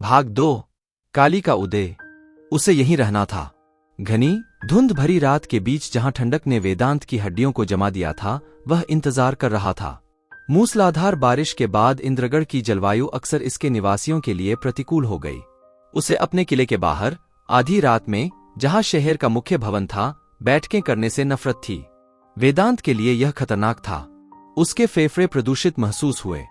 भाग 2। काली का उदय। उसे यहीं रहना था। घनी धुंध भरी रात के बीच जहां ठंडक ने वेदांत की हड्डियों को जमा दिया था, वह इंतजार कर रहा था। मूसलाधार बारिश के बाद इंद्रगढ़ की जलवायु अक्सर इसके निवासियों के लिए प्रतिकूल हो गई। उसे अपने किले के बाहर आधी रात में, जहां शहर का मुख्य भवन था, बैठकें करने से नफरत थी। वेदांत के लिए यह खतरनाक था। उसके फेफड़े प्रदूषित महसूस हुए।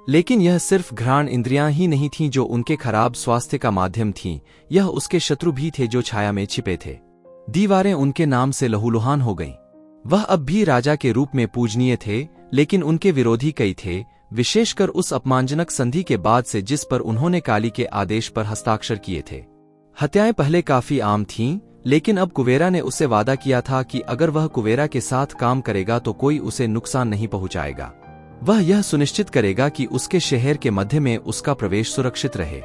लेकिन यह सिर्फ घ्राण इंद्रियां ही नहीं थीं जो उनके खराब स्वास्थ्य का माध्यम थीं, यह उसके शत्रु भी थे जो छाया में छिपे थे। दीवारें उनके नाम से लहूलुहान हो गईं। वह अब भी राजा के रूप में पूजनीय थे, लेकिन उनके विरोधी कई थे, विशेषकर उस अपमानजनक संधि के बाद से जिस पर उन्होंने काली के आदेश पर हस्ताक्षर किए थे। हत्याएं पहले काफी आम थीं, लेकिन अब कुबेरा ने उससे वादा किया था कि अगर वह कुबेरा के साथ काम करेगा तो कोई उसे नुकसान नहीं पहुंचाएगा। वह यह सुनिश्चित करेगा कि उसके शहर के मध्य में उसका प्रवेश सुरक्षित रहे।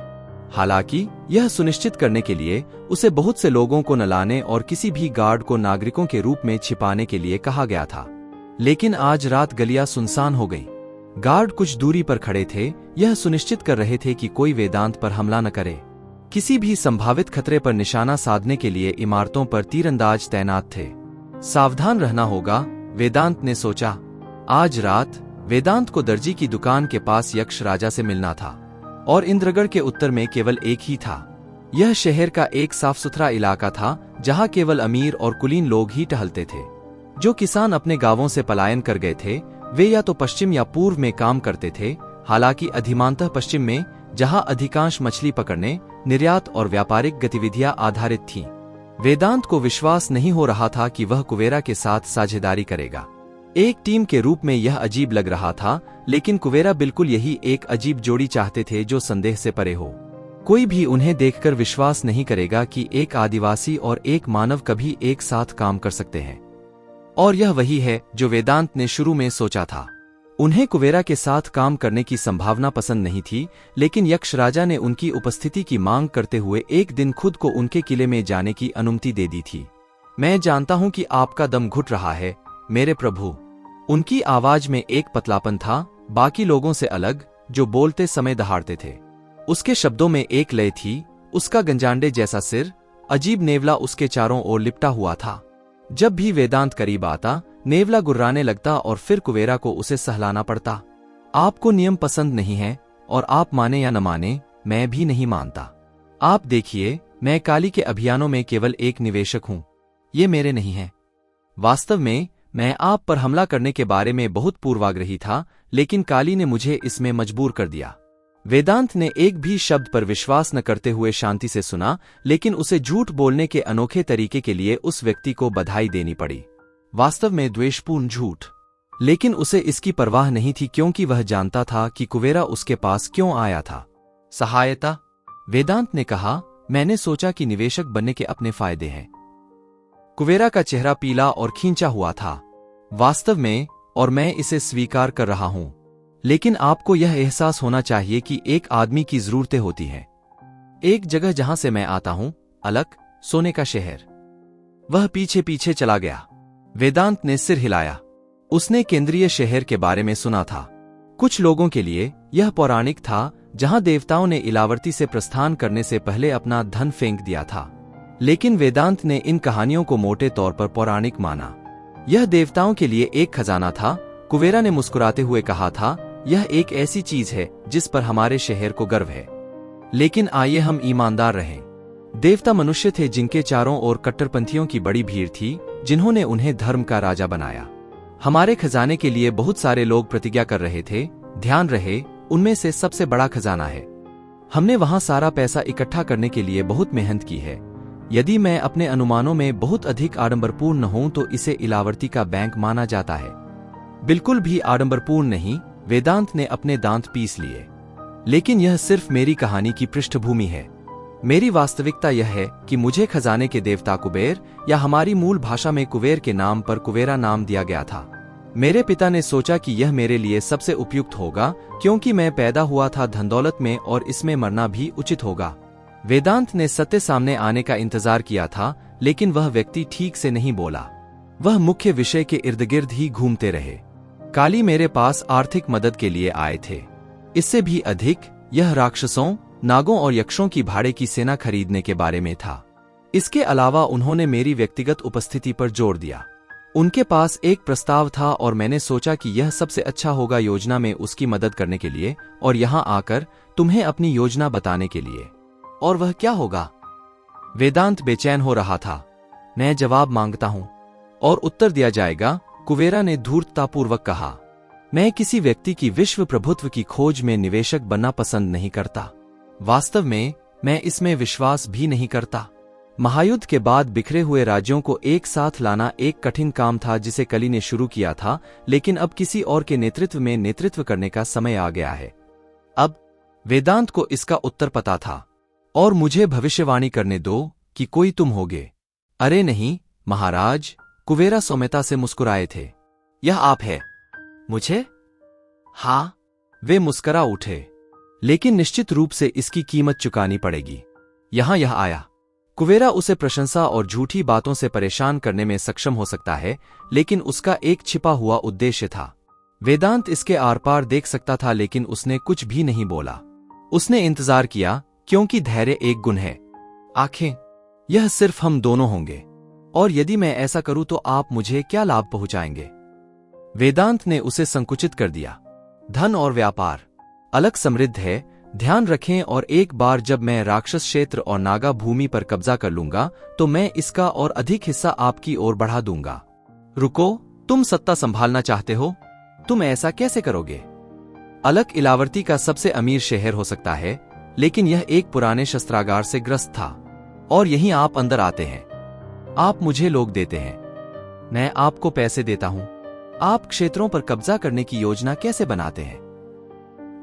हालांकि यह सुनिश्चित करने के लिए उसे बहुत से लोगों को न लाने और किसी भी गार्ड को नागरिकों के रूप में छिपाने के लिए कहा गया था। लेकिन आज रात गलियां सुनसान हो गईं। गार्ड कुछ दूरी पर खड़े थे, यह सुनिश्चित कर रहे थे कि कोई वेदांत पर हमला न करे। किसी भी संभावित खतरे पर निशाना साधने के लिए इमारतों पर तीरंदाज तैनात थे। सावधान रहना होगा, वेदांत ने सोचा। आज रात वेदांत को दर्जी की दुकान के पास यक्ष राजा से मिलना था, और इंद्रगढ़ के उत्तर में केवल एक ही था। यह शहर का एक साफ सुथरा इलाका था, जहां केवल अमीर और कुलीन लोग ही टहलते थे। जो किसान अपने गांवों से पलायन कर गए थे, वे या तो पश्चिम या पूर्व में काम करते थे। हालांकि अधिमानतः पश्चिम में, जहां अधिकांश मछली पकड़ने, निर्यात और व्यापारिक गतिविधियां आधारित थीं। वेदांत को विश्वास नहीं हो रहा था कि वह कुबेरा के साथ साझेदारी करेगा। एक टीम के रूप में यह अजीब लग रहा था, लेकिन कुबेरा बिल्कुल यही एक अजीब जोड़ी चाहते थे जो संदेह से परे हो। कोई भी उन्हें देखकर विश्वास नहीं करेगा कि एक आदिवासी और एक मानव कभी एक साथ काम कर सकते हैं। और यह वही है जो वेदांत ने शुरू में सोचा था। उन्हें कुबेरा के साथ काम करने की संभावना पसंद नहीं थी, लेकिन यक्ष राजा ने उनकी उपस्थिति की मांग करते हुए एक दिन खुद को उनके किले में जाने की अनुमति दे दी थी। मैं जानता हूं कि आपका दम घुट रहा है, मेरे प्रभु। उनकी आवाज में एक पतलापन था, बाकी लोगों से अलग, जो बोलते समय दहाड़ते थे। उसके शब्दों में एक लय थी। उसका गंजांडे जैसा सिर, अजीब नेवला उसके चारों ओर लिपटा हुआ था। जब भी वेदांत करीब आता, नेवला गुर्राने लगता और फिर कुबेरा को उसे सहलाना पड़ता। आपको नियम पसंद नहीं है, और आप माने या न माने, मैं भी नहीं मानता। आप देखिए, मैं काली के अभियानों में केवल एक निवेशक हूं, ये मेरे नहीं है। वास्तव में मैं आप पर हमला करने के बारे में बहुत पूर्वाग्रही था, लेकिन काली ने मुझे इसमें मजबूर कर दिया। वेदांत ने एक भी शब्द पर विश्वास न करते हुए शांति से सुना, लेकिन उसे झूठ बोलने के अनोखे तरीके के लिए उस व्यक्ति को बधाई देनी पड़ी। वास्तव में द्वेषपूर्ण झूठ। लेकिन उसे इसकी परवाह नहीं थी, क्योंकि वह जानता था कि कुबेरा उसके पास क्यों आया था। सहायता, वेदांत ने कहा। मैंने सोचा कि निवेशक बनने के अपने फायदे हैं। कुबेरा का चेहरा पीला और खींचा हुआ था। वास्तव में, और मैं इसे स्वीकार कर रहा हूं। लेकिन आपको यह एहसास होना चाहिए कि एक आदमी की जरूरतें होती हैं। एक जगह जहां से मैं आता हूं, अलग, सोने का शहर। वह पीछे पीछे चला गया। वेदांत ने सिर हिलाया। उसने केंद्रीय शहर के बारे में सुना था। कुछ लोगों के लिए यह पौराणिक था, जहां देवताओं ने इलावर्ती से प्रस्थान करने से पहले अपना धन फेंक दिया था। लेकिन वेदांत ने इन कहानियों को मोटे तौर पर पौराणिक माना। यह देवताओं के लिए एक खजाना था। कुबेरा ने मुस्कुराते हुए कहा था, यह एक ऐसी चीज है जिस पर हमारे शहर को गर्व है। लेकिन आइए हम ईमानदार रहें। देवता मनुष्य थे जिनके चारों ओर कट्टरपंथियों की बड़ी भीड़ थी, जिन्होंने उन्हें धर्म का राजा बनाया। हमारे खजाने के लिए बहुत सारे लोग प्रतिज्ञा कर रहे थे। ध्यान रहे, उनमें से सबसे बड़ा खजाना है। हमने वहां सारा पैसा इकट्ठा करने के लिए बहुत मेहनत की है। यदि मैं अपने अनुमानों में बहुत अधिक आडंबरपूर्ण न हूं तो इसे इलावर्ती का बैंक माना जाता है। बिल्कुल भी आडंबरपूर्ण नहीं। वेदांत ने अपने दांत पीस लिए। लेकिन यह सिर्फ मेरी कहानी की पृष्ठभूमि है। मेरी वास्तविकता यह है कि मुझे खजाने के देवता कुबेर, या हमारी मूल भाषा में कुबेर के नाम पर कुबेरा नाम दिया गया था। मेरे पिता ने सोचा कि यह मेरे लिए सबसे उपयुक्त होगा, क्योंकि मैं पैदा हुआ था धनदौलत में और इसमें मरना भी उचित होगा। वेदांत ने सत्य सामने आने का इंतजार किया था, लेकिन वह व्यक्ति ठीक से नहीं बोला। वह मुख्य विषय के इर्द गिर्द ही घूमते रहे। काली मेरे पास आर्थिक मदद के लिए आए थे। इससे भी अधिक, यह राक्षसों नागों और यक्षों की भाड़े की सेना खरीदने के बारे में था। इसके अलावा उन्होंने मेरी व्यक्तिगत उपस्थिति पर जोर दिया। उनके पास एक प्रस्ताव था और मैंने सोचा कि यह सबसे अच्छा होगा योजना में उसकी मदद करने के लिए और यहां आकर तुम्हें अपनी योजना बताने के लिए। और वह क्या होगा? वेदांत बेचैन हो रहा था। मैं जवाब मांगता हूं और उत्तर दिया जाएगा, कुबेरा ने धूर्ततापूर्वक कहा। मैं किसी व्यक्ति की विश्व प्रभुत्व की खोज में निवेशक बनना पसंद नहीं करता। वास्तव में मैं इसमें विश्वास भी नहीं करता। महायुद्ध के बाद बिखरे हुए राज्यों को एक साथ लाना एक कठिन काम था जिसे कली ने शुरू किया था, लेकिन अब किसी और के नेतृत्व में नेतृत्व करने का समय आ गया है। अब वेदांत को इसका उत्तर पता था और मुझे भविष्यवाणी करने दो कि कोई तुम होगे। अरे नहीं महाराज, कुबेरा सौम्यता से मुस्कुराए थे। यह आप है? मुझे? हाँ, वे मुस्करा उठे। लेकिन निश्चित रूप से इसकी कीमत चुकानी पड़ेगी। यहां यह आया। कुबेरा उसे प्रशंसा और झूठी बातों से परेशान करने में सक्षम हो सकता है, लेकिन उसका एक छिपा हुआ उद्देश्य था। वेदांत इसके आर पार देख सकता था, लेकिन उसने कुछ भी नहीं बोला। उसने इंतजार किया, क्योंकि धैर्य एक गुण है। आंखें, यह सिर्फ हम दोनों होंगे, और यदि मैं ऐसा करूं तो आप मुझे क्या लाभ पहुंचाएंगे? वेदांत ने उसे संकुचित कर दिया। धन और व्यापार अलग समृद्ध है, ध्यान रखें, और एक बार जब मैं राक्षस क्षेत्र और नागा भूमि पर कब्जा कर लूंगा तो मैं इसका और अधिक हिस्सा आपकी ओर बढ़ा दूंगा। रुको, तुम सत्ता संभालना चाहते हो? तुम ऐसा कैसे करोगे? अलक इलावर्ती का सबसे अमीर शहर हो सकता है, लेकिन यह एक पुराने शस्त्रागार से ग्रस्त था, और यहीं आप अंदर आते हैं। आप मुझे लोग देते हैं, मैं आपको पैसे देता हूं। आप क्षेत्रों पर कब्जा करने की योजना कैसे बनाते हैं?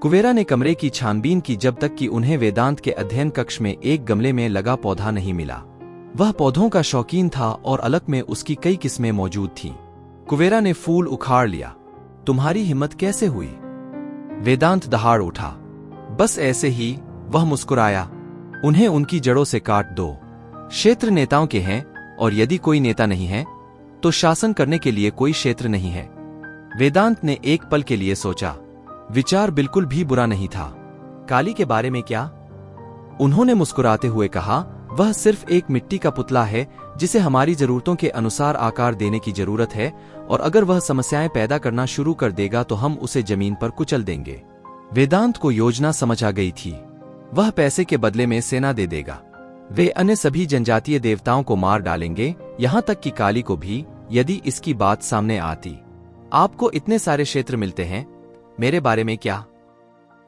कुबेरा ने कमरे की छानबीन की जब तक कि उन्हें वेदांत के अध्ययन कक्ष में एक गमले में लगा पौधा नहीं मिला। वह पौधों का शौकीन था और अलक में उसकी कई किस्में मौजूद थीं। कुबेरा ने फूल उखाड़ लिया। तुम्हारी हिम्मत कैसे हुई? वेदांत दहाड़ उठा। बस ऐसे ही, वह मुस्कुराया। उन्हें उनकी जड़ों से काट दो। क्षेत्र नेताओं के हैं, और यदि कोई नेता नहीं है तो शासन करने के लिए कोई क्षेत्र नहीं है। वेदांत ने एक पल के लिए सोचा। विचार बिल्कुल भी बुरा नहीं था। काली के बारे में क्या? उन्होंने मुस्कुराते हुए कहा, वह सिर्फ एक मिट्टी का पुतला है जिसे हमारी जरूरतों के अनुसार आकार देने की जरूरत है, और अगर वह समस्याएं पैदा करना शुरू कर देगा तो हम उसे जमीन पर कुचल देंगे। वेदांत को योजना समझ आ गई थी। वह पैसे के बदले में सेना दे देगा। वे अन्य सभी जनजातीय देवताओं को मार डालेंगे, यहां तक कि काली को भी, यदि इसकी बात सामने आती। आपको इतने सारे क्षेत्र मिलते हैं, मेरे बारे में क्या?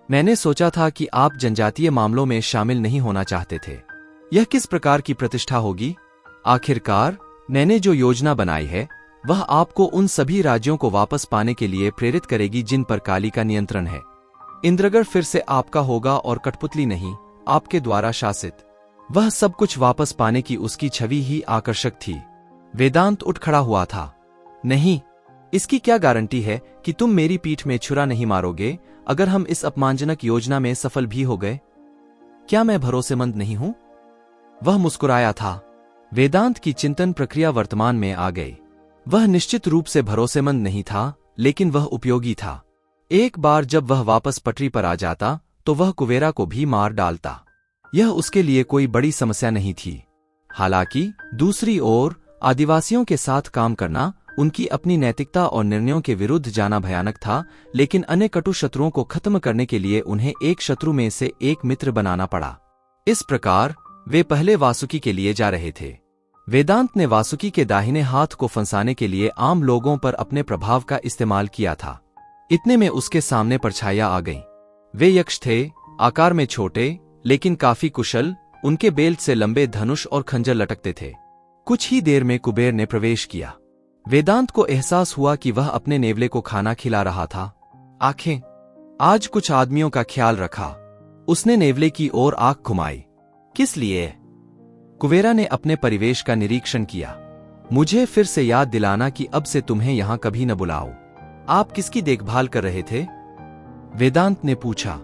मैंने सोचा था कि आप जनजातीय मामलों में शामिल नहीं होना चाहते थे। यह किस प्रकार की प्रतिष्ठा होगी? आखिरकार मैंने जो योजना बनाई है वह आपको उन सभी राज्यों को वापस पाने के लिए प्रेरित करेगी जिन पर काली का नियंत्रण है। इंद्रगढ़ फिर से आपका होगा और कठपुतली नहीं, आपके द्वारा शासित। वह सब कुछ वापस पाने की उसकी छवि ही आकर्षक थी। वेदांत उठ खड़ा हुआ था। नहीं, इसकी क्या गारंटी है कि तुम मेरी पीठ में छुरा नहीं मारोगे अगर हम इस अपमानजनक योजना में सफल भी हो गए? क्या मैं भरोसेमंद नहीं हूं? वह मुस्कुराया था। वेदांत की चिंतन प्रक्रिया वर्तमान में आ गई। वह निश्चित रूप से भरोसेमंद नहीं था, लेकिन वह उपयोगी था। एक बार जब वह वापस पटरी पर आ जाता तो वह कुबेरा को भी मार डालता। यह उसके लिए कोई बड़ी समस्या नहीं थी। हालांकि दूसरी ओर आदिवासियों के साथ काम करना, उनकी अपनी नैतिकता और निर्णयों के विरुद्ध जाना भयानक था, लेकिन अन्य कटु शत्रुओं को खत्म करने के लिए उन्हें एक शत्रु में से एक मित्र बनाना पड़ा। इस प्रकार वे पहले वासुकी के लिए जा रहे थे। वेदांत ने वासुकी के दाहिने हाथ को फंसाने के लिए आम लोगों पर अपने प्रभाव का इस्तेमाल किया था। इतने में उसके सामने परछाइयां आ गईं। वे यक्ष थे, आकार में छोटे लेकिन काफी कुशल। उनके बेल्ट से लंबे धनुष और खंजर लटकते थे। कुछ ही देर में कुबेर ने प्रवेश किया। वेदांत को एहसास हुआ कि वह अपने नेवले को खाना खिला रहा था। आंखें, आज कुछ आदमियों का ख्याल रखा। उसने नेवले की ओर आंख घुमाई। किस लिए? कुबेरा ने अपने परिवेश का निरीक्षण किया। मुझे फिर से याद दिलाना कि अब से तुम्हें यहां कभी न बुलाओ। आप किसकी देखभाल कर रहे थे? वेदांत ने पूछा।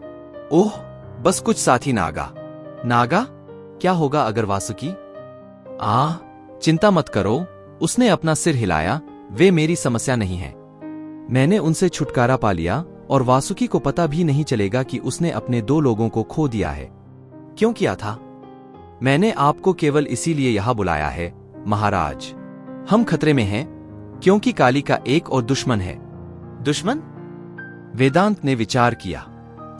ओह, बस कुछ साथी नागा। नागा? क्या होगा अगर वासुकी? चिंता मत करो, उसने अपना सिर हिलाया। वे मेरी समस्या नहीं है। मैंने उनसे छुटकारा पा लिया और वासुकी को पता भी नहीं चलेगा कि उसने अपने 2 लोगों को खो दिया है। क्यों किया था? मैंने आपको केवल इसीलिए यहां बुलाया है, महाराज। हम खतरे में हैं, क्योंकि काली का एक और दुश्मन है। दुश्मन? वेदांत ने विचार किया।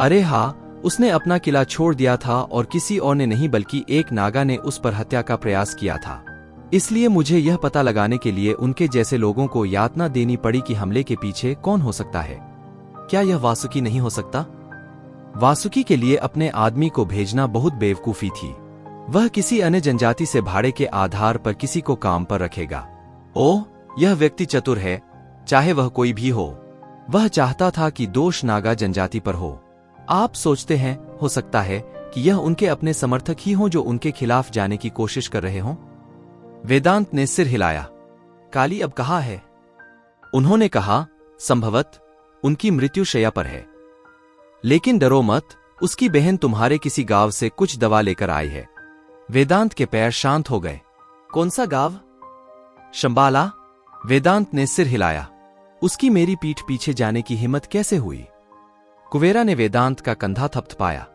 अरे हाँ, उसने अपना किला छोड़ दिया था और किसी और ने नहीं बल्कि एक नागा ने उस पर हत्या का प्रयास किया था। इसलिए मुझे यह पता लगाने के लिए उनके जैसे लोगों को यातना देनी पड़ी कि हमले के पीछे कौन हो सकता है। क्या यह वासुकी नहीं हो सकता? वासुकी के लिए अपने आदमी को भेजना बहुत बेवकूफी थी। वह किसी अन्य जनजाति से भाड़े के आधार पर किसी को काम पर रखेगा। ओह, यह व्यक्ति चतुर है, चाहे वह कोई भी हो। वह चाहता था कि दोष नागा जनजाति पर हो। आप सोचते हैं, हो सकता है कि यह उनके अपने समर्थक ही हों जो उनके खिलाफ जाने की कोशिश कर रहे हों? वेदांत ने सिर हिलाया। काली अब कहाँ है? उन्होंने कहा, संभवत उनकी मृत्युशैया पर है। लेकिन डरो मत, उसकी बहन तुम्हारे किसी गांव से कुछ दवा लेकर आई है। वेदांत के पैर शांत हो गए। कौन सा गांव? शंबाला? वेदांत ने सिर हिलाया। उसकी मेरी पीठ पीछे जाने की हिम्मत कैसे हुई? कुबेरा ने वेदांत का कंधा थपथपाया।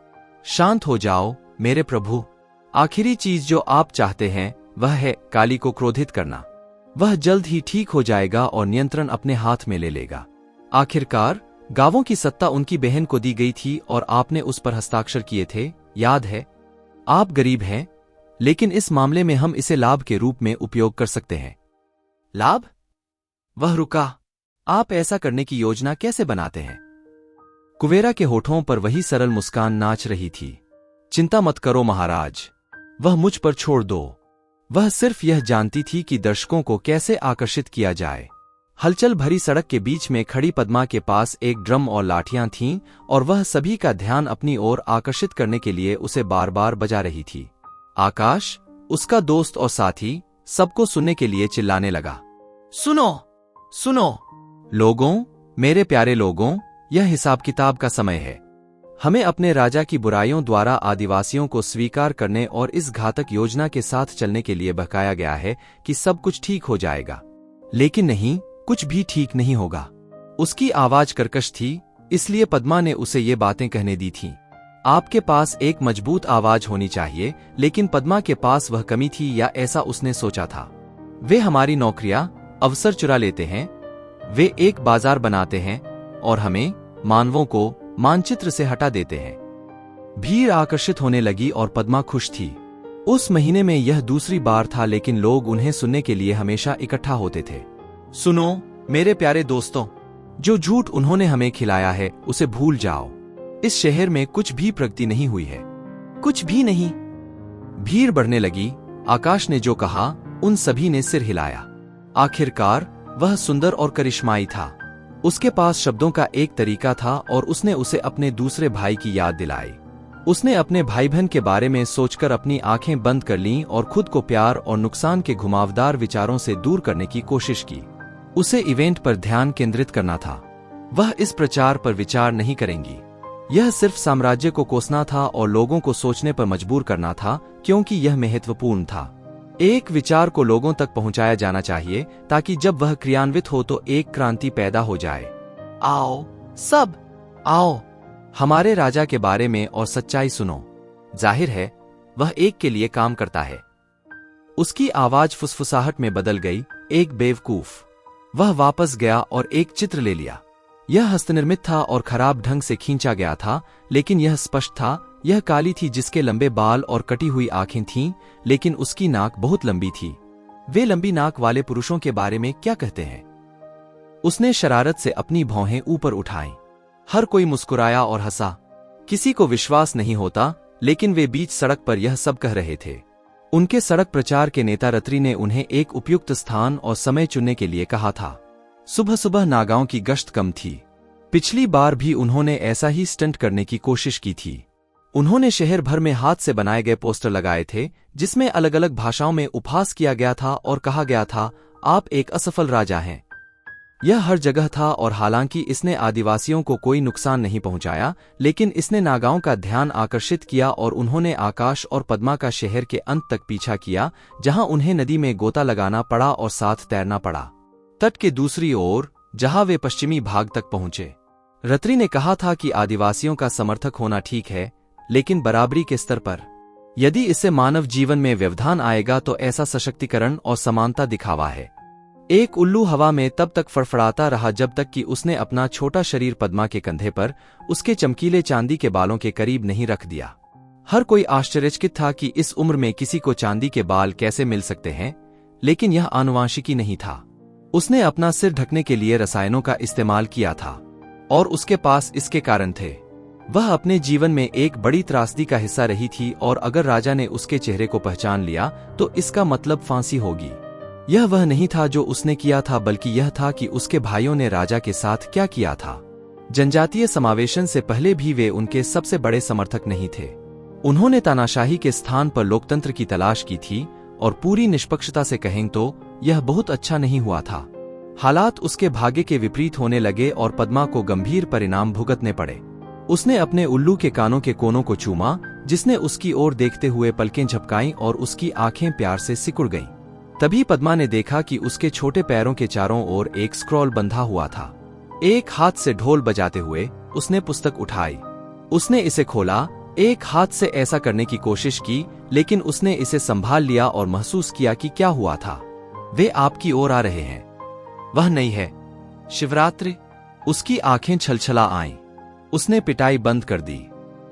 शांत हो जाओ मेरे प्रभु। आखिरी चीज जो आप चाहते हैं वह है काली को क्रोधित करना। वह जल्द ही ठीक हो जाएगा और नियंत्रण अपने हाथ में ले लेगा। आखिरकार गांवों की सत्ता उनकी बहन को दी गई थी और आपने उस पर हस्ताक्षर किए थे, याद है? आप गरीब हैं, लेकिन इस मामले में हम इसे लाभ के रूप में उपयोग कर सकते हैं। लाभ? वह रुका। आप ऐसा करने की योजना कैसे बनाते हैं? कुबेरा के होठों पर वही सरल मुस्कान नाच रही थी। चिंता मत करो महाराज, वह मुझ पर छोड़ दो। वह सिर्फ यह जानती थी कि दर्शकों को कैसे आकर्षित किया जाए। हलचल भरी सड़क के बीच में खड़ी पद्मा के पास एक ड्रम और लाठियां थीं और वह सभी का ध्यान अपनी ओर आकर्षित करने के लिए उसे बार बार बजा रही थी। आकाश, उसका दोस्त और साथी, सबको सुनने के लिए चिल्लाने लगा। सुनो, सुनो लोगों, मेरे प्यारे लोगों, यह हिसाब किताब का समय है। हमें अपने राजा की बुराइयों द्वारा आदिवासियों को स्वीकार करने और इस घातक योजना के साथ चलने के लिए बहकाया गया है कि सब कुछ ठीक हो जाएगा। लेकिन नहीं, कुछ भी ठीक नहीं होगा। उसकी आवाज कर्कश थी, इसलिए पद्मा ने उसे ये बातें कहने दी थीं। आपके पास एक मजबूत आवाज होनी चाहिए, लेकिन पद्मा के पास वह कमी थी या ऐसा उसने सोचा था। वे हमारी नौकरियां, अवसर चुरा लेते हैं। वे एक बाजार बनाते हैं और हमें, मानवों को, मानचित्र से हटा देते हैं। भीड़ आकर्षित होने लगी और पद्मा खुश थी। उस महीने में यह दूसरी बार था, लेकिन लोग उन्हें सुनने के लिए हमेशा इकट्ठा होते थे। सुनो मेरे प्यारे दोस्तों, जो झूठ उन्होंने हमें खिलाया है उसे भूल जाओ। इस शहर में कुछ भी प्रगति नहीं हुई है, कुछ भी नहीं। भीड़ बढ़ने लगी। आकाश ने जो कहा उन सभी ने सिर हिलाया। आखिरकार वह सुंदर और करिश्माई था। उसके पास शब्दों का एक तरीका था और उसने उसे अपने दूसरे भाई की याद दिलाई। उसने अपने भाई बहन के बारे में सोचकर अपनी आंखें बंद कर लीं और खुद को प्यार और नुकसान के घुमावदार विचारों से दूर करने की कोशिश की। उसे इवेंट पर ध्यान केंद्रित करना था। वह इस प्रचार पर विचार नहीं करेंगी। यह सिर्फ साम्राज्य को कोसना था और लोगों को सोचने पर मजबूर करना था, क्योंकि यह महत्वपूर्ण था। एक विचार को लोगों तक पहुंचाया जाना चाहिए ताकि जब वह क्रियान्वित हो तो एक क्रांति पैदा हो जाए। आओ सब, आओ, हमारे राजा के बारे में और सच्चाई सुनो। जाहिर है वह एक के लिए काम करता है। उसकी आवाज फुसफुसाहट में बदल गई। एक बेवकूफ। वह वापस गया और एक चित्र ले लिया। यह हस्तनिर्मित था और खराब ढंग से खींचा गया था, लेकिन यह स्पष्ट था। यह काली थी जिसके लंबे बाल और कटी हुई आंखें थीं, लेकिन उसकी नाक बहुत लंबी थी। वे लंबी नाक वाले पुरुषों के बारे में क्या कहते हैं? उसने शरारत से अपनी भौहें ऊपर उठाईं। हर कोई मुस्कुराया और हंसा। किसी को विश्वास नहीं होता, लेकिन वे बीच सड़क पर यह सब कह रहे थे। उनके सड़क प्रचार के नेता रत्री ने उन्हें एक उपयुक्त स्थान और समय चुनने के लिए कहा था। सुबह सुबह नागाओं की गश्त कम थी। पिछली बार भी उन्होंने ऐसा ही स्टंट करने की कोशिश की थी। उन्होंने शहर भर में हाथ से बनाए गए पोस्टर लगाए थे जिसमें अलग अलग भाषाओं में उपहास किया गया था और कहा गया था, आप एक असफल राजा हैं। यह हर जगह था और हालांकि इसने आदिवासियों को कोई नुकसान नहीं पहुंचाया, लेकिन इसने नागाओं का ध्यान आकर्षित किया और उन्होंने आकाश और पद्मा का शहर के अंत तक पीछा किया, जहां उन्हें नदी में गोता लगाना पड़ा और साथ तैरना पड़ा। तट के दूसरी ओर, जहां वे पश्चिमी भाग तक पहुंचे, रत्री ने कहा था कि आदिवासियों का समर्थक होना ठीक है, लेकिन बराबरी के स्तर पर। यदि इससे मानव जीवन में व्यवधान आएगा तो ऐसा सशक्तिकरण और समानता दिखावा है। एक उल्लू हवा में तब तक फड़फड़ाता रहा जब तक कि उसने अपना छोटा शरीर पद्मा के कंधे पर उसके चमकीले चांदी के बालों के करीब नहीं रख दिया। हर कोई आश्चर्यचकित था कि इस उम्र में किसी को चांदी के बाल कैसे मिल सकते हैं, लेकिन यह आनुवांशिकी नहीं था। उसने अपना सिर ढकने के लिए रसायनों का इस्तेमाल किया था और उसके पास इसके कारण थे। वह अपने जीवन में एक बड़ी त्रासदी का हिस्सा रही थी और अगर राजा ने उसके चेहरे को पहचान लिया तो इसका मतलब फांसी होगी। यह वह नहीं था जो उसने किया था, बल्कि यह था कि उसके भाइयों ने राजा के साथ क्या किया था। जनजातीय समावेशन से पहले भी वे उनके सबसे बड़े समर्थक नहीं थे। उन्होंने तानाशाही के स्थान पर लोकतंत्र की तलाश की थी और पूरी निष्पक्षता से कहें तो यह बहुत अच्छा नहीं हुआ था। हालात उसके भाग्य के विपरीत होने लगे और पद्मा को गंभीर परिणाम भुगतने पड़े। उसने अपने उल्लू के कानों के कोनों को चूमा, जिसने उसकी ओर देखते हुए पलकें झपकाईं और उसकी आंखें प्यार से सिकुड़ गईं। तभी पद्मा ने देखा कि उसके छोटे पैरों के चारों ओर एक स्क्रॉल बंधा हुआ था। एक हाथ से ढोल बजाते हुए उसने पुस्तक उठाई। उसने इसे खोला, एक हाथ से ऐसा करने की कोशिश की, लेकिन उसने इसे संभाल लिया और महसूस किया कि क्या हुआ था। वे आपकी ओर आ रहे हैं। वह नहीं है। शिवरात्रि। उसकी आंखें छलछला आईं। उसने पिटाई बंद कर दी।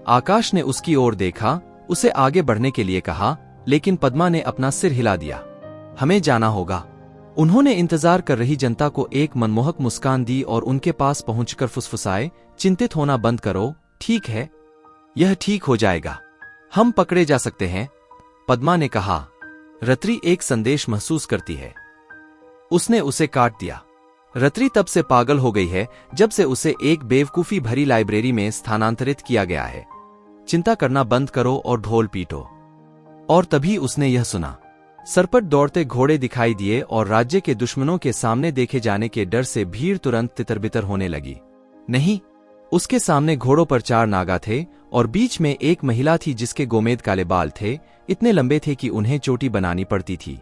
आकाश ने उसकी ओर देखा, उसे आगे बढ़ने के लिए कहा, लेकिन पद्मा ने अपना सिर हिला दिया। हमें जाना होगा। उन्होंने इंतजार कर रही जनता को एक मनमोहक मुस्कान दी और उनके पास पहुंचकर फुसफुसाए, चिंतित होना बंद करो, ठीक है, यह ठीक हो जाएगा। हम पकड़े जा सकते हैं, पद्मा ने कहा। रत्री एक संदेश महसूस करती है। उसने उसे काट दिया। रत्री तब से पागल हो गई है जब से उसे एक बेवकूफी भरी लाइब्रेरी में स्थानांतरित किया गया है। चिंता करना बंद करो और ढोल पीटो। और तभी उसने यह सुना। सरपट दौड़ते घोड़े दिखाई दिए और राज्य के दुश्मनों के सामने देखे जाने के डर से भीड़ तुरंत तितर-बितर होने लगी। नहीं, उसके सामने घोड़ों पर 4 नागा थे और बीच में एक महिला थी जिसके गोमेद काले बाल थे, इतने लंबे थे कि उन्हें चोटी बनानी पड़ती थी।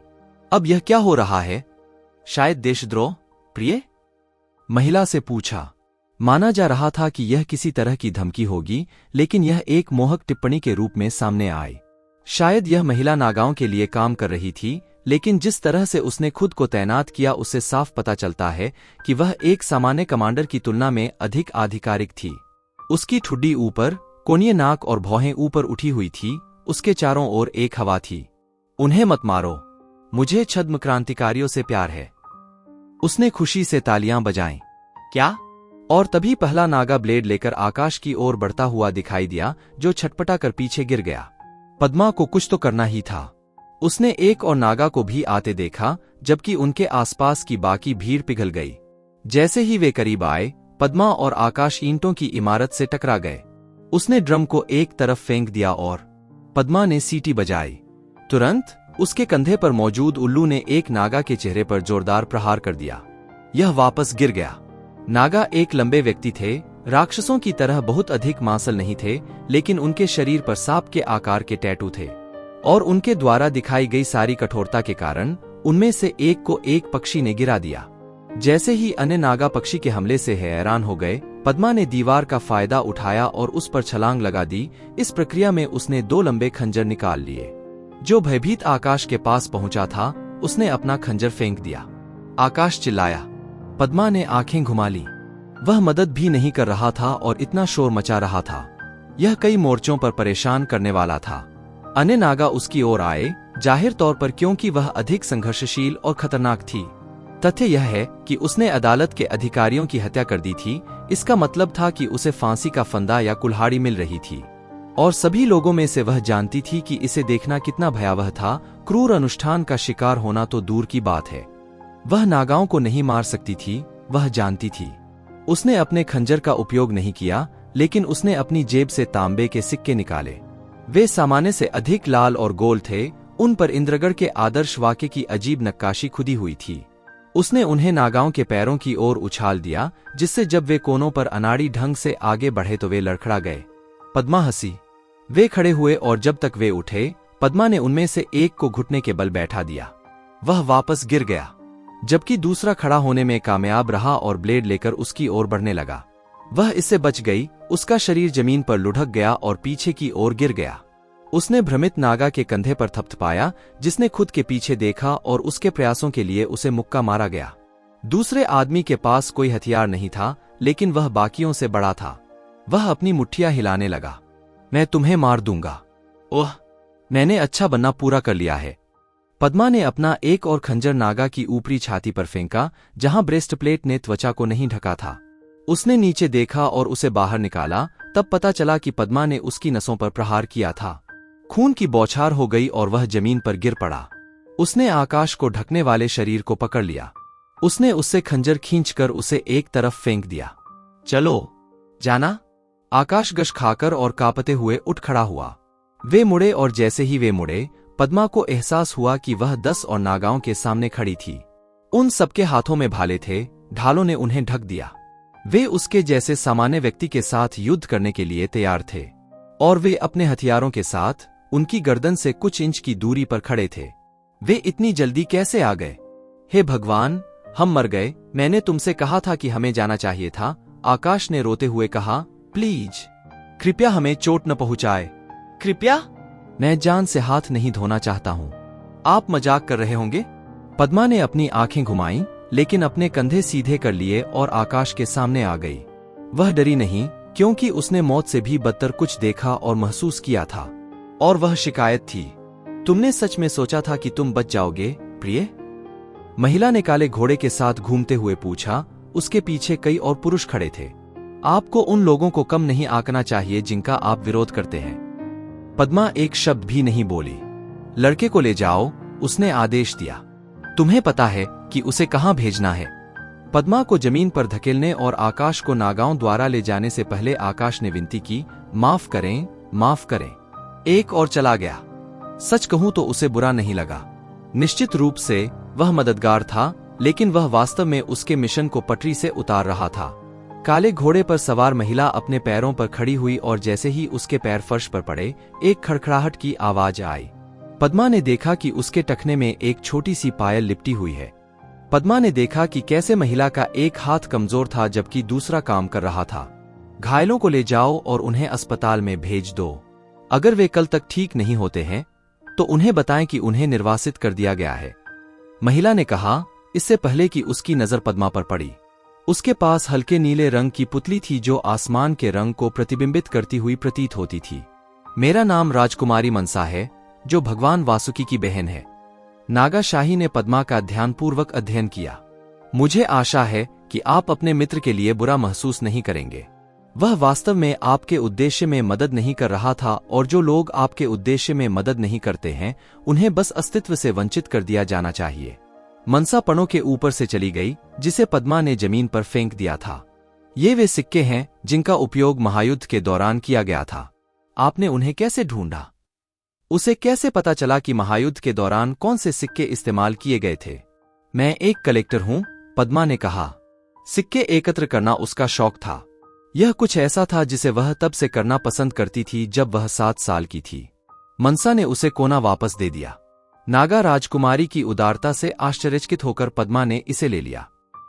अब यह क्या हो रहा है? शायद देशद्रोह, प्रिय? महिला से पूछा। माना जा रहा था कि यह किसी तरह की धमकी होगी, लेकिन यह एक मोहक टिप्पणी के रूप में सामने आई। शायद यह महिला नागाओं के लिए काम कर रही थी, लेकिन जिस तरह से उसने खुद को तैनात किया उससे साफ पता चलता है कि वह एक सामान्य कमांडर की तुलना में अधिक आधिकारिक थी। उसकी ठुड्डी ऊपर, कोनिये नाक और भौहें ऊपर उठी हुई थी। उसके चारों ओर एक हवा थी। उन्हें मत मारो, मुझे छद्म क्रांतिकारियों से प्यार है। उसने खुशी से तालियां बजाईं। क्या? और तभी पहला नागा ब्लेड लेकर आकाश की ओर बढ़ता हुआ दिखाई दिया, जो छटपटा कर पीछे गिर गया। पद्मा को कुछ तो करना ही था। उसने एक और नागा को भी आते देखा, जबकि उनके आसपास की बाकी भीड़ पिघल गई। जैसे ही वे करीब आए, पद्मा और आकाश ईंटों की इमारत से टकरा गए। उसने ड्रम को एक तरफ फेंक दिया और पद्मा ने सीटी बजाई। तुरंत उसके कंधे पर मौजूद उल्लू ने एक नागा के चेहरे पर जोरदार प्रहार कर दिया। यह वापस गिर गया। नागा एक लंबे व्यक्ति थे, राक्षसों की तरह बहुत अधिक मांसल नहीं थे, लेकिन उनके शरीर पर सांप के आकार के टैटू थे और उनके द्वारा दिखाई गई सारी कठोरता के कारण उनमें से एक को एक पक्षी ने गिरा दिया। जैसे ही अन्य नागा पक्षी के हमले से हैरान हो गए, पद्मा ने दीवार का फायदा उठाया और उस पर छलांग लगा दी। इस प्रक्रिया में उसने 2 लंबे खंजर निकाल लिए। जो भयभीत आकाश के पास पहुंचा था, उसने अपना खंजर फेंक दिया। आकाश चिल्लाया। पद्मा ने आंखें घुमा ली। वह मदद भी नहीं कर रहा था और इतना शोर मचा रहा था। यह कई मोर्चों पर परेशान करने वाला था। अन्य नागा उसकी ओर आए, जाहिर तौर पर क्योंकि वह अधिक संघर्षशील और खतरनाक थी। तथ्य यह है कि उसने अदालत के अधिकारियों की हत्या कर दी थी। इसका मतलब था कि उसे फांसी का फंदा या कुल्हाड़ी मिल रही थी और सभी लोगों में से वह जानती थी कि इसे देखना कितना भयावह था। क्रूर अनुष्ठान का शिकार होना तो दूर की बात है, वह नागाओं को नहीं मार सकती थी, वह जानती थी। उसने अपने खंजर का उपयोग नहीं किया, लेकिन उसने अपनी जेब से तांबे के सिक्के निकाले। वे सामान्य से अधिक लाल और गोल थे। उन पर इंद्रगढ़ के आदर्श वाक्य की अजीब नक्काशी खुदी हुई थी। उसने उन्हें नागाओं के पैरों की ओर उछाल दिया, जिससे जब वे कोनों पर अनाड़ी ढंग से आगे बढ़े तो वे लड़खड़ा गए। पद्मा हंसी। वे खड़े हुए और जब तक वे उठे, पद्मा ने उनमें से एक को घुटने के बल बैठा दिया। वह वापस गिर गया, जबकि दूसरा खड़ा होने में कामयाब रहा और ब्लेड लेकर उसकी ओर बढ़ने लगा। वह इससे बच गई। उसका शरीर जमीन पर लुढ़क गया और पीछे की ओर गिर गया। उसने भ्रमित नागा के कंधे पर थपथपाया, जिसने खुद के पीछे देखा और उसके प्रयासों के लिए उसे मुक्का मारा गया। दूसरे आदमी के पास कोई हथियार नहीं था, लेकिन वह बाकियों से बड़ा था। वह अपनी मुट्ठियां हिलाने लगा। मैं तुम्हें मार दूंगा। ओह, मैंने अच्छा बनना पूरा कर लिया है। पद्मा ने अपना एक और खंजर नागा की ऊपरी छाती पर फेंका, जहां ब्रेस्टप्लेट ने त्वचा को नहीं ढका था। उसने नीचे देखा और उसे बाहर निकाला। तब पता चला कि पद्मा ने उसकी नसों पर प्रहार किया था। खून की बौछार हो गई और वह जमीन पर गिर पड़ा। उसने आकाश को ढकने वाले शरीर को पकड़ लिया। उसने उससे खंजर खींचकर उसे एक तरफ फेंक दिया। चलो, जाना। आकाश गश खाकर और कांपते हुए उठ खड़ा हुआ। वे मुड़े और जैसे ही वे मुड़े, पद्मा को एहसास हुआ कि वह 10 और नागाओं के सामने खड़ी थी। उन सबके हाथों में भाले थे, ढालों ने उन्हें ढक दिया। वे उसके जैसे सामान्य व्यक्ति के साथ युद्ध करने के लिए तैयार थे, और वे अपने हथियारों के साथ उनकी गर्दन से कुछ इंच की दूरी पर खड़े थे। वे इतनी जल्दी कैसे आ गए? हे भगवान, हम मर गए। मैंने तुमसे कहा था कि हमें जाना चाहिए था, आकाश ने रोते हुए कहा। प्लीज, कृपया हमें चोट न पहुंचाए। कृपया? मैं जान से हाथ नहीं धोना चाहता हूं। आप मजाक कर रहे होंगे। पद्मा ने अपनी आंखें घुमाईं, लेकिन अपने कंधे सीधे कर लिए और आकाश के सामने आ गई। वह डरी नहीं, क्योंकि उसने मौत से भी बदतर कुछ देखा और महसूस किया था, और वह शिकायत थी। तुमने सच में सोचा था कि तुम बच जाओगे, प्रिय? महिला ने काले घोड़े के साथ घूमते हुए पूछा। उसके पीछे कई और पुरुष खड़े थे। आपको उन लोगों को कम नहीं आंकना चाहिए जिनका आप विरोध करते हैं। पद्मा एक शब्द भी नहीं बोली। लड़के को ले जाओ, उसने आदेश दिया। तुम्हें पता है कि उसे कहां भेजना है? पद्मा को जमीन पर धकेलने और आकाश को नागाओं द्वारा ले जाने से पहले आकाश ने विनती की, माफ करें, माफ करें। एक और चला गया। सच कहूं तो उसे बुरा नहीं लगा। निश्चित रूप से वह मददगार था, लेकिन वह वास्तव में उसके मिशन को पटरी से उतार रहा था। काले घोड़े पर सवार महिला अपने पैरों पर खड़ी हुई और जैसे ही उसके पैर फर्श पर पड़े, एक खड़खड़ाहट की आवाज आई। पद्मा ने देखा कि उसके टखने में एक छोटी सी पायल लिपटी हुई है। पद्मा ने देखा कि कैसे महिला का एक हाथ कमजोर था जबकि दूसरा काम कर रहा था। घायलों को ले जाओ और उन्हें अस्पताल में भेज दो। अगर वे कल तक ठीक नहीं होते हैं तो उन्हें बताएं कि उन्हें निर्वासित कर दिया गया है। महिला ने कहा, इससे पहले कि उसकी नजर पद्मा पर पड़ी। उसके पास हल्के नीले रंग की पुतली थी जो आसमान के रंग को प्रतिबिंबित करती हुई प्रतीत होती थी। मेरा नाम राजकुमारी मनसा है, जो भगवान वासुकी की बहन है। नागा शाही ने पद्मा का ध्यानपूर्वक अध्ययन किया। मुझे आशा है कि आप अपने मित्र के लिए बुरा महसूस नहीं करेंगे। वह वास्तव में आपके उद्देश्य में मदद नहीं कर रहा था, और जो लोग आपके उद्देश्य में मदद नहीं करते हैं उन्हें बस अस्तित्व से वंचित कर दिया जाना चाहिए। मनसा पणों के ऊपर से चली गई, जिसे पद्मा ने जमीन पर फेंक दिया था। ये वे सिक्के हैं जिनका उपयोग महायुद्ध के दौरान किया गया था। आपने उन्हें कैसे ढूंढा? उसे कैसे पता चला कि महायुद्ध के दौरान कौन से सिक्के इस्तेमाल किए गए थे? मैं एक कलेक्टर हूं, पद्मा ने कहा। सिक्के एकत्र करना उसका शौक था। यह कुछ ऐसा था जिसे वह तब से करना पसंद करती थी जब वह 7 साल की थी। मनसा ने उसे कोना वापस दे दिया। नागा राजकुमारी की उदारता से आश्चर्यचकित होकर पद्मा ने इसे ले लिया।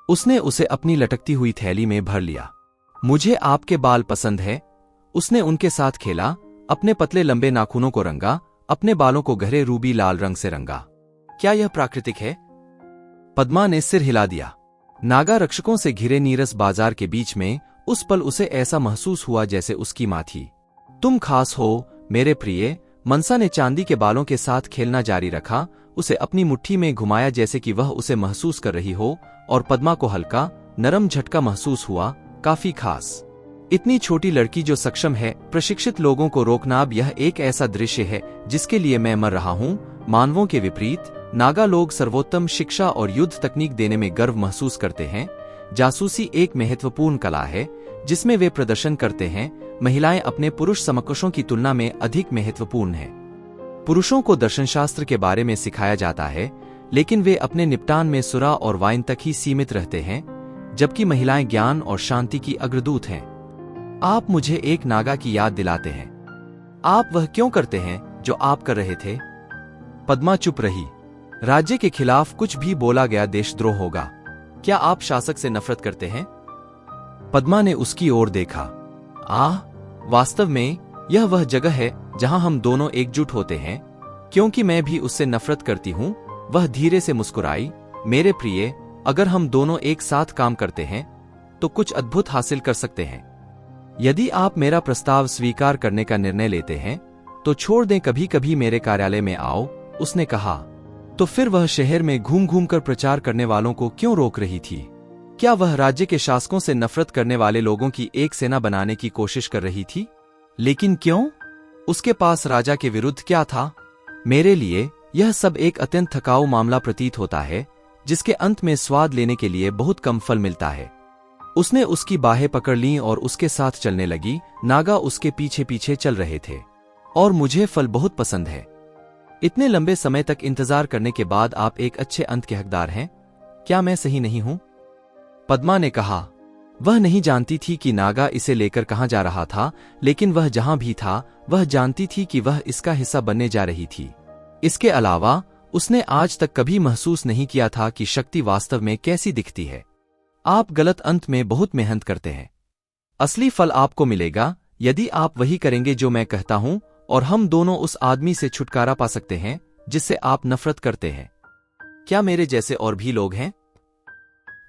उसने उसे अपनी लटकती हुई थैली में भर लिया। मुझे आपके बाल पसंद है। उसने उनके साथ खेला, अपने पतले लंबे नाखूनों को रंगा, अपने बालों को गहरे रूबी लाल रंग से रंगा। क्या यह प्राकृतिक है? पद्मा ने सिर हिला दिया। नागा रक्षकों से घिरे नीरस बाजार के बीच में उस पल उसे ऐसा महसूस हुआ जैसे उसकी मां थी। तुम खास हो, मेरे प्रिय। मनसा ने चांदी के बालों के साथ खेलना जारी रखा, उसे अपनी मुट्ठी में घुमाया जैसे कि वह उसे महसूस कर रही हो, और पद्मा को हल्का, नरम झटका महसूस हुआ, काफी खास। इतनी छोटी लड़की जो सक्षम है प्रशिक्षित लोगों को रोकना। अब यह एक ऐसा दृश्य है जिसके लिए मैं मर रहा हूं। मानवों के विपरीत नागा लोग सर्वोत्तम शिक्षा और युद्ध तकनीक देने में गर्व महसूस करते हैं। जासूसी एक महत्वपूर्ण कला है जिसमें वे प्रदर्शन करते हैं। महिलाएं अपने पुरुष समकक्षों की तुलना में अधिक महत्वपूर्ण हैं। पुरुषों को दर्शनशास्त्र के बारे में सिखाया जाता है, लेकिन वे अपने निपटान में सुरा और वाइन तक ही सीमित रहते हैं, जबकि महिलाएं ज्ञान और शांति की अग्रदूत हैं। आप मुझे एक नागा की याद दिलाते हैं। आप वह क्यों करते हैं जो आप कर रहे थे? पद्मा चुप रही। राज्य के खिलाफ कुछ भी बोला गया देशद्रोह होगा। क्या आप शासक से नफरत करते हैं? पद्मा ने उसकी ओर देखा। वास्तव में यह वह जगह है जहां हम दोनों एकजुट होते हैं, क्योंकि मैं भी उससे नफरत करती हूं। वह धीरे से मुस्कुराई। मेरे प्रिय, अगर हम दोनों एक साथ काम करते हैं तो कुछ अद्भुत हासिल कर सकते हैं। यदि आप मेरा प्रस्ताव स्वीकार करने का निर्णय लेते हैं तो छोड़ दें, कभी कभी मेरे कार्यालय में आओ, उसने कहा। तो फिर वह शहर में घूम घूम कर प्रचार करने वालों को क्यों रोक रही थी? क्या वह राज्य के शासकों से नफरत करने वाले लोगों की एक सेना बनाने की कोशिश कर रही थी? लेकिन क्यों? उसके पास राजा के विरुद्ध क्या था? मेरे लिए यह सब एक अत्यंत थकाऊ मामला प्रतीत होता है, जिसके अंत में स्वाद लेने के लिए बहुत कम फल मिलता है। उसने उसकी बाहें पकड़ लीं और उसके साथ चलने लगी। नागा उसके पीछे पीछे चल रहे थे। और मुझे फल बहुत पसंद है। इतने लंबे समय तक इंतजार करने के बाद आप एक अच्छे अंत के हकदार हैं। क्या मैं सही नहीं हूं? पद्मा ने कहा। वह नहीं जानती थी कि नागा इसे लेकर कहां जा रहा था, लेकिन वह जहां भी था वह जानती थी कि वह इसका हिस्सा बनने जा रही थी। इसके अलावा उसने आज तक कभी महसूस नहीं किया था कि शक्ति वास्तव में कैसी दिखती है। आप गलत अंत में बहुत मेहनत करते हैं। असली फल आपको मिलेगा यदि आप वही करेंगे जो मैं कहता हूं, और हम दोनों उस आदमी से छुटकारा पा सकते हैं जिससे आप नफरत करते हैं। क्या मेरे जैसे और भी लोग हैं?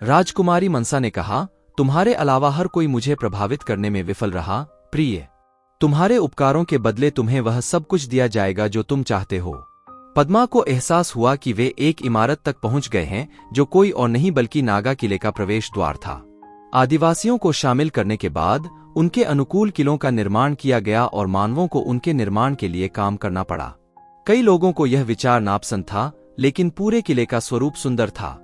राजकुमारी मनसा ने कहा। तुम्हारे अलावा हर कोई मुझे प्रभावित करने में विफल रहा। प्रिय, तुम्हारे उपकारों के बदले तुम्हें वह सब कुछ दिया जाएगा जो तुम चाहते हो। पद्मा को एहसास हुआ कि वे एक इमारत तक पहुंच गए हैं जो कोई और नहीं बल्कि नागा किले का प्रवेश द्वार था। आदिवासियों को शामिल करने के बाद उनके अनुकूल किलों का निर्माण किया गया और मानवों को उनके निर्माण के लिए काम करना पड़ा। कई लोगों को यह विचार नापसंद था, लेकिन पूरे किले का स्वरूप सुंदर था।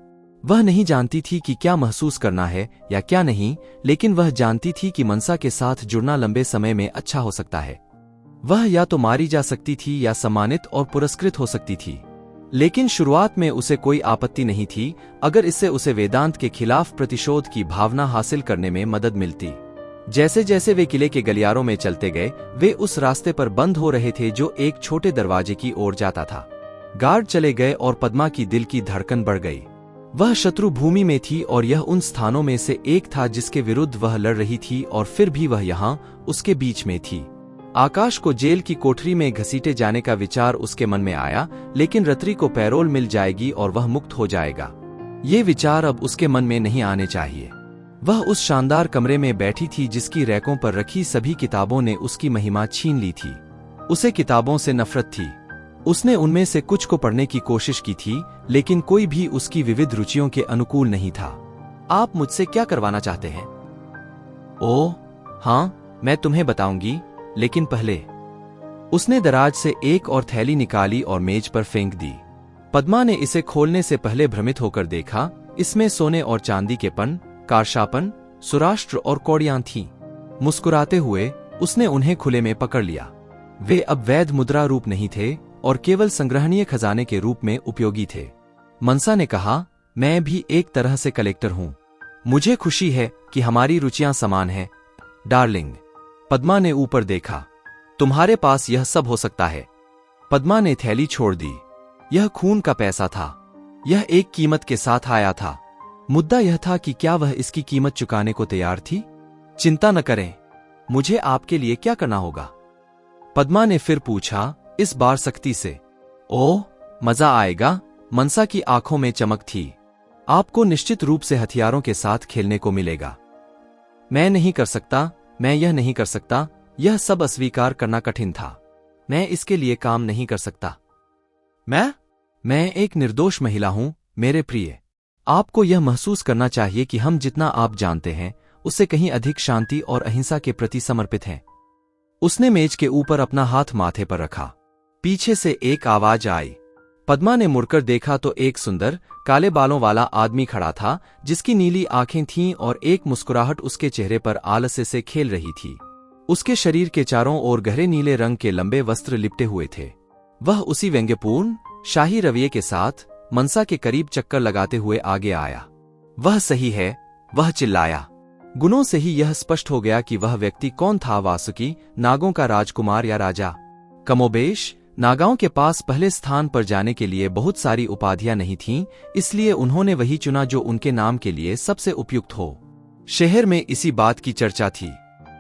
वह नहीं जानती थी कि क्या महसूस करना है या क्या नहीं, लेकिन वह जानती थी कि मनसा के साथ जुड़ना लंबे समय में अच्छा हो सकता है। वह या तो मारी जा सकती थी या सम्मानित और पुरस्कृत हो सकती थी, लेकिन शुरुआत में उसे कोई आपत्ति नहीं थी अगर इससे उसे वेदांत के खिलाफ प्रतिशोध की भावना हासिल करने में मदद मिलती। जैसे जैसे वे किले के गलियारों में चलते गए, वे उस रास्ते पर बंद हो रहे थे जो एक छोटे दरवाजे की ओर जाता था। गार्ड चले गए और पद्मा की दिल की धड़कन बढ़ गई। वह शत्रु भूमि में थी और यह उन स्थानों में से एक था जिसके विरुद्ध वह लड़ रही थी, और फिर भी वह यहाँ उसके बीच में थी। आकाश को जेल की कोठरी में घसीटे जाने का विचार उसके मन में आया, लेकिन रत्री को पैरोल मिल जाएगी और वह मुक्त हो जाएगा। ये विचार अब उसके मन में नहीं आने चाहिए। वह उस शानदार कमरे में बैठी थी जिसकी रैकों पर रखी सभी किताबों ने उसकी महिमा छीन ली थी। उसे किताबों से नफरत थी। उसने उनमें से कुछ को पढ़ने की कोशिश की थी, लेकिन कोई भी उसकी विविध रुचियों के अनुकूल नहीं था। आप मुझसे क्या करवाना चाहते हैं? ओह हाँ, मैं तुम्हें बताऊंगी, लेकिन पहले। उसने दराज से एक और थैली निकाली और मेज पर फेंक दी। पद्मा ने इसे खोलने से पहले भ्रमित होकर देखा। इसमें सोने और चांदी के पन, कारशापन, सुराष्ट्र और कौड़ियां थीं। मुस्कुराते हुए उसने उन्हें खुले में पकड़ लिया। वे अब वैध मुद्रा रूप नहीं थे और केवल संग्रहणीय खजाने के रूप में उपयोगी थे। मनसा ने कहा, मैं भी एक तरह से कलेक्टर हूं। मुझे खुशी है कि हमारी रुचियां समान हैं, डार्लिंग। पद्मा ने ऊपर देखा। तुम्हारे पास यह सब हो सकता है। पद्मा ने थैली छोड़ दी। यह खून का पैसा था। यह एक कीमत के साथ आया था। मुद्दा यह था कि क्या वह इसकी कीमत चुकाने को तैयार थी? चिंता न करें, मुझे आपके लिए क्या करना होगा? पद्मा ने फिर पूछा, इस बार सख्ती से। ओह, मजा आएगा। मनसा की आंखों में चमक थी। आपको निश्चित रूप से हथियारों के साथ खेलने को मिलेगा। मैं नहीं कर सकता, मैं यह नहीं कर सकता। यह सब अस्वीकार करना कठिन था। मैं इसके लिए काम नहीं कर सकता। मैं एक निर्दोष महिला हूं, मेरे प्रिय। आपको यह महसूस करना चाहिए कि हम जितना आप जानते हैं उससे कहीं अधिक शांति और अहिंसा के प्रति समर्पित हैं। उसने मेज के ऊपर अपना हाथ माथे पर रखा। पीछे से एक आवाज आई। पद्मा ने मुड़कर देखा तो एक सुंदर काले बालों वाला आदमी खड़ा था, जिसकी नीली आंखें थीं और एक मुस्कुराहट उसके चेहरे पर आलस्य से खेल रही थी। उसके शरीर के चारों ओर गहरे नीले रंग के लंबे वस्त्र लिपटे हुए थे। वह उसी व्यंग्यपूर्ण शाही रवैये के साथ मनसा के करीब चक्कर लगाते हुए आगे आया। वह सही है, वह चिल्लाया। गुणों से ही यह स्पष्ट हो गया कि वह व्यक्ति कौन था। वासुकी, नागों का राजकुमार या राजा? कमोबेश, नागाओं के पास पहले स्थान पर जाने के लिए बहुत सारी उपाधियां नहीं थीं, इसलिए उन्होंने वही चुना जो उनके नाम के लिए सबसे उपयुक्त हो। शहर में इसी बात की चर्चा थी।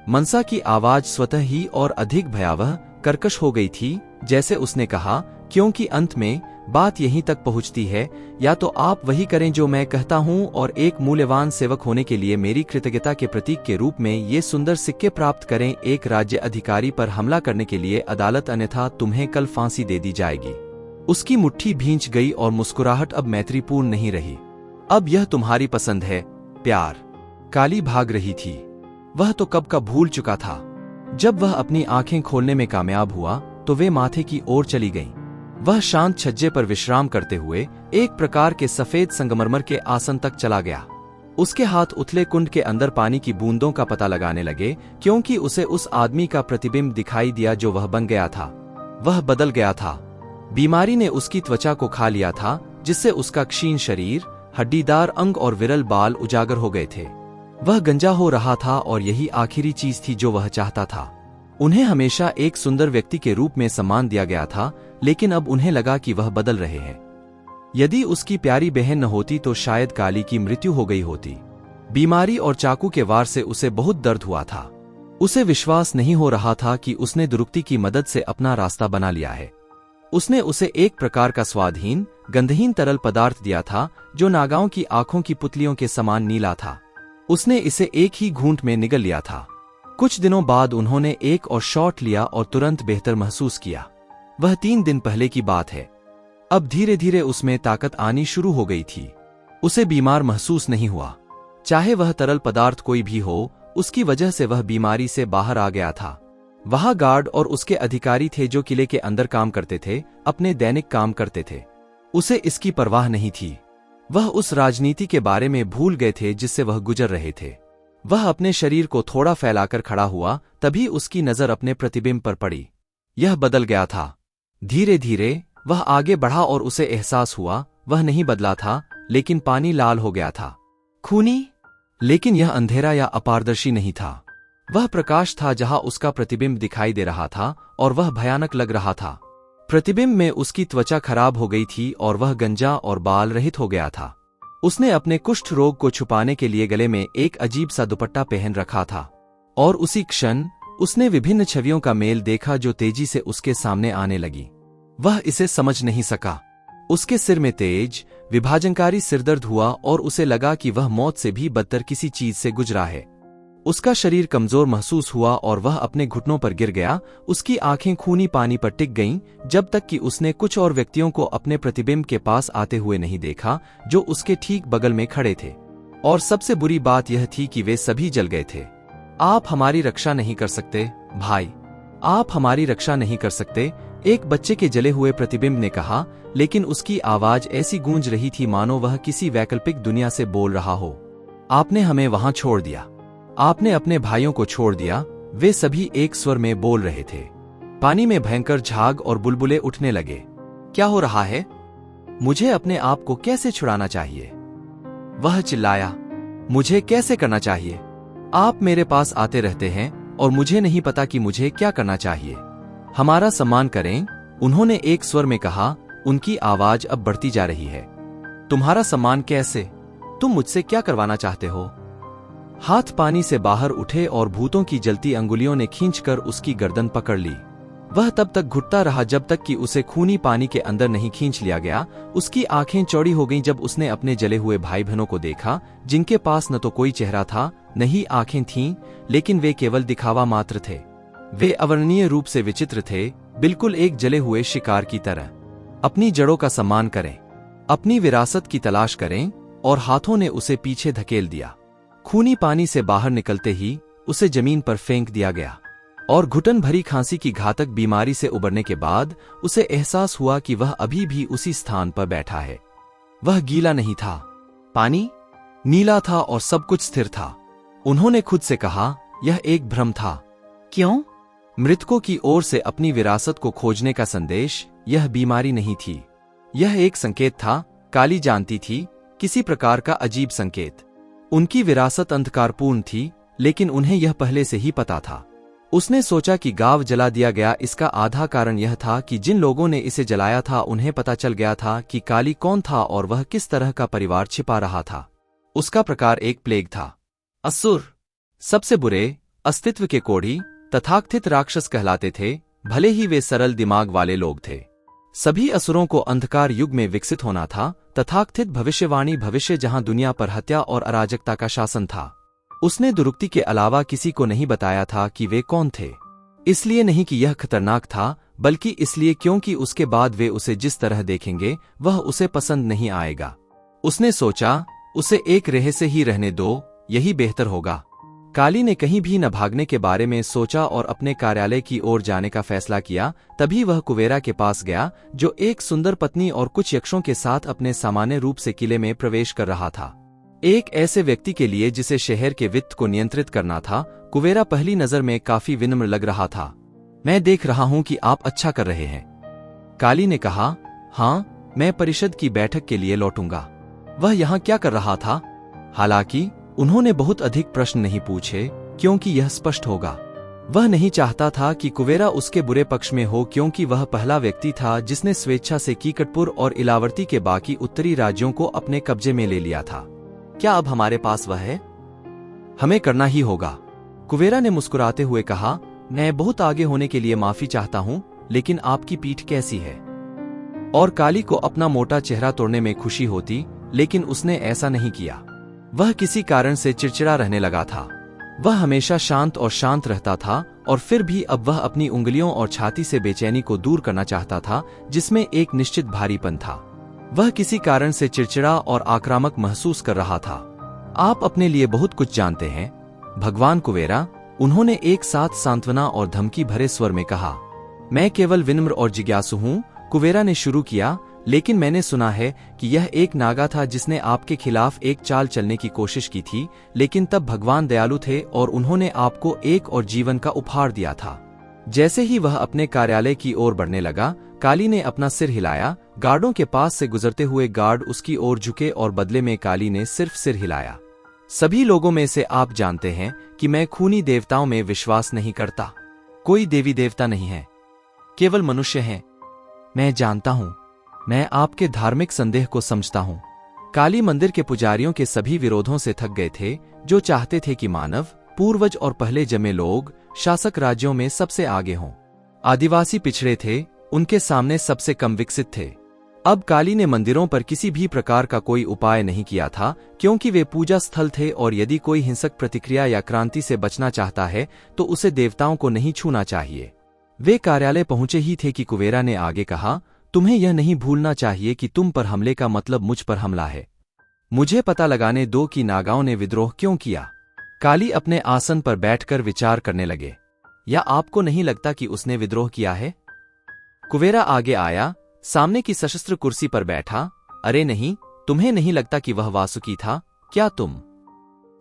मनसा की आवाज स्वतः ही और अधिक भयावह, कर्कश हो गई थी, जैसे उसने कहा, क्योंकि अंत में बात यहीं तक पहुंचती है, या तो आप वही करें जो मैं कहता हूं और एक मूल्यवान सेवक होने के लिए मेरी कृतज्ञता के प्रतीक के रूप में ये सुंदर सिक्के प्राप्त करें एक राज्य अधिकारी पर हमला करने के लिए अदालत, अन्यथा तुम्हें कल फांसी दे दी जाएगी। उसकी मुट्ठी भींच गई और मुस्कुराहट अब मैत्रीपूर्ण नहीं रही। अब यह तुम्हारी पसंद है, प्यार। काली भाग रही थी। वह तो कब का भूल चुका था। जब वह अपनी आंखें खोलने में कामयाब हुआ तो वे माथे की ओर चली गईं। वह शांत छज्जे पर विश्राम करते हुए एक प्रकार के सफेद संगमरमर के आसन तक चला गया। उसके हाथ उथले कुंड के अंदर पानी की बूंदों का पता लगाने लगे, क्योंकि उसे उस आदमी का प्रतिबिंब दिखाई दिया जो वह बन गया था। वह बदल गया था। बीमारी ने उसकी त्वचा को खा लिया था, जिससे उसका क्षीण शरीर, हड्डीदार अंग और विरल बाल उजागर हो गए थे। वह गंजा हो रहा था और यही आखिरी चीज थी जो वह चाहता था। उन्हें हमेशा एक सुंदर व्यक्ति के रूप में सम्मान दिया गया था, लेकिन अब उन्हें लगा कि वह बदल रहे हैं। यदि उसकी प्यारी बहन न होती तो शायद काली की मृत्यु हो गई होती। बीमारी और चाकू के वार से उसे बहुत दर्द हुआ था। उसे विश्वास नहीं हो रहा था कि उसने दुरुक्ति की मदद से अपना रास्ता बना लिया है। उसने उसे एक प्रकार का स्वादहीन, गंधहीन तरल पदार्थ दिया था जो नागाओं की आंखों की पुतलियों के समान नीला था। उसने इसे एक ही घूंट में निगल लिया था। कुछ दिनों बाद उन्होंने एक और शॉट लिया और तुरंत बेहतर महसूस किया। वह 3 दिन पहले की बात है। अब धीरे धीरे उसमें ताकत आनी शुरू हो गई थी। उसे बीमार महसूस नहीं हुआ। चाहे वह तरल पदार्थ कोई भी हो, उसकी वजह से वह बीमारी से बाहर आ गया था। वहां गार्ड और उसके अधिकारी थे जो किले के अंदर काम करते थे, अपने दैनिक काम करते थे। उसे इसकी परवाह नहीं थी। वह उस राजनीति के बारे में भूल गए थे जिससे वह गुजर रहे थे। वह अपने शरीर को थोड़ा फैलाकर खड़ा हुआ, तभी उसकी नजर अपने प्रतिबिंब पर पड़ी। यह बदल गया था। धीरे धीरे वह आगे बढ़ा और उसे एहसास हुआ वह नहीं बदला था, लेकिन पानी लाल हो गया था, खूनी। लेकिन यह अंधेरा या अपारदर्शी नहीं था। वह प्रकाश था जहां उसका प्रतिबिंब दिखाई दे रहा था और वह भयानक लग रहा था। प्रतिबिंब में उसकी त्वचा खराब हो गई थी और वह गंजा और बाल रहित हो गया था। उसने अपने कुष्ठ रोग को छुपाने के लिए गले में एक अजीब सा दुपट्टा पहन रखा था, और उसी क्षण उसने विभिन्न छवियों का मेल देखा जो तेजी से उसके सामने आने लगी। वह इसे समझ नहीं सका। उसके सिर में तेज, विभाजनकारी सिरदर्द हुआ और उसे लगा कि वह मौत से भी बदतर किसी चीज से गुजरा है। उसका शरीर कमजोर महसूस हुआ और वह अपने घुटनों पर गिर गया। उसकी आंखें खूनी पानी पर टिक गईं, जब तक कि उसने कुछ और व्यक्तियों को अपने प्रतिबिंब के पास आते हुए नहीं देखा जो उसके ठीक बगल में खड़े थे। और सबसे बुरी बात यह थी कि वे सभी जल गए थे। आप हमारी रक्षा नहीं कर सकते, भाई। आप हमारी रक्षा नहीं कर सकते, एक बच्चे के जले हुए प्रतिबिंब ने कहा, लेकिन उसकी आवाज ऐसी गूंज रही थी मानो वह किसी वैकल्पिक दुनिया से बोल रहा हो। आपने हमें वहां छोड़ दिया। आपने अपने भाइयों को छोड़ दिया। वे सभी एक स्वर में बोल रहे थे। पानी में भयंकर झाग और बुलबुले उठने लगे। क्या हो रहा है? मुझे अपने आप को कैसे छुड़ाना चाहिए? वह चिल्लाया। मुझे कैसे करना चाहिए? आप मेरे पास आते रहते हैं और मुझे नहीं पता कि मुझे क्या करना चाहिए। हमारा सम्मान करें, उन्होंने एक स्वर में कहा। उनकी आवाज अब बढ़ती जा रही है। तुम्हारा सम्मान कैसे? तुम मुझसे क्या करवाना चाहते हो? हाथ पानी से बाहर उठे और भूतों की जलती अंगुलियों ने खींचकर उसकी गर्दन पकड़ ली। वह तब तक घुटता रहा जब तक कि उसे खूनी पानी के अंदर नहीं खींच लिया गया। उसकी आंखें चौड़ी हो गईं जब उसने अपने जले हुए भाई बहनों को देखा, जिनके पास न तो कोई चेहरा था, न ही आंखें थीं, लेकिन वे केवल दिखावा मात्र थे। वे अवर्णनीय रूप से विचित्र थे, बिल्कुल एक जले हुए शिकार की तरह। अपनी जड़ों का सम्मान करें, अपनी विरासत की तलाश करें, और हाथों ने उसे पीछे धकेल दिया। खूनी पानी से बाहर निकलते ही उसे जमीन पर फेंक दिया गया, और घुटन भरी खांसी की घातक बीमारी से उबरने के बाद उसे एहसास हुआ कि वह अभी भी उसी स्थान पर बैठा है। वह गीला नहीं था, पानी नीला था और सब कुछ स्थिर था। उन्होंने खुद से कहा, यह एक भ्रम था। क्यों? मृतकों की ओर से अपनी विरासत को खोजने का संदेश। यह बीमारी नहीं थी, यह एक संकेत था। काली जानती थी, किसी प्रकार का अजीब संकेत। उनकी विरासत अंधकारपूर्ण थी, लेकिन उन्हें यह पहले से ही पता था। उसने सोचा कि गांव जला दिया गया, इसका आधा कारण यह था कि जिन लोगों ने इसे जलाया था उन्हें पता चल गया था कि काली कौन था और वह किस तरह का परिवार छिपा रहा था। उसका प्रकार एक प्लेग था। असुर सबसे बुरे, अस्तित्व के कोढ़ी, तथाकथित राक्षस कहलाते थे। भले ही वे सरल दिमाग वाले लोग थे। सभी असुरों को अंधकार युग में विकसित होना था, तथाकथित भविष्यवाणी भविष्य जहां दुनिया पर हत्या और अराजकता का शासन था। उसने दुरुक्ति के अलावा किसी को नहीं बताया था कि वे कौन थे। इसलिए नहीं कि यह खतरनाक था, बल्कि इसलिए क्योंकि उसके बाद वे उसे जिस तरह देखेंगे वह उसे पसंद नहीं आएगा। उसने सोचा, उसे एक रेह से ही रहने दो, यही बेहतर होगा। काली ने कहीं भी न भागने के बारे में सोचा और अपने कार्यालय की ओर जाने का फैसला किया। तभी वह कुबेरा के पास गया, जो एक सुंदर पत्नी और कुछ यक्षों के साथ अपने सामान्य रूप से किले में प्रवेश कर रहा था। एक ऐसे व्यक्ति के लिए जिसे शहर के वित्त को नियंत्रित करना था, कुबेरा पहली नजर में काफी विनम्र लग रहा था। मैं देख रहा हूं कि आप अच्छा कर रहे हैं, काली ने कहा। हाँ, मैं परिषद की बैठक के लिए लौटूंगा। वह यहाँ क्या कर रहा था? हालांकि उन्होंने बहुत अधिक प्रश्न नहीं पूछे, क्योंकि यह स्पष्ट होगा। वह नहीं चाहता था कि कुबेरा उसके बुरे पक्ष में हो, क्योंकि वह पहला व्यक्ति था जिसने स्वेच्छा से कीकटपुर और इलावर्ती के बाकी उत्तरी राज्यों को अपने कब्जे में ले लिया था। क्या अब हमारे पास वह है? हमें करना ही होगा, कुबेरा ने मुस्कुराते हुए कहा। मैं बहुत आगे होने के लिए माफी चाहता हूं, लेकिन आपकी पीठ कैसी है? और काली को अपना मोटा चेहरा तोड़ने में खुशी होती, लेकिन उसने ऐसा नहीं किया। वह किसी कारण से चिड़चिड़ा रहने लगा था। वह हमेशा शांत और शांत रहता था, और फिर भी अब वह अपनी उंगलियों और छाती से बेचैनी को दूर करना चाहता था, जिसमें एक निश्चित भारीपन था। वह किसी कारण से चिड़चिड़ा और आक्रामक महसूस कर रहा था। आप अपने लिए बहुत कुछ जानते हैं, भगवान कुबेरा, उन्होंने एक साथ सांत्वना और धमकी भरे स्वर में कहा। मैं केवल विनम्र और जिज्ञासु हूं, कुबेरा ने शुरू किया, लेकिन मैंने सुना है कि यह एक नागा था जिसने आपके खिलाफ एक चाल चलने की कोशिश की थी, लेकिन तब भगवान दयालु थे और उन्होंने आपको एक और जीवन का उपहार दिया था। जैसे ही वह अपने कार्यालय की ओर बढ़ने लगा, काली ने अपना सिर हिलाया। गार्डों के पास से गुजरते हुए गार्ड उसकी ओर झुके और बदले में काली ने सिर्फ सिर हिलाया। सभी लोगों में से आप जानते हैं कि मैं खूनी देवताओं में विश्वास नहीं करता। कोई देवी देवता नहीं है, केवल मनुष्य हैं। मैं जानता हूं, मैं आपके धार्मिक संदेह को समझता हूं। काली मंदिर के पुजारियों के सभी विरोधों से थक गए थे, जो चाहते थे कि मानव, पूर्वज और पहले जमे लोग शासक राज्यों में सबसे आगे हों। आदिवासी पिछड़े थे, उनके सामने सबसे कम विकसित थे। अब काली ने मंदिरों पर किसी भी प्रकार का कोई उपाय नहीं किया था, क्योंकि वे पूजा स्थल थे और यदि कोई हिंसक प्रतिक्रिया या क्रांति से बचना चाहता है तो उसे देवताओं को नहीं छूना चाहिए। वे कार्यालय पहुंचे ही थे कि कुबेरा ने आगे कहा, तुम्हें यह नहीं भूलना चाहिए कि तुम पर हमले का मतलब मुझ पर हमला है। मुझे पता लगाने दो कि नागाओं ने विद्रोह क्यों किया। काली अपने आसन पर बैठकर विचार करने लगे। या आपको नहीं लगता कि उसने विद्रोह किया है? कुबेरा आगे आया, सामने की सशस्त्र कुर्सी पर बैठा। अरे नहीं, तुम्हें नहीं लगता कि वह वासुकी था, क्या तुम?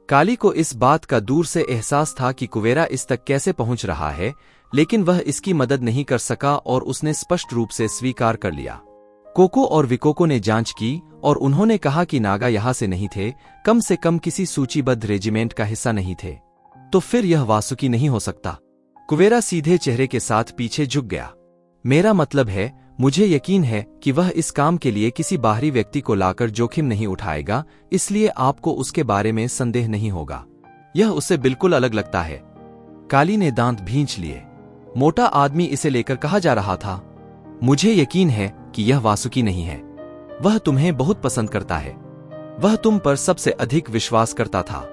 काली को इस बात का दूर से एहसास था कि कुबेरा इस तक कैसे पहुंच रहा है, लेकिन वह इसकी मदद नहीं कर सका और उसने स्पष्ट रूप से स्वीकार कर लिया। कोको और विकोको ने जांच की और उन्होंने कहा कि नागा यहां से नहीं थे, कम से कम किसी सूचीबद्ध रेजिमेंट का हिस्सा नहीं थे। तो फिर यह वासुकी नहीं हो सकता। कुबेरा सीधे चेहरे के साथ पीछे झुक गया। मेरा मतलब है, मुझे यकीन है कि वह इस काम के लिए किसी बाहरी व्यक्ति को लाकर जोखिम नहीं उठाएगा, इसलिए आपको उसके बारे में संदेह नहीं होगा। यह उससे बिल्कुल अलग लगता है। काली ने दांत भींच लिए। मोटा आदमी इसे लेकर कहा जा रहा था। मुझे यकीन है कि यह वासुकी नहीं है। वह तुम्हें बहुत पसंद करता है। वह तुम पर सबसे अधिक विश्वास करता था।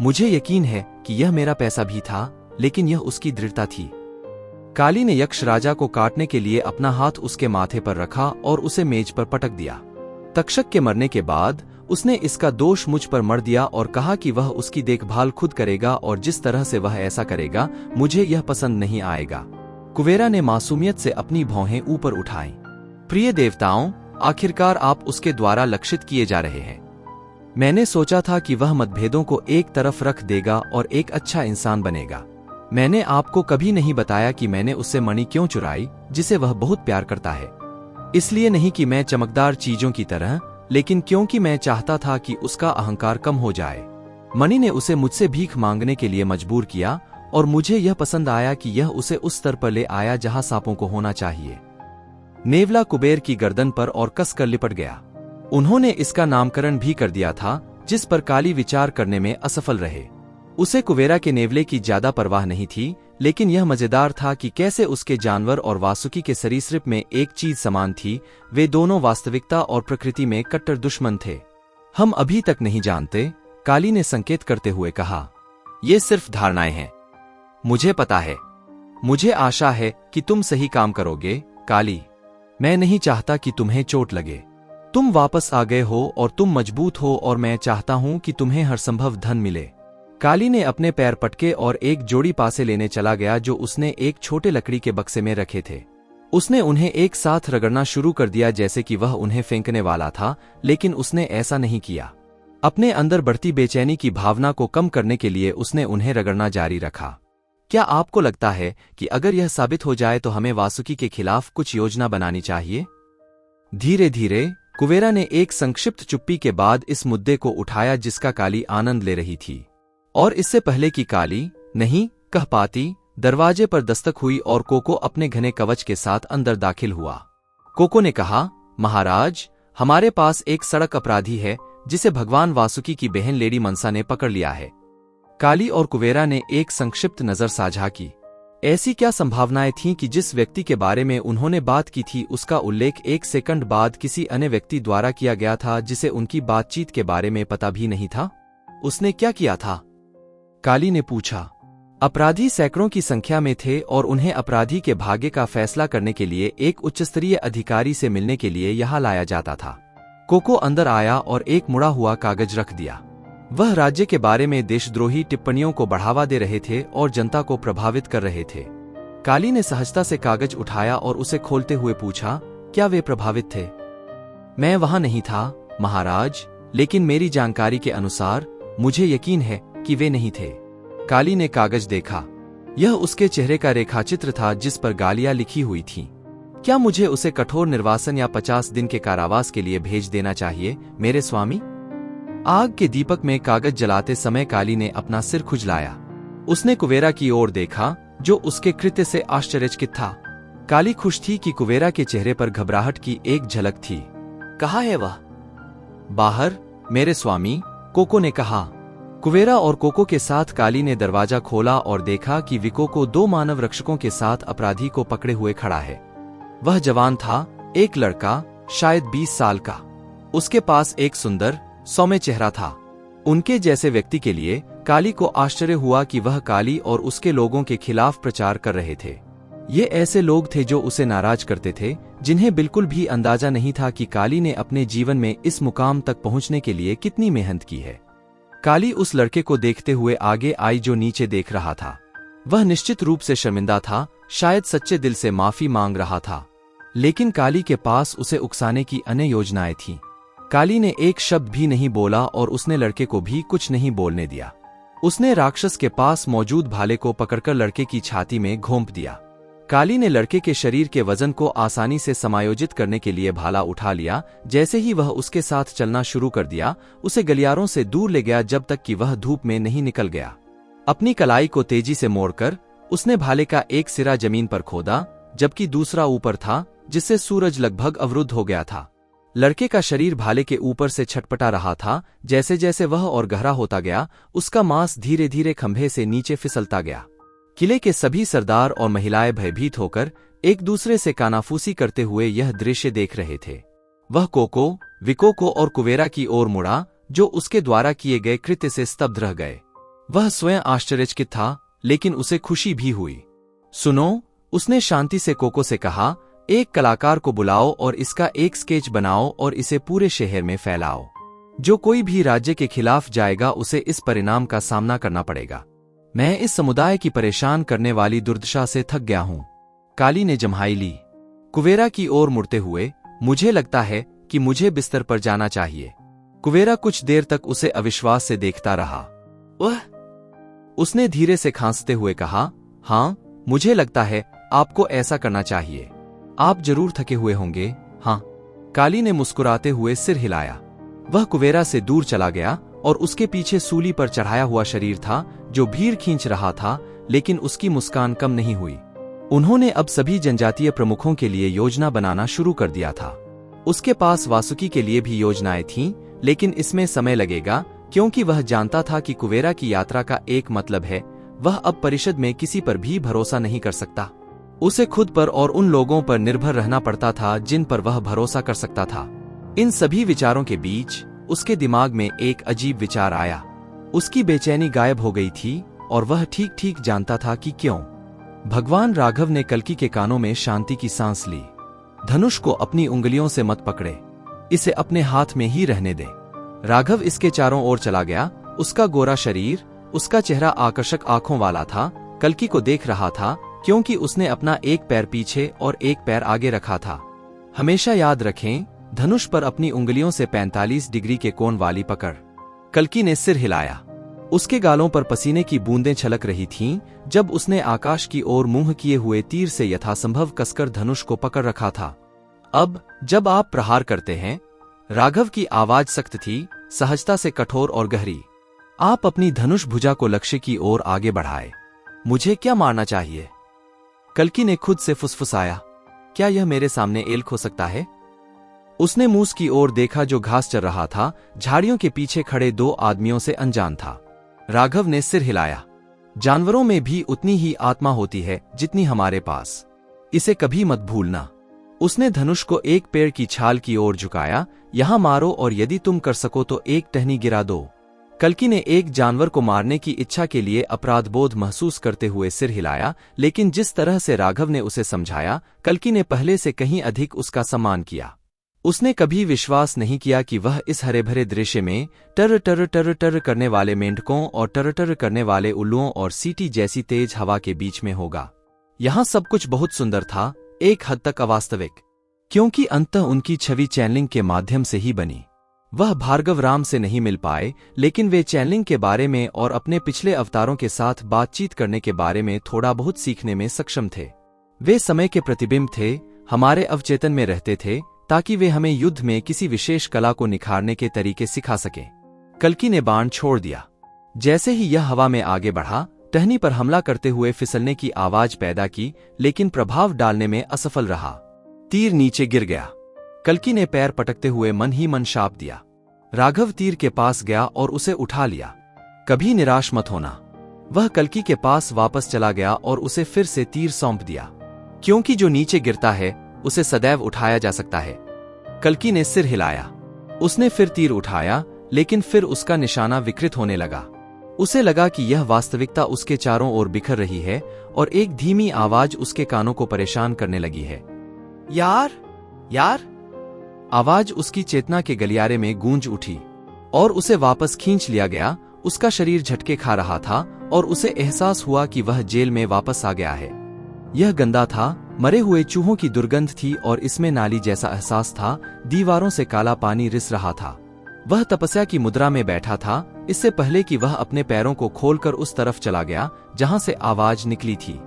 मुझे यकीन है कि यह मेरा पैसा भी था, लेकिन यह उसकी दृढ़ता थी। काली ने यक्ष राजा को काटने के लिए अपना हाथ उसके माथे पर रखा और उसे मेज पर पटक दिया। तक्षक के मरने के बाद उसने इसका दोष मुझ पर मर दिया और कहा कि वह उसकी देखभाल खुद करेगा, और जिस तरह से वह ऐसा करेगा मुझे यह पसंद नहीं आएगा। कुबेरा ने मासूमियत से अपनी भौहें ऊपर उठाईं। प्रिय देवताओं, आखिरकार आप उसके द्वारा लक्षित किए जा रहे हैं। मैंने सोचा था कि वह मतभेदों को एक तरफ रख देगा और एक अच्छा इंसान बनेगा। मैंने आपको कभी नहीं बताया कि मैंने उससे मणि क्यों चुराई, जिसे वह बहुत प्यार करता है। इसलिए नहीं कि मैं चमकदार चीजों की तरह, लेकिन क्योंकि मैं चाहता था कि उसका अहंकार कम हो जाए। मणि ने उसे मुझसे भीख मांगने के लिए मजबूर किया, और मुझे यह पसंद आया कि यह उसे उस स्तर पर ले आया जहां सांपों को होना चाहिए। नेवला कुबेर की गर्दन पर और कसकर लिपट गया। उन्होंने इसका नामकरण भी कर दिया था, जिस पर काली विचार करने में असफल रहे। उसे कुबेरा के नेवले की ज्यादा परवाह नहीं थी, लेकिन यह मजेदार था कि कैसे उसके जानवर और वासुकी के सरीसृप में एक चीज समान थी। वे दोनों वास्तविकता और प्रकृति में कट्टर दुश्मन थे। हम अभी तक नहीं जानते, काली ने संकेत करते हुए कहा। ये सिर्फ धारणाएं हैं। मुझे पता है। मुझे आशा है कि तुम सही काम करोगे, काली। मैं नहीं चाहता कि तुम्हें चोट लगे। तुम वापस आ गए हो और तुम मजबूत हो और मैं चाहता हूं कि तुम्हें हर संभव धन मिले। काली ने अपने पैर पटके और एक जोड़ी पासे लेने चला गया जो उसने एक छोटे लकड़ी के बक्से में रखे थे। उसने उन्हें एक साथ रगड़ना शुरू कर दिया जैसे कि वह उन्हें फेंकने वाला था, लेकिन उसने ऐसा नहीं किया। अपने अंदर बढ़ती बेचैनी की भावना को कम करने के लिए उसने उन्हें रगड़ना जारी रखा। क्या आपको लगता है कि अगर यह साबित हो जाए तो हमें वासुकी के खिलाफ कुछ योजना बनानी चाहिए? धीरे धीरे कुबेरा ने एक संक्षिप्त चुप्पी के बाद इस मुद्दे को उठाया जिसका काली आनंद ले रही थी। और इससे पहले कि काली नहीं कह पाती, दरवाजे पर दस्तक हुई और कोको अपने घने कवच के साथ अंदर दाखिल हुआ। कोको ने कहा, महाराज, हमारे पास एक सड़क अपराधी है जिसे भगवान वासुकी की बहन लेडी मनसा ने पकड़ लिया है। काली और कुबेरा ने एक संक्षिप्त नजर साझा की। ऐसी क्या संभावनाएं थीं कि जिस व्यक्ति के बारे में उन्होंने बात की थी उसका उल्लेख एक सेकंड बाद किसी अन्य व्यक्ति द्वारा किया गया था जिसे उनकी बातचीत के बारे में पता भी नहीं था? उसने क्या किया था? काली ने पूछा। अपराधी सैकड़ों की संख्या में थे और उन्हें अपराधी के भाग्य का फैसला करने के लिए एक उच्चस्तरीय अधिकारी से मिलने के लिए यहां लाया जाता था। कोको अंदर आया और एक मुड़ा हुआ कागज रख दिया। वह राज्य के बारे में देशद्रोही टिप्पणियों को बढ़ावा दे रहे थे और जनता को प्रभावित कर रहे थे। काली ने सहजता से कागज उठाया और उसे खोलते हुए पूछा, क्या वे प्रभावित थे? मैं वहां नहीं था, महाराज, लेकिन मेरी जानकारी के अनुसार मुझे यकीन है कि वे नहीं थे। काली ने कागज देखा। यह उसके चेहरे का रेखाचित्र था जिस पर गालियां लिखी हुई थीं। क्या मुझे उसे कठोर निर्वासन या 50 दिन के कारावास के लिए भेज देना चाहिए, मेरे स्वामी? आग के दीपक में कागज जलाते समय काली ने अपना सिर खुजलाया। उसने कुबेरा की ओर देखा जो उसके कृत्य से आश्चर्यचकित था। काली खुश थी कि कुबेरा के चेहरे पर घबराहट की एक झलक थी। कहाँ है वह? बाहर, मेरे स्वामी, कोको ने कहा। कुबेरा और कोको के साथ काली ने दरवाजा खोला और देखा कि विकोको 2 मानव रक्षकों के साथ अपराधी को पकड़े हुए खड़ा है। वह जवान था, एक लड़का, शायद 20 साल का। उसके पास एक सुंदर सौम्य चेहरा था। उनके जैसे व्यक्ति के लिए काली को आश्चर्य हुआ कि वह काली और उसके लोगों के खिलाफ प्रचार कर रहे थे। ये ऐसे लोग थे जो उसे नाराज करते थे, जिन्हें बिल्कुल भी अंदाजा नहीं था कि काली ने अपने जीवन में इस मुकाम तक पहुंचने के लिए कितनी मेहनत की है। काली उस लड़के को देखते हुए आगे आई जो नीचे देख रहा था। वह निश्चित रूप से शर्मिंदा था, शायद सच्चे दिल से माफी मांग रहा था, लेकिन काली के पास उसे उकसाने की अन्य योजनाएं थीं। काली ने एक शब्द भी नहीं बोला और उसने लड़के को भी कुछ नहीं बोलने दिया। उसने राक्षस के पास मौजूद भाले को पकड़कर लड़के की छाती में घोंप दिया। काली ने लड़के के शरीर के वजन को आसानी से समायोजित करने के लिए भाला उठा लिया। जैसे ही वह उसके साथ चलना शुरू कर दिया, उसे गलियारों से दूर ले गया जब तक कि वह धूप में नहीं निकल गया। अपनी कलाई को तेजी से मोड़कर उसने भाले का एक सिरा जमीन पर खोदा, जबकि दूसरा ऊपर था, जिससे सूरज लगभग अवरुद्ध हो गया था। लड़के का शरीर भाले के ऊपर से छटपटा रहा था। जैसे जैसे वह और गहरा होता गया, उसका मांस धीरे धीरे खंभे से नीचे फिसलता गया। किले के सभी सरदार और महिलाएं भयभीत होकर एक दूसरे से कानाफूसी करते हुए यह दृश्य देख रहे थे। वह कोको, विकोको और कुबेरा की ओर मुड़ा, जो उसके द्वारा किए गए कृत्य से स्तब्ध रह गए। वह स्वयं आश्चर्यचकित था, लेकिन उसे खुशी भी हुई। सुनो, उसने शांति से कोको से कहा, एक कलाकार को बुलाओ और इसका एक स्केच बनाओ और इसे पूरे शहर में फैलाओ। जो कोई भी राज्य के खिलाफ जाएगा उसे इस परिणाम का सामना करना पड़ेगा। मैं इस समुदाय की परेशान करने वाली दुर्दशा से थक गया हूं। काली ने जम्हाई ली। कुबेरा की ओर मुड़ते हुए, मुझे लगता है कि मुझे बिस्तर पर जाना चाहिए। कुबेरा कुछ देर तक उसे अविश्वास से देखता रहा। वह उसने धीरे से खांसते हुए कहा, हाँ, मुझे लगता है आपको ऐसा करना चाहिए। आप जरूर थके हुए होंगे। हाँ, काली ने मुस्कुराते हुए सिर हिलाया। वह कुबेरा से दूर चला गया और उसके पीछे सूली पर चढ़ाया हुआ शरीर था जो भीड़ खींच रहा था, लेकिन उसकी मुस्कान कम नहीं हुई। उन्होंने अब सभी जनजातीय प्रमुखों के लिए योजना बनाना शुरू कर दिया था। उसके पास वासुकी के लिए भी योजनाएं थीं, लेकिन इसमें समय लगेगा क्योंकि वह जानता था कि कुबेरा की यात्रा का एक मतलब है, वह अब परिषद में किसी पर भी भरोसा नहीं कर सकता। उसे खुद पर और उन लोगों पर निर्भर रहना पड़ता था जिन पर वह भरोसा कर सकता था। इन सभी विचारों के बीच उसके दिमाग में एक अजीब विचार आया। उसकी बेचैनी गायब हो गई थी और वह ठीक ठीक जानता था कि क्यों। भगवान राघव ने कल्कि के कानों में शांति की सांस ली। धनुष को अपनी उंगलियों से मत पकड़े, इसे अपने हाथ में ही रहने दे। राघव इसके चारों ओर चला गया। उसका गोरा शरीर, उसका चेहरा आकर्षक आंखों वाला था। कल्कि को देख रहा था क्योंकि उसने अपना एक पैर पीछे और एक पैर आगे रखा था। हमेशा याद रखें, धनुष पर अपनी उंगलियों से 45 डिग्री के कोण वाली पकड़। कल्कि ने सिर हिलाया। उसके गालों पर पसीने की बूंदें छलक रही थीं जब उसने आकाश की ओर मुंह किए हुए तीर से यथासंभव कसकर धनुष को पकड़ रखा था। अब जब आप प्रहार करते हैं, राघव की आवाज सख्त थी, सहजता से कठोर और गहरी। आप अपनी धनुष भुजा को लक्ष्य की ओर आगे बढ़ाए। मुझे क्या मारना चाहिए? कल्कि ने खुद से फुसफुसाया। क्या यह मेरे सामने एल्क हो सकता है? उसने मूस की ओर देखा जो घास चर रहा था, झाड़ियों के पीछे खड़े 2 आदमियों से अनजान था। राघव ने सिर हिलाया। जानवरों में भी उतनी ही आत्मा होती है जितनी हमारे पास, इसे कभी मत भूलना। उसने धनुष को एक पेड़ की छाल की ओर झुकाया। यहां मारो और यदि तुम कर सको तो एक टहनी गिरा दो। कल्कि ने एक जानवर को मारने की इच्छा के लिए अपराधबोध महसूस करते हुए सिर हिलाया, लेकिन जिस तरह से राघव ने उसे समझाया, कल्कि ने पहले से कहीं अधिक उसका सम्मान किया। उसने कभी विश्वास नहीं किया कि वह इस हरे भरे दृश्य में टर टर टर टर करने वाले मेंढकों और टर टर करने वाले उल्लुओं और सीटी जैसी तेज हवा के बीच में होगा। यहां सब कुछ बहुत सुंदर था, एक हद तक अवास्तविक, क्योंकि अंततः उनकी छवि चैनलिंग के माध्यम से ही बनी। वह भार्गव राम से नहीं मिल पाए, लेकिन वे चैनलिंग के बारे में और अपने पिछले अवतारों के साथ बातचीत करने के बारे में थोड़ा बहुत सीखने में सक्षम थे। वे समय के प्रतिबिंब थे, हमारे अवचेतन में रहते थे, ताकि वे हमें युद्ध में किसी विशेष कला को निखारने के तरीके सिखा सकें। कल्कि ने बाण छोड़ दिया। जैसे ही यह हवा में आगे बढ़ा, टहनी पर हमला करते हुए फिसलने की आवाज पैदा की, लेकिन प्रभाव डालने में असफल रहा। तीर नीचे गिर गया। कल्कि ने पैर पटकते हुए मन ही मन शाप दिया। राघव तीर के पास गया और उसे उठा लिया। कभी निराश मत होना। वह कल्कि के पास वापस चला गया और उसे फिर से तीर सौंप दिया, क्योंकि जो नीचे गिरता है उसे सदैव उठाया जा सकता है। कल्कि ने सिर हिलाया। उसने फिर तीर उठाया, लेकिन फिर उसका निशाना विकृत होने लगा। उसे लगा कि यह वास्तविकता उसके चारों ओर बिखर रही है और एक धीमी आवाज उसके कानों को परेशान करने लगी है। यार, यार। आवाज उसकी चेतना के गलियारे में गूंज उठी और उसे वापस खींच लिया गया। उसका शरीर झटके खा रहा था और उसे एहसास हुआ कि वह जेल में वापस आ गया है। यह गंदा था, मरे हुए चूहों की दुर्गंध थी और इसमें नाली जैसा एहसास था। दीवारों से काला पानी रिस रहा था। वह तपस्या की मुद्रा में बैठा था, इससे पहले कि वह अपने पैरों को खोलकर उस तरफ चला गया जहां से आवाज निकली थी।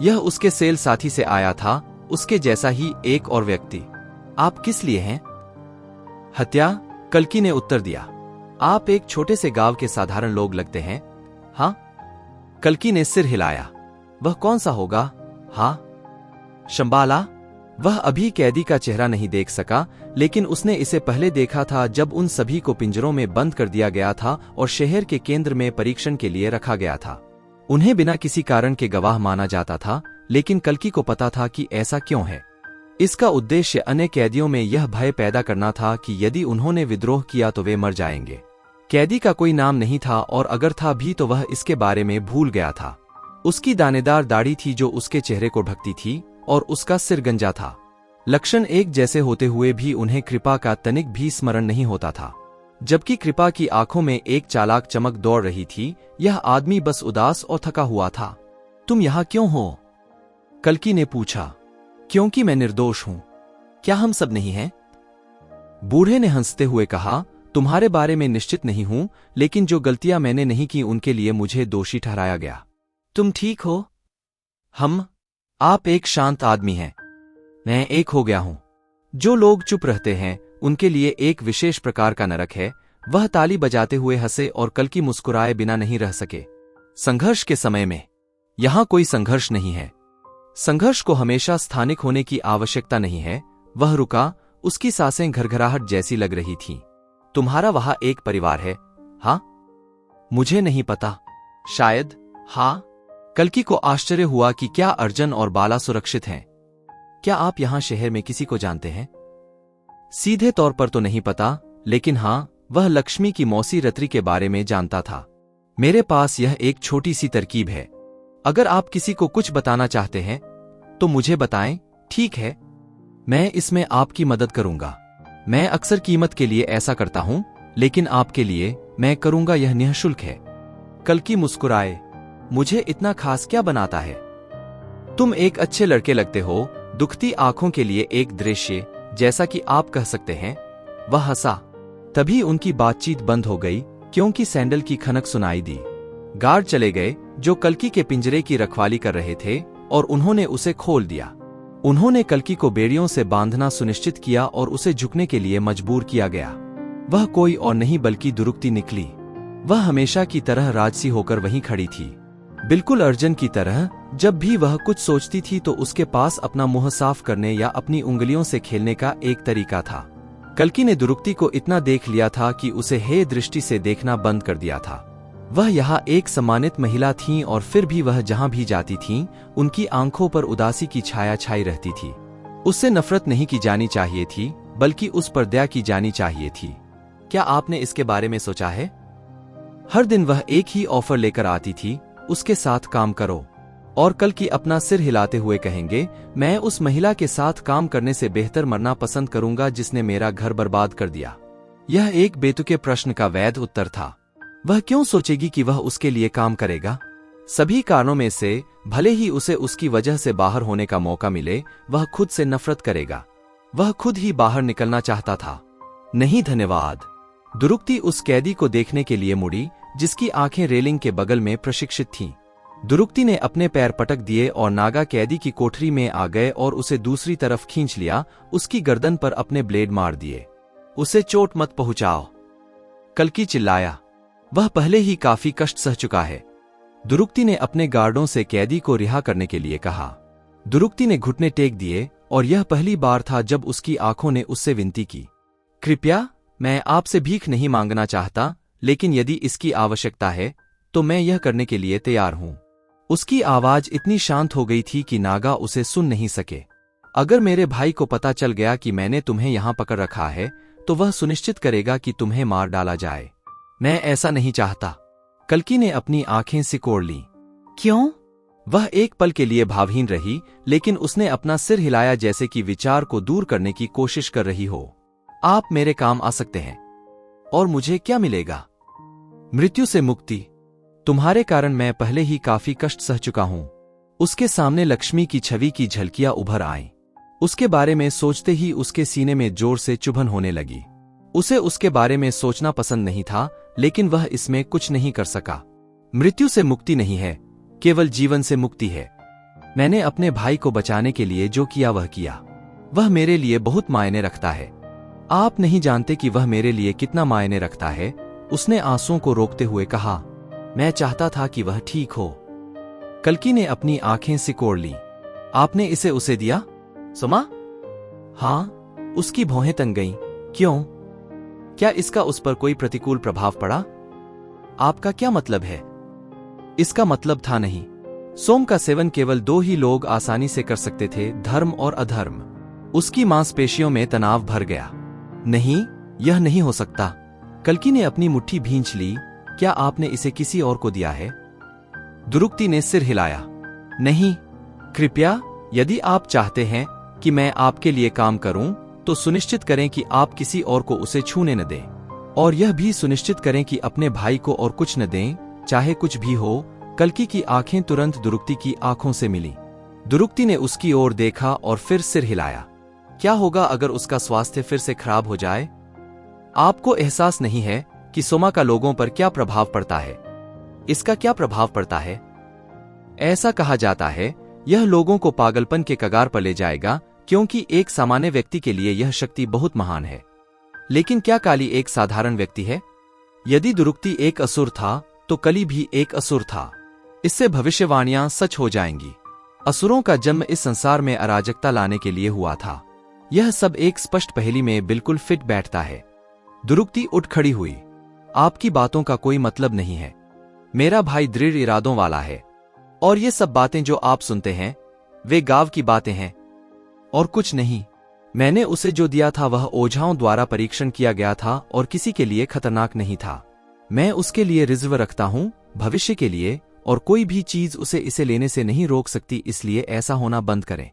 यह उसके सेल साथी से आया था, उसके जैसा ही एक और व्यक्ति। आप किस लिए हैं? हत्या, कल्कि ने उत्तर दिया। आप एक छोटे से गांव के साधारण लोग लगते हैं। हाँ? कल्कि ने सिर हिलाया। वह कौन सा होगा? हाँ, शंबाला। वह अभी कैदी का चेहरा नहीं देख सका, लेकिन उसने इसे पहले देखा था जब उन सभी को पिंजरों में बंद कर दिया गया था और शहर के केंद्र में परीक्षण के लिए रखा गया था। उन्हें बिना किसी कारण के गवाह माना जाता था, लेकिन कल्कि को पता था कि ऐसा क्यों है। इसका उद्देश्य अन्य कैदियों में यह भय पैदा करना था कि यदि उन्होंने विद्रोह किया तो वे मर जाएंगे। कैदी का कोई नाम नहीं था और अगर था भी तो वह इसके बारे में भूल गया था। उसकी दानेदार दाढ़ी थी जो उसके चेहरे को ढकती थी और उसका सिर गंजा था। लक्षण एक जैसे होते हुए भी उन्हें कृपा का तनिक भी स्मरण नहीं होता था, जबकि कृपा की आंखों में एक चालाक चमक दौड़ रही थी। यह आदमी बस उदास और थका हुआ था। तुम यहां क्यों हो? कल्कि ने पूछा। क्योंकि मैं निर्दोष हूं। क्या हम सब नहीं हैं? बूढ़े ने हंसते हुए कहा, तुम्हारे बारे में निश्चित नहीं हूं, लेकिन जो गलतियां मैंने नहीं की उनके लिए मुझे दोषी ठहराया गया। तुम ठीक हो? आप एक शांत आदमी हैं। मैं एक हो गया हूं। जो लोग चुप रहते हैं उनके लिए एक विशेष प्रकार का नरक है। वह ताली बजाते हुए हंसे और कल्कि मुस्कुराए बिना नहीं रह सके। संघर्ष के समय में यहां कोई संघर्ष नहीं है। संघर्ष को हमेशा स्थानिक होने की आवश्यकता नहीं है। वह रुका, उसकी सांसें घरघराहट जैसी लग रही थीं। तुम्हारा वहां एक परिवार है? हाँ? मुझे नहीं पता। शायद। हाँ, कल्कि को आश्चर्य हुआ कि क्या अर्जुन और बाला सुरक्षित हैं। क्या आप यहां शहर में किसी को जानते हैं? सीधे तौर पर तो नहीं पता, लेकिन हां, वह लक्ष्मी की मौसी रत्री के बारे में जानता था। मेरे पास यह एक छोटी सी तरकीब है। अगर आप किसी को कुछ बताना चाहते हैं तो मुझे बताएं, ठीक है? मैं इसमें आपकी मदद करूंगा। मैं अक्सर कीमत के लिए ऐसा करता हूं, लेकिन आपके लिए मैं करूंगा यह निःशुल्क है। कल्कि मुस्कुराए, मुझे इतना खास क्या बनाता है? तुम एक अच्छे लड़के लगते हो। दुखती आंखों के लिए एक दृश्य, जैसा कि आप कह सकते हैं। वह हंसा। तभी उनकी बातचीत बंद हो गई, क्योंकि सैंडल की खनक सुनाई दी। गार्ड चले गए जो कल्कि के पिंजरे की रखवाली कर रहे थे, और उन्होंने उसे खोल दिया। उन्होंने कल्कि को बेड़ियों से बांधना सुनिश्चित किया और उसे झुकने के लिए मजबूर किया गया। वह कोई और नहीं बल्कि दुरुक्ति निकली। वह हमेशा की तरह राजसी होकर वहीं खड़ी थी, बिल्कुल अर्जुन की तरह। जब भी वह कुछ सोचती थी तो उसके पास अपना मुंह साफ करने या अपनी उंगलियों से खेलने का एक तरीका था। कल्कि ने दुरुक्ति को इतना देख लिया था कि उसे हे दृष्टि से देखना बंद कर दिया था। वह यहाँ एक सम्मानित महिला थीं, और फिर भी वह जहां भी जाती थीं, उनकी आंखों पर उदासी की छाया छाई रहती थी। उससे नफरत नहीं की जानी चाहिए थी, बल्कि उस पर दया की जानी चाहिए थी। क्या आपने इसके बारे में सोचा है? हर दिन वह एक ही ऑफर लेकर आती थी, उसके साथ काम करो। और कल्कि अपना सिर हिलाते हुए कहेंगे, मैं उस महिला के साथ काम करने से बेहतर मरना पसंद करूंगा जिसने मेरा घर बर्बाद कर दिया। यह एक बेतुके प्रश्न का वैध उत्तर था। वह क्यों सोचेगी कि वह उसके लिए काम करेगा? सभी कारणों में से भले ही उसे उसकी वजह से बाहर होने का मौका मिले, वह खुद से नफरत करेगा। वह खुद ही बाहर निकलना चाहता था। नहीं धन्यवाद। दुरुक्ति उस कैदी को देखने के लिए मुड़ी, जिसकी आंखें रेलिंग के बगल में प्रशिक्षित थीं। दुरुक्ति ने अपने पैर पटक दिए और नागा कैदी की कोठरी में आ गए और उसे दूसरी तरफ खींच लिया। उसकी गर्दन पर अपने ब्लेड मार दिए। उसे चोट मत पहुंचाओ, कल्कि चिल्लाया। वह पहले ही काफी कष्ट सह चुका है। दुरुक्ति ने अपने गार्डों से कैदी को रिहा करने के लिए कहा। दुरुक्ति ने घुटने टेक दिए, और यह पहली बार था जब उसकी आंखों ने उससे विनती की, कृपया, मैं आपसे भीख नहीं मांगना चाहता, लेकिन यदि इसकी आवश्यकता है तो मैं यह करने के लिए तैयार हूं। उसकी आवाज इतनी शांत हो गई थी कि नागा उसे सुन नहीं सके। अगर मेरे भाई को पता चल गया कि मैंने तुम्हें यहां पकड़ रखा है, तो वह सुनिश्चित करेगा कि तुम्हें मार डाला जाए। मैं ऐसा नहीं चाहता। कल्कि ने अपनी आंखें सिकोड़ लीं। क्यों? वह एक पल के लिए भावहीन रही, लेकिन उसने अपना सिर हिलाया जैसे कि विचार को दूर करने की कोशिश कर रही हो। आप मेरे काम आ सकते हैं। और मुझे क्या मिलेगा? मृत्यु से मुक्ति। तुम्हारे कारण मैं पहले ही काफी कष्ट सह चुका हूं। उसके सामने लक्ष्मी की छवि की झलकियां उभर आईं। उसके बारे में सोचते ही उसके सीने में जोर से चुभन होने लगी। उसे उसके बारे में सोचना पसंद नहीं था, लेकिन वह इसमें कुछ नहीं कर सका। मृत्यु से मुक्ति नहीं है, केवल जीवन से मुक्ति है। मैंने अपने भाई को बचाने के लिए जो किया वह किया। वह मेरे लिए बहुत मायने रखता है। आप नहीं जानते कि वह मेरे लिए कितना मायने रखता है। उसने आंसुओं को रोकते हुए कहा। मैं चाहता था कि वह ठीक हो। कल्कि ने अपनी आंखें सिकोड़ लीं। आपने इसे उसे दिया? सुमा? हाँ। उसकी भौहें तंग गईं। क्यों? क्या इसका उस पर कोई प्रतिकूल प्रभाव पड़ा? आपका क्या मतलब है? इसका मतलब था नहीं। सोम का सेवन केवल दो ही लोग आसानी से कर सकते थे, धर्म और अधर्म। उसकी मांसपेशियों में तनाव भर गया। नहीं, यह नहीं हो सकता। कल्कि ने अपनी मुट्ठी भींच ली। क्या आपने इसे किसी और को दिया है? दुरुक्ति ने सिर हिलाया। नहीं। कृपया, यदि आप चाहते हैं कि मैं आपके लिए काम करूं, तो सुनिश्चित करें कि आप किसी और को उसे छूने न दें। और यह भी सुनिश्चित करें कि अपने भाई को और कुछ न दें, चाहे कुछ भी हो। कल्कि की आंखें तुरंत दुरुक्ति की आंखों से मिली। दुरुक्ति ने उसकी ओर देखा और फिर सिर हिलाया। क्या होगा अगर उसका स्वास्थ्य फिर से खराब हो जाए? आपको एहसास नहीं है कि सोमा का लोगों पर क्या प्रभाव पड़ता है। इसका क्या प्रभाव पड़ता है? ऐसा कहा जाता है, यह लोगों को पागलपन के कगार पर ले जाएगा, क्योंकि एक सामान्य व्यक्ति के लिए यह शक्ति बहुत महान है। लेकिन क्या काली एक साधारण व्यक्ति है? यदि दुरुक्ति एक असुर था, तो कली भी एक असुर था। इससे भविष्यवाणियां सच हो जाएंगी। असुरों का जन्म इस संसार में अराजकता लाने के लिए हुआ था। यह सब एक स्पष्ट पहेली में बिल्कुल फिट बैठता है। दुरुक्ति उठ खड़ी हुई। आपकी बातों का कोई मतलब नहीं है। मेरा भाई दृढ़ इरादों वाला है। और ये सब बातें जो आप सुनते हैं वे गांव की बातें हैं और कुछ नहीं। मैंने उसे जो दिया था वह ओझाओं द्वारा परीक्षण किया गया था और किसी के लिए खतरनाक नहीं था। मैं उसके लिए रिजर्व रखता हूं भविष्य के लिए, और कोई भी चीज उसे इसे लेने से नहीं रोक सकती, इसलिए ऐसा होना बंद करें।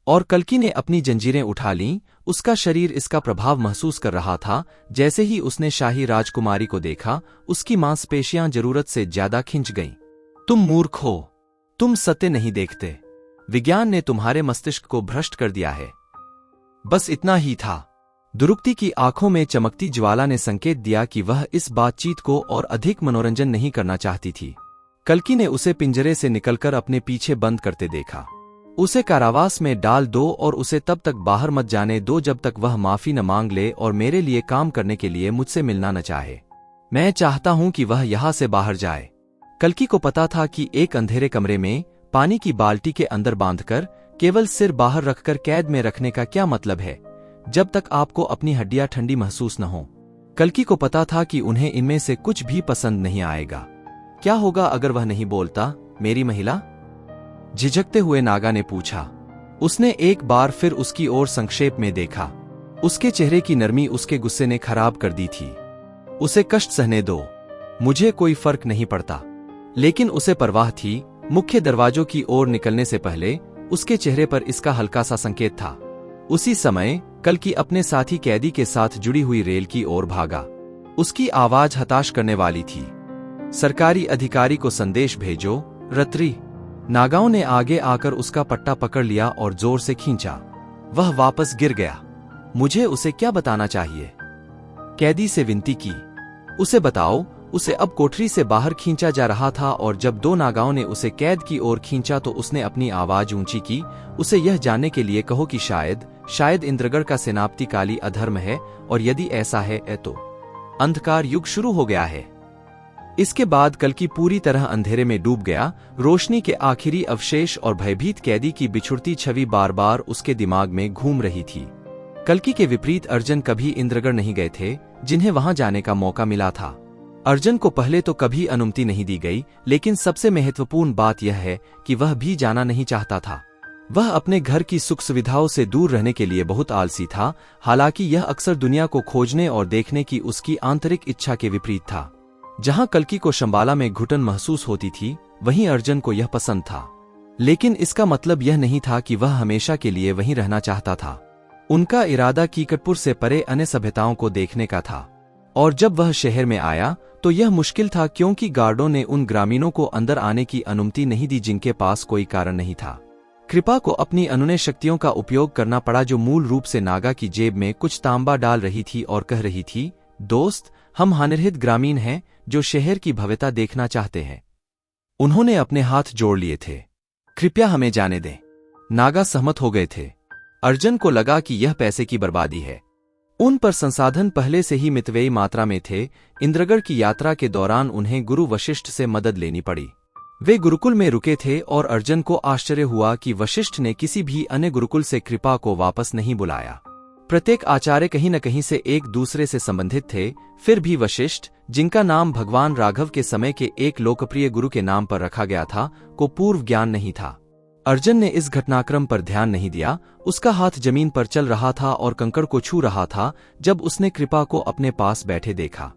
और कल्कि ने अपनी जंजीरें उठा लीं। उसका शरीर इसका प्रभाव महसूस कर रहा था। जैसे ही उसने शाही राजकुमारी को देखा, उसकी मांसपेशियां जरूरत से ज्यादा खिंच गईं। तुम मूर्ख हो, तुम सत्य नहीं देखते। विज्ञान ने तुम्हारे मस्तिष्क को भ्रष्ट कर दिया है। बस इतना ही था। दुरुक्ति की आंखों में चमकती ज्वाला ने संकेत दिया कि वह इस बातचीत को और अधिक मनोरंजन नहीं करना चाहती थी। कल्कि ने उसे पिंजरे से निकलकर अपने पीछे बंद करते देखा। उसे कारावास में डाल दो और उसे तब तक बाहर मत जाने दो जब तक वह माफी न मांग ले और मेरे लिए काम करने के लिए मुझसे मिलना न चाहे। मैं चाहता हूं कि वह यहां से बाहर जाए। कल्कि को पता था कि एक अंधेरे कमरे में पानी की बाल्टी के अंदर बांधकर केवल सिर बाहर रखकर कैद में रखने का क्या मतलब है, जब तक आपको अपनी हड्डियां ठंडी महसूस न हो। कल्कि को पता था कि उन्हें इनमें से कुछ भी पसंद नहीं आएगा। क्या होगा अगर वह नहीं बोलता, मेरी महिला? झिझकते हुए नागा ने पूछा। उसने एक बार फिर उसकी ओर संक्षेप में देखा। उसके चेहरे की नरमी उसके गुस्से ने खराब कर दी थी। उसे कष्ट सहने दो, मुझे कोई फर्क नहीं पड़ता। लेकिन उसे परवाह थी। मुख्य दरवाजों की ओर निकलने से पहले उसके चेहरे पर इसका हल्का सा संकेत था। उसी समय कल्कि अपने साथी कैदी के साथ जुड़ी हुई रेल की ओर भागा। उसकी आवाज हताश करने वाली थी। सरकारी अधिकारी को संदेश भेजो, रत्री। नागाओं ने आगे आकर उसका पट्टा पकड़ लिया और जोर से खींचा। वह वापस गिर गया। मुझे उसे क्या बताना चाहिए? कैदी से विनती की। उसे बताओ। उसे अब कोठरी से बाहर खींचा जा रहा था और जब दो नागाओं ने उसे कैद की ओर खींचा तो उसने अपनी आवाज ऊंची की। उसे यह जानने के लिए कहो कि शायद इंद्रगढ़ का सेनापति काली अधर्म है, और यदि ऐसा है तो अंधकार युग शुरू हो गया है। इसके बाद कल्कि पूरी तरह अंधेरे में डूब गया। रोशनी के आखिरी अवशेष और भयभीत कैदी की बिछुड़ती छवि बार बार उसके दिमाग में घूम रही थी। कल्कि के विपरीत अर्जुन कभी इंद्रगढ़ नहीं गए थे, जिन्हें वहां जाने का मौका मिला था। अर्जुन को पहले तो कभी अनुमति नहीं दी गई, लेकिन सबसे महत्वपूर्ण बात यह है कि वह भी जाना नहीं चाहता था। वह अपने घर की सुख सुविधाओं से दूर रहने के लिए बहुत आलसी था। हालांकि यह अक्सर दुनिया को खोजने और देखने की उसकी आंतरिक इच्छा के विपरीत था। जहां कल्कि को शंबाला में घुटन महसूस होती थी, वहीं अर्जुन को यह पसंद था। लेकिन इसका मतलब यह नहीं था कि वह हमेशा के लिए वहीं रहना चाहता था। उनका इरादा कीकटपुर से परे अन्य सभ्यताओं को देखने का था। और जब वह शहर में आया तो यह मुश्किल था, क्योंकि गार्डों ने उन ग्रामीणों को अंदर आने की अनुमति नहीं दी जिनके पास कोई कारण नहीं था। कृपा को अपनी अनुनय शक्तियों का उपयोग करना पड़ा, जो मूल रूप से नागा की जेब में कुछ तांबा डाल रही थी और कह रही थी, दोस्त, हम हानिरहित ग्रामीण हैं जो शहर की भव्यता देखना चाहते हैं। उन्होंने अपने हाथ जोड़ लिए थे। कृपया हमें जाने दें। नागा सहमत हो गए थे। अर्जुन को लगा कि यह पैसे की बर्बादी है। उन पर संसाधन पहले से ही मितव्ययी मात्रा में थे। इंद्रगढ़ की यात्रा के दौरान उन्हें गुरु वशिष्ठ से मदद लेनी पड़ी। वे गुरुकुल में रुके थे और अर्जुन को आश्चर्य हुआ कि वशिष्ठ ने किसी भी अन्य गुरुकुल से कृपा को वापस नहीं बुलाया। प्रत्येक आचार्य कहीं न कहीं से एक दूसरे से संबंधित थे। फिर भी वशिष्ठ, जिनका नाम भगवान राघव के समय के एक लोकप्रिय गुरु के नाम पर रखा गया था, को पूर्व ज्ञान नहीं था। अर्जुन ने इस घटनाक्रम पर ध्यान नहीं दिया। उसका हाथ जमीन पर चल रहा था और कंकड़ को छू रहा था जब उसने कृपा को अपने पास बैठे देखा।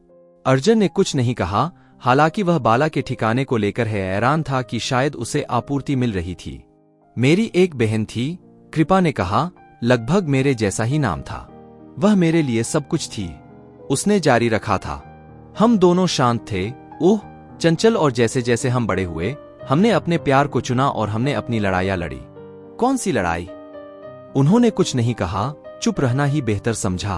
अर्जुन ने कुछ नहीं कहा, हालांकि वह बाला के ठिकाने को लेकर हैरान था कि शायद उसे आपूर्ति मिल रही थी। मेरी एक बहन थी, कृपा ने कहा, लगभग मेरे जैसा ही नाम था। वह मेरे लिए सब कुछ थी। उसने जारी रखा था। हम दोनों शांत थे, ओह चंचल, और जैसे जैसे हम बड़े हुए हमने अपने प्यार को चुना और हमने अपनी लड़ाइयां लड़ी। कौन सी लड़ाई? उन्होंने कुछ नहीं कहा, चुप रहना ही बेहतर समझा।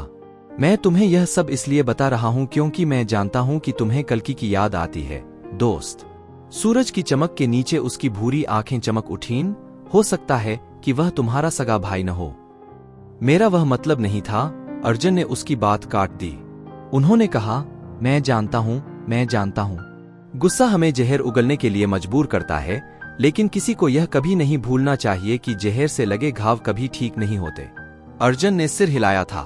मैं तुम्हें यह सब इसलिए बता रहा हूं क्योंकि मैं जानता हूं कि तुम्हें कल्कि की याद आती है, दोस्त। सूरज की चमक के नीचे उसकी भूरी आंखें चमक उठीं। हो सकता है कि वह तुम्हारा सगा भाई न हो। मेरा वह मतलब नहीं था। अर्जुन ने उसकी बात काट दी। उन्होंने कहा, मैं जानता हूं, मैं जानता हूं। गुस्सा हमें जहर उगलने के लिए मजबूर करता है, लेकिन किसी को यह कभी नहीं भूलना चाहिए कि जहर से लगे घाव कभी ठीक नहीं होते। अर्जुन ने सिर हिलाया था।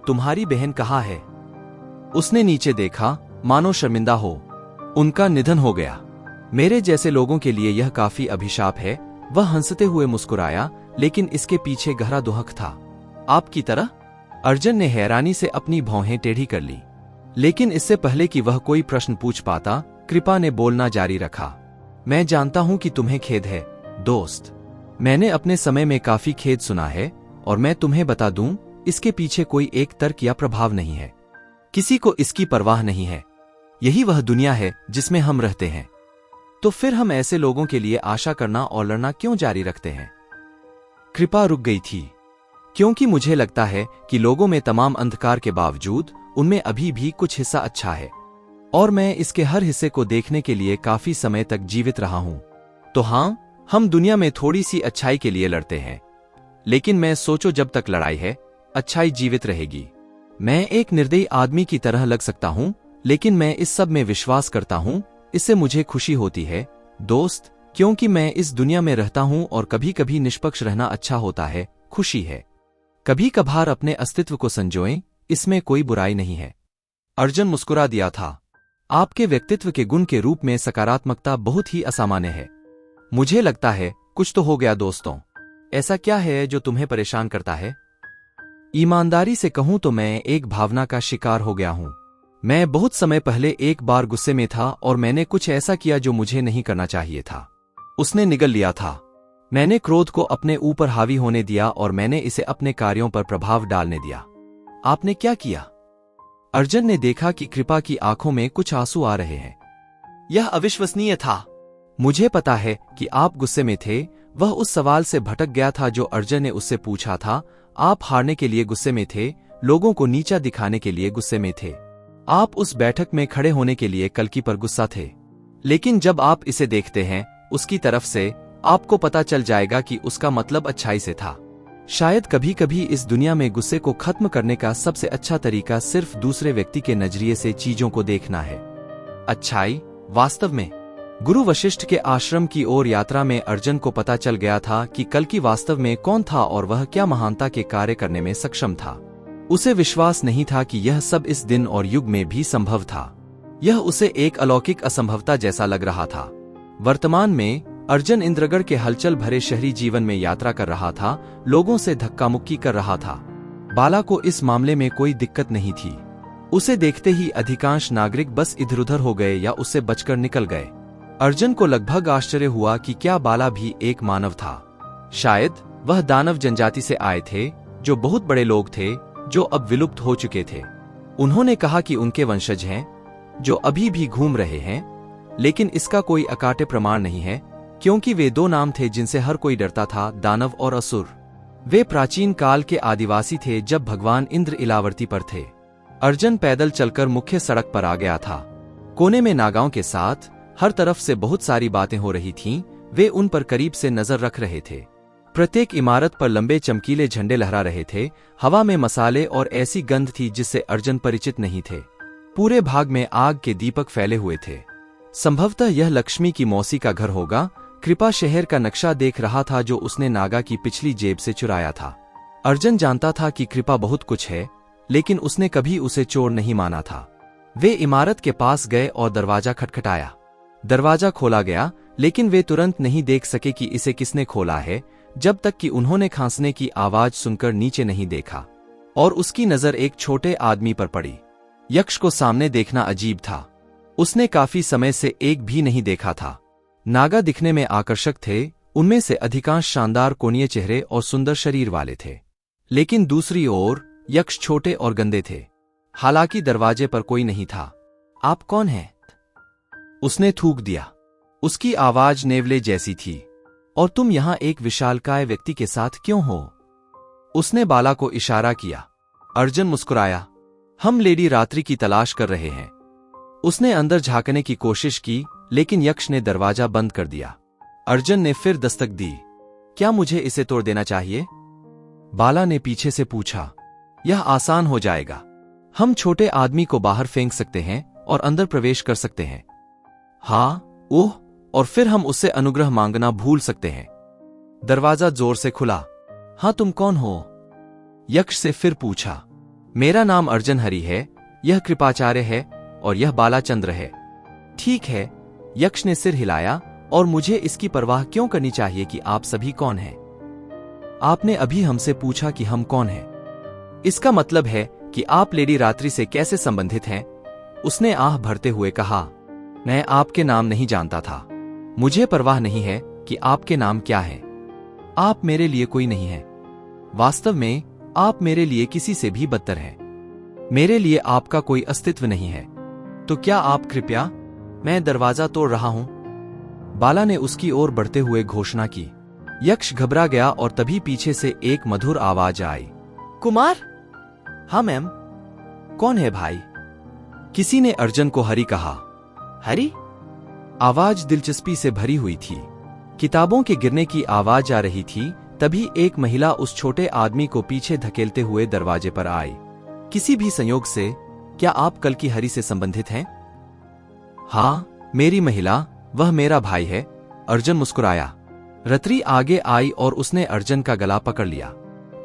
तुम्हारी बहन कहाँ है? उसने नीचे देखा, मानो शर्मिंदा हो। उनका निधन हो गया। मेरे जैसे लोगों के लिए यह काफी अभिशाप है। वह हंसते हुए मुस्कुराया, लेकिन इसके पीछे गहरा दुहक था। आपकी तरह? अर्जुन ने हैरानी से अपनी भौहें टेढ़ी कर ली। लेकिन इससे पहले कि वह कोई प्रश्न पूछ पाता, कृपा ने बोलना जारी रखा। मैं जानता हूं कि तुम्हें खेद है, दोस्त। मैंने अपने समय में काफी खेद सुना है, और मैं तुम्हें बता दूं, इसके पीछे कोई एक तर्क या प्रभाव नहीं है। किसी को इसकी परवाह नहीं है। यही वह दुनिया है जिसमें हम रहते हैं। तो फिर हम ऐसे लोगों के लिए आशा करना और लड़ना क्यों जारी रखते हैं? कृपा रुक गई थी, क्योंकि मुझे लगता है कि लोगों में तमाम अंधकार के बावजूद उनमें अभी भी कुछ हिस्सा अच्छा है, और मैं इसके हर हिस्से को देखने के लिए काफी समय तक जीवित रहा हूं। तो हां, हम दुनिया में थोड़ी सी अच्छाई के लिए लड़ते हैं, लेकिन मैं सोचो जब तक लड़ाई है, अच्छाई जीवित रहेगी। मैं एक निर्दयी आदमी की तरह लग सकता हूं, लेकिन मैं इस सब में विश्वास करता हूं। इससे मुझे खुशी होती है, दोस्त, क्योंकि मैं इस दुनिया में रहता हूं और कभी कभी निष्पक्ष रहना अच्छा होता है, खुशी है। कभी कभार अपने अस्तित्व को संजोएं, इसमें कोई बुराई नहीं है। अर्जुन मुस्कुरा दिया था। आपके व्यक्तित्व के गुण के रूप में सकारात्मकता बहुत ही असामान्य है। मुझे लगता है कुछ तो हो गया दोस्तों। ऐसा क्या है जो तुम्हें परेशान करता है? ईमानदारी से कहूं तो मैं एक भावना का शिकार हो गया हूं। मैं बहुत समय पहले एक बार गुस्से में था और मैंने कुछ ऐसा किया जो मुझे नहीं करना चाहिए था। उसने निगल लिया था। मैंने क्रोध को अपने ऊपर हावी होने दिया और मैंने इसे अपने कार्यों पर प्रभाव डालने दिया। आपने क्या किया? अर्जुन ने देखा कि कृपा की आंखों में कुछ आंसू आ रहे हैं। यह अविश्वसनीय था। मुझे पता है कि आप गुस्से में थे। वह उस सवाल से भटक गया था जो अर्जुन ने उससे पूछा था। आप हारने के लिए गुस्से में थे, लोगों को नीचा दिखाने के लिए गुस्से में थे। आप उस बैठक में खड़े होने के लिए कल्कि पर गुस्सा थे। लेकिन जब आप इसे देखते हैं उसकी तरफ से, आपको पता चल जाएगा कि उसका मतलब अच्छाई से था। शायद कभी कभी इस दुनिया में गुस्से को खत्म करने का सबसे अच्छा तरीका सिर्फ दूसरे व्यक्ति के नजरिए से चीजों को देखना है। अच्छाई, वास्तव में। गुरु वशिष्ठ के आश्रम की ओर यात्रा में अर्जुन को पता चल गया था कि कल्कि वास्तव में कौन था और वह क्या महानता के कार्य करने में सक्षम था। उसे विश्वास नहीं था कि यह सब इस दिन और युग में भी संभव था। यह उसे एक अलौकिक असंभवता जैसा लग रहा था। वर्तमान में अर्जुन इंद्रगढ़ के हलचल भरे शहरी जीवन में यात्रा कर रहा था, लोगों से धक्का मुक्की कर रहा था। बाला को इस मामले में कोई दिक्कत नहीं थी। उसे देखते ही अधिकांश नागरिक बस इधर उधर हो गए या उससे बचकर निकल गए। अर्जुन को लगभग आश्चर्य हुआ कि क्या बाला भी एक मानव था। शायद वह दानव जनजाति से आए थे, जो बहुत बड़े लोग थे, जो अब विलुप्त हो चुके थे। उन्होंने कहा कि उनके वंशज हैं, जो अभी भी घूम रहे हैं, लेकिन इसका कोई अकाट्य प्रमाण नहीं है, क्योंकि वे दो नाम थे जिनसे हर कोई डरता था, दानव और असुर। वे प्राचीन काल के आदिवासी थे जब भगवान इंद्र इलावर्ती पर थे। अर्जुन पैदल चलकर मुख्य सड़क पर आ गया था। कोने में नागाओं के साथ हर तरफ से बहुत सारी बातें हो रही थीं। वे उन पर करीब से नजर रख रहे थे। प्रत्येक इमारत पर लंबे चमकीले झंडे लहरा रहे थे। हवा में मसाले और ऐसी गंध थी जिससे अर्जुन परिचित नहीं थे। पूरे भाग में आग के दीपक फैले हुए थे। संभवतः यह लक्ष्मी की मौसी का घर होगा। कृपा शहर का नक्शा देख रहा था जो उसने नागा की पिछली जेब से चुराया था। अर्जुन जानता था कि कृपा बहुत कुछ है, लेकिन उसने कभी उसे चोर नहीं माना था। वे इमारत के पास गए और दरवाजा खटखटाया। दरवाजा खोला गया, लेकिन वे तुरंत नहीं देख सके कि इसे किसने खोला है, जब तक कि उन्होंने खांसने की आवाज सुनकर नीचे नहीं देखा और उसकी नजर एक छोटे आदमी पर पड़ी। यक्ष को सामने देखना अजीब था। उसने काफी समय से एक भी नहीं देखा था। नागा दिखने में आकर्षक थे। उनमें से अधिकांश शानदार कोणीय चेहरे और सुंदर शरीर वाले थे, लेकिन दूसरी ओर यक्ष छोटे और गंदे थे। हालांकि दरवाजे पर कोई नहीं था। आप कौन हैं? उसने थूक दिया। उसकी आवाज नेवले जैसी थी। और तुम यहां एक विशालकाय व्यक्ति के साथ क्यों हो? उसने बाला को इशारा किया। अर्जुन मुस्कुराया। हम लेडी रात्रि की तलाश कर रहे हैं। उसने अंदर झांकने की कोशिश की, लेकिन यक्ष ने दरवाजा बंद कर दिया। अर्जुन ने फिर दस्तक दी। क्या मुझे इसे तोड़ देना चाहिए? बाला ने पीछे से पूछा। यह आसान हो जाएगा। हम छोटे आदमी को बाहर फेंक सकते हैं और अंदर प्रवेश कर सकते हैं। हाँ, ओह, और फिर हम उससे अनुग्रह मांगना भूल सकते हैं। दरवाजा जोर से खुला। हाँ, तुम कौन हो? यक्ष से फिर पूछा। मेरा नाम अर्जुन हरि है, यह कृपाचार्य है और यह बालाचंद्र है। ठीक है, यक्ष ने सिर हिलाया, और मुझे इसकी परवाह क्यों करनी चाहिए कि आप सभी कौन हैं? आपने अभी हमसे पूछा कि हम कौन हैं। इसका मतलब है कि आप लेडी रात्रि से कैसे संबंधित हैं? उसने आह भरते हुए कहा। मैं आपके नाम नहीं जानता था। मुझे परवाह नहीं है कि आपके नाम क्या है। आप मेरे लिए कोई नहीं है। वास्तव में आप मेरे लिए किसी से भी बदतर हैं। मेरे लिए आपका कोई अस्तित्व नहीं है। तो क्या आप कृपया? मैं दरवाजा तोड़ रहा हूं, बाला ने उसकी ओर बढ़ते हुए घोषणा की। यक्ष घबरा गया और तभी पीछे से एक मधुर आवाज आई। कुमार? हाँ मैम। कौन है भाई? किसी ने अर्जुन को हरि कहा। हरि? आवाज दिलचस्पी से भरी हुई थी। किताबों के गिरने की आवाज आ रही थी। तभी एक महिला उस छोटे आदमी को पीछे धकेलते हुए दरवाजे पर आई। किसी भी संयोग से क्या आप कल की हरि से संबंधित हैं? हाँ मेरी महिला, वह मेरा भाई है। अर्जुन मुस्कुराया। रत्री आगे आई और उसने अर्जुन का गला पकड़ लिया।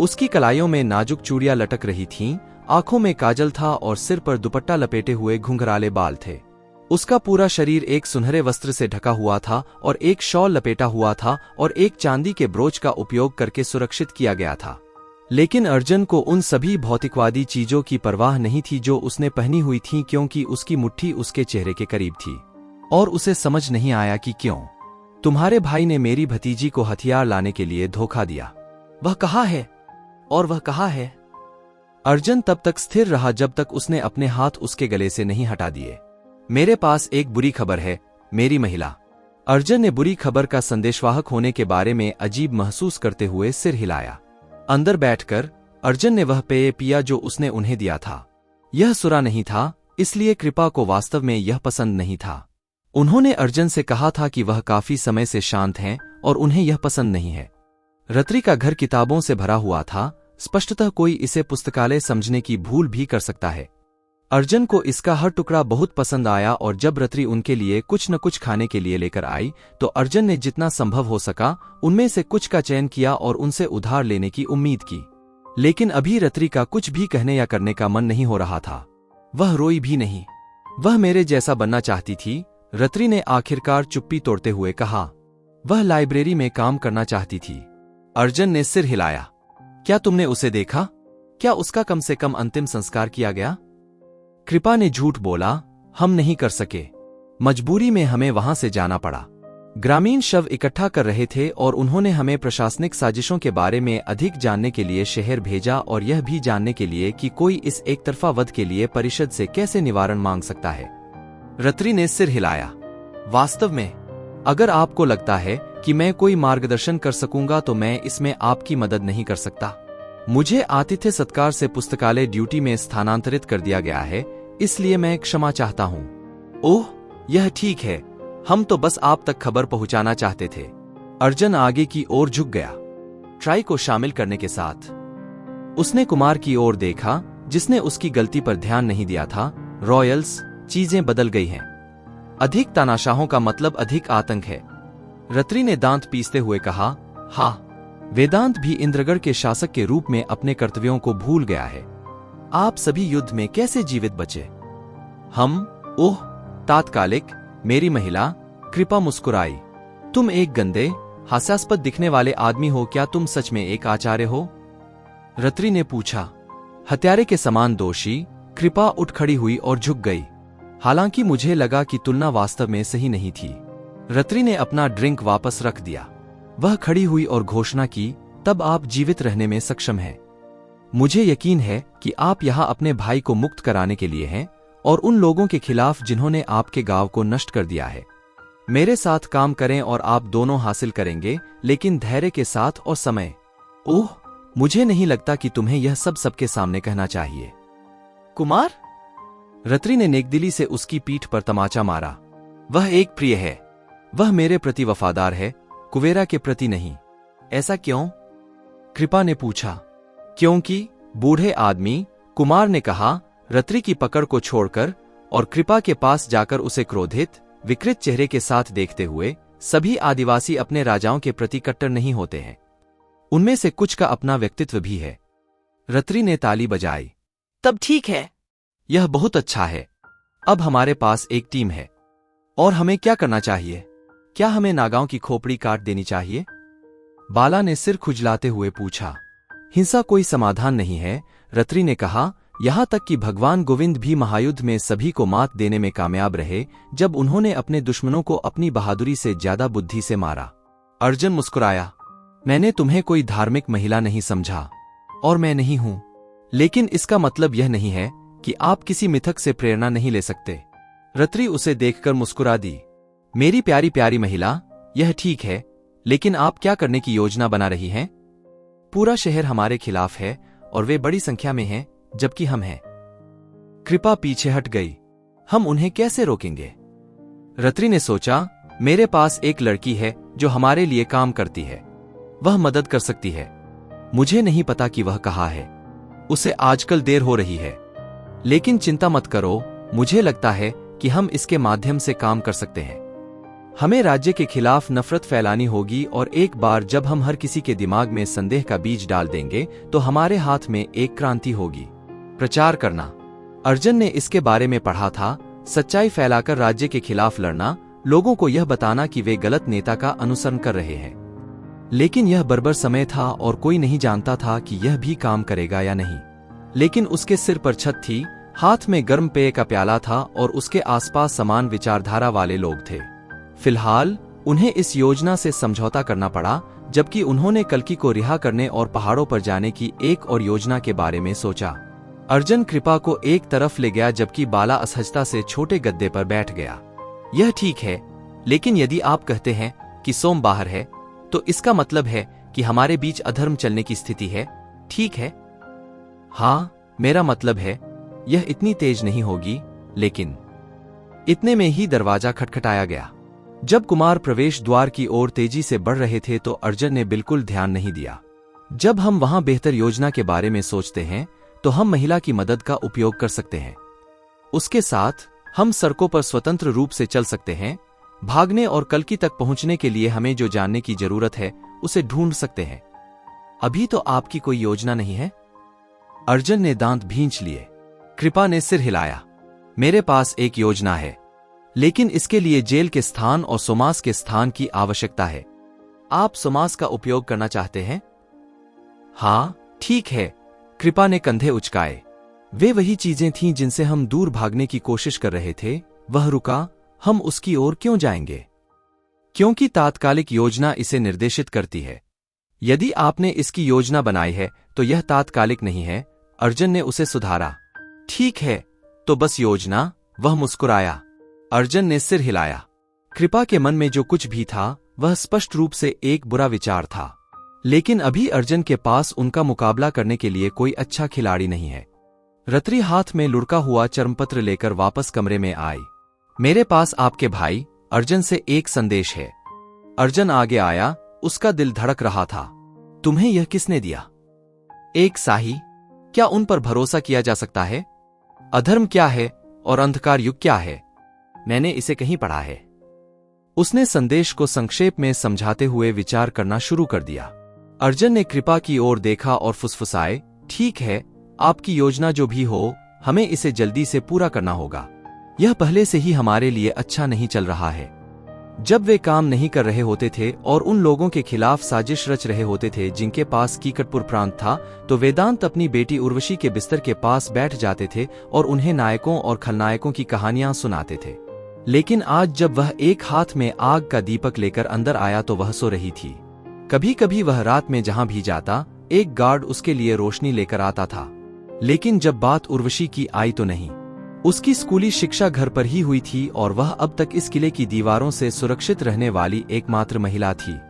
उसकी कलाइयों में नाजुक चूड़ियां लटक रही थीं, आंखों में काजल था और सिर पर दुपट्टा लपेटे हुए घुंघराले बाल थे। उसका पूरा शरीर एक सुनहरे वस्त्र से ढका हुआ था और एक शॉल लपेटा हुआ था और एक चांदी के ब्रोच का उपयोग करके सुरक्षित किया गया था। लेकिन अर्जुन को उन सभी भौतिकवादी चीजों की परवाह नहीं थी जो उसने पहनी हुई थीं, क्योंकि उसकी मुट्ठी उसके चेहरे के करीब थी और उसे समझ नहीं आया कि क्यों। तुम्हारे भाई ने मेरी भतीजी को हथियार लाने के लिए धोखा दिया। वह कहाँ है? और वह कहाँ है? अर्जुन तब तक स्थिर रहा जब तक उसने अपने हाथ उसके गले से नहीं हटा दिए। मेरे पास एक बुरी खबर है, मेरी महिला। अर्जुन ने बुरी खबर का संदेशवाहक होने के बारे में अजीब महसूस करते हुए सिर हिलाया। अंदर बैठकर अर्जुन ने वह पेय पिया जो उसने उन्हें दिया था। यह सुरा नहीं था, इसलिए कृपा को वास्तव में यह पसंद नहीं था। उन्होंने अर्जुन से कहा था कि वह काफी समय से शांत हैं और उन्हें यह पसंद नहीं है। रत्री का घर किताबों से भरा हुआ था। स्पष्टतः कोई इसे पुस्तकालय समझने की भूल भी कर सकता है। अर्जुन को इसका हर टुकड़ा बहुत पसंद आया और जब रत्री उनके लिए कुछ न कुछ खाने के लिए लेकर आई तो अर्जुन ने जितना संभव हो सका उनमें से कुछ का चयन किया और उनसे उधार लेने की उम्मीद की। लेकिन अभी रत्री का कुछ भी कहने या करने का मन नहीं हो रहा था। वह रोई भी नहीं। वह मेरे जैसा बनना चाहती थी, रत्री ने आखिरकार चुप्पी तोड़ते हुए कहा। वह लाइब्रेरी में काम करना चाहती थी। अर्जुन ने सिर हिलाया। क्या तुमने उसे देखा? क्या उसका कम से कम अंतिम संस्कार किया गया? कृपा ने झूठ बोला। हम नहीं कर सके। मजबूरी में हमें वहां से जाना पड़ा। ग्रामीण शव इकट्ठा कर रहे थे और उन्होंने हमें प्रशासनिक साजिशों के बारे में अधिक जानने के लिए शहर भेजा और यह भी जानने के लिए कि कोई इस एक तरफा वध के लिए परिषद से कैसे निवारण मांग सकता है। रत्री ने सिर हिलाया। वास्तव में अगर आपको लगता है कि मैं कोई मार्गदर्शन कर सकूंगा तो मैं इसमें आपकी मदद नहीं कर सकता। मुझे आतिथ्य सत्कार से पुस्तकालय ड्यूटी में स्थानांतरित कर दिया गया है, इसलिए मैं क्षमा चाहता हूं। ओह, यह ठीक है। हम तो बस आप तक खबर पहुंचाना चाहते थे। अर्जुन आगे की ओर झुक गया। ट्राई को शामिल करने के साथ उसने कुमार की ओर देखा, जिसने उसकी गलती पर ध्यान नहीं दिया था। रॉयल्स, चीजें बदल गई हैं। अधिक तानाशाहों का मतलब अधिक आतंक है। रत्री ने दांत पीसते हुए कहा। हाँ, वेदांत भी इंद्रगढ़ के शासक के रूप में अपने कर्तव्यों को भूल गया है। आप सभी युद्ध में कैसे जीवित बचे? हम? ओह, तात्कालिक। मेरी महिला। कृपा मुस्कुराई। तुम एक गंदे, हास्यास्पद दिखने वाले आदमी हो। क्या तुम सच में एक आचार्य हो? रत्री ने पूछा। हत्यारे के समान दोषी। कृपा उठ खड़ी हुई और झुक गई। हालांकि मुझे लगा कि तुलना वास्तव में सही नहीं थी। रत्री ने अपना ड्रिंक वापस रख दिया। वह खड़ी हुई और घोषणा की, तब आप जीवित रहने में सक्षम हैं। मुझे यकीन है कि आप यहां अपने भाई को मुक्त कराने के लिए हैं और उन लोगों के खिलाफ जिन्होंने आपके गांव को नष्ट कर दिया है। मेरे साथ काम करें और आप दोनों हासिल करेंगे, लेकिन धैर्य के साथ और समय। ओह, मुझे नहीं लगता कि तुम्हें यह सब सबके सामने कहना चाहिए। कुमार? रत्री ने नेकदिली से उसकी पीठ पर तमाचा मारा। वह एक प्रिय है। वह मेरे प्रति वफादार है, कुबेरा के प्रति नहीं। ऐसा क्यों? कृपा ने पूछा। क्योंकि बूढ़े आदमी, कुमार ने कहा, रत्री की पकड़ को छोड़कर और कृपा के पास जाकर उसे क्रोधित, विकृत चेहरे के साथ देखते हुए। सभी आदिवासी अपने राजाओं के प्रति कट्टर नहीं होते हैं। उनमें से कुछ का अपना व्यक्तित्व भी है। रत्री ने ताली बजाई। तब ठीक है। यह बहुत अच्छा है। अब हमारे पास एक टीम है। और हमें क्या करना चाहिए? क्या हमें नागाओं की खोपड़ी काट देनी चाहिए? बाला ने सिर खुजलाते हुए पूछा। हिंसा कोई समाधान नहीं है, रत्री ने कहा। यहां तक कि भगवान गोविंद भी महायुद्ध में सभी को मात देने में कामयाब रहे, जब उन्होंने अपने दुश्मनों को अपनी बहादुरी से ज्यादा बुद्धि से मारा। अर्जुन मुस्कुराया। मैंने तुम्हें कोई धार्मिक महिला नहीं समझा, और मैं नहीं हूं। लेकिन इसका मतलब यह नहीं है कि आप किसी मिथक से प्रेरणा नहीं ले सकते। रत्री उसे देखकर मुस्कुरा दी। मेरी प्यारी प्यारी महिला, यह ठीक है, लेकिन आप क्या करने की योजना बना रही हैं? पूरा शहर हमारे खिलाफ है और वे बड़ी संख्या में हैं, जबकि हम हैं। कृपा पीछे हट गई। हम उन्हें कैसे रोकेंगे? रत्री ने सोचा, मेरे पास एक लड़की है जो हमारे लिए काम करती है। वह मदद कर सकती है। मुझे नहीं पता कि वह कहाँ है। उसे आजकल देर हो रही है। लेकिन चिंता मत करो, मुझे लगता है कि हम इसके माध्यम से काम कर सकते हैं। हमें राज्य के खिलाफ नफरत फैलानी होगी, और एक बार जब हम हर किसी के दिमाग में संदेह का बीज डाल देंगे तो हमारे हाथ में एक क्रांति होगी। प्रचार करना। अर्जुन ने इसके बारे में पढ़ा था। सच्चाई फैलाकर राज्य के खिलाफ लड़ना, लोगों को यह बताना कि वे गलत नेता का अनुसरण कर रहे हैं। लेकिन यह बर्बर समय था और कोई नहीं जानता था कि यह भी काम करेगा या नहीं। लेकिन उसके सिर पर छत थी, हाथ में गर्म पेय का प्याला था और उसके आसपास समान विचारधारा वाले लोग थे। फिलहाल उन्हें इस योजना से समझौता करना पड़ा, जबकि उन्होंने कल्कि को रिहा करने और पहाड़ों पर जाने की एक और योजना के बारे में सोचा। अर्जुन कृपा को एक तरफ ले गया, जबकि बाला असहजता से छोटे गद्दे पर बैठ गया। यह ठीक है, लेकिन यदि आप कहते हैं कि सोम बाहर है, तो इसका मतलब है कि हमारे बीच अधर्म चलने की स्थिति है, ठीक है? हाँ, मेरा मतलब है, यह इतनी तेज नहीं होगी। लेकिन इतने में ही दरवाजा खटखटाया गया। जब कुमार प्रवेश द्वार की ओर तेजी से बढ़ रहे थे तो अर्जुन ने बिल्कुल ध्यान नहीं दिया। जब हम वहां बेहतर योजना के बारे में सोचते हैं तो हम महिला की मदद का उपयोग कर सकते हैं। उसके साथ हम सड़कों पर स्वतंत्र रूप से चल सकते हैं। भागने और कल्कि तक पहुंचने के लिए हमें जो जानने की जरूरत है उसे ढूंढ सकते हैं। अभी तो आपकी कोई योजना नहीं है? अर्जुन ने दांत भींच लिए। कृपा ने सिर हिलाया। मेरे पास एक योजना है, लेकिन इसके लिए जेल के स्थान और सोमास के स्थान की आवश्यकता है। आप सोमास का उपयोग करना चाहते हैं? हाँ, ठीक है। कृपा ने कंधे उचकाए। वे वही चीजें थीं जिनसे हम दूर भागने की कोशिश कर रहे थे। वह रुका। हम उसकी ओर क्यों जाएंगे? क्योंकि तात्कालिक योजना इसे निर्देशित करती है। यदि आपने इसकी योजना बनाई है तो यह तात्कालिक नहीं है। अर्जुन ने उसे सुधारा। ठीक है, तो बस योजना। वह मुस्कुराया। अर्जुन ने सिर हिलाया। कृपा के मन में जो कुछ भी था वह स्पष्ट रूप से एक बुरा विचार था। लेकिन अभी अर्जुन के पास उनका मुकाबला करने के लिए कोई अच्छा खिलाड़ी नहीं है। रत्री हाथ में लुढ़का हुआ चर्मपत्र लेकर वापस कमरे में आई। मेरे पास आपके भाई अर्जुन से एक संदेश है। अर्जुन आगे आया। उसका दिल धड़क रहा था। तुम्हें यह किसने दिया? एक शाही? क्या उन पर भरोसा किया जा सकता है? अधर्म क्या है और अंधकार युग क्या है? मैंने इसे कहीं पढ़ा है। उसने संदेश को संक्षेप में समझाते हुए विचार करना शुरू कर दिया। अर्जुन ने कृपा की ओर देखा और फुसफुसाए, ठीक है, आपकी योजना जो भी हो, हमें इसे जल्दी से पूरा करना होगा। यह पहले से ही हमारे लिए अच्छा नहीं चल रहा है। जब वे काम नहीं कर रहे होते थे और उन लोगों के खिलाफ साजिश रच रहे होते थे जिनके पास कीकटपुर प्रांत था, तो वेदांत अपनी बेटी उर्वशी के बिस्तर के पास बैठ जाते थे और उन्हें नायकों और खलनायकों की कहानियां सुनाते थे। लेकिन आज जब वह एक हाथ में आग का दीपक लेकर अंदर आया तो वह सो रही थी। कभी कभी वह रात में जहां भी जाता, एक गार्ड उसके लिए रोशनी लेकर आता था। लेकिन जब बात उर्वशी की आई तो नहीं। उसकी स्कूली शिक्षा घर पर ही हुई थी और वह अब तक इस किले की दीवारों से सुरक्षित रहने वाली एकमात्र महिला थी।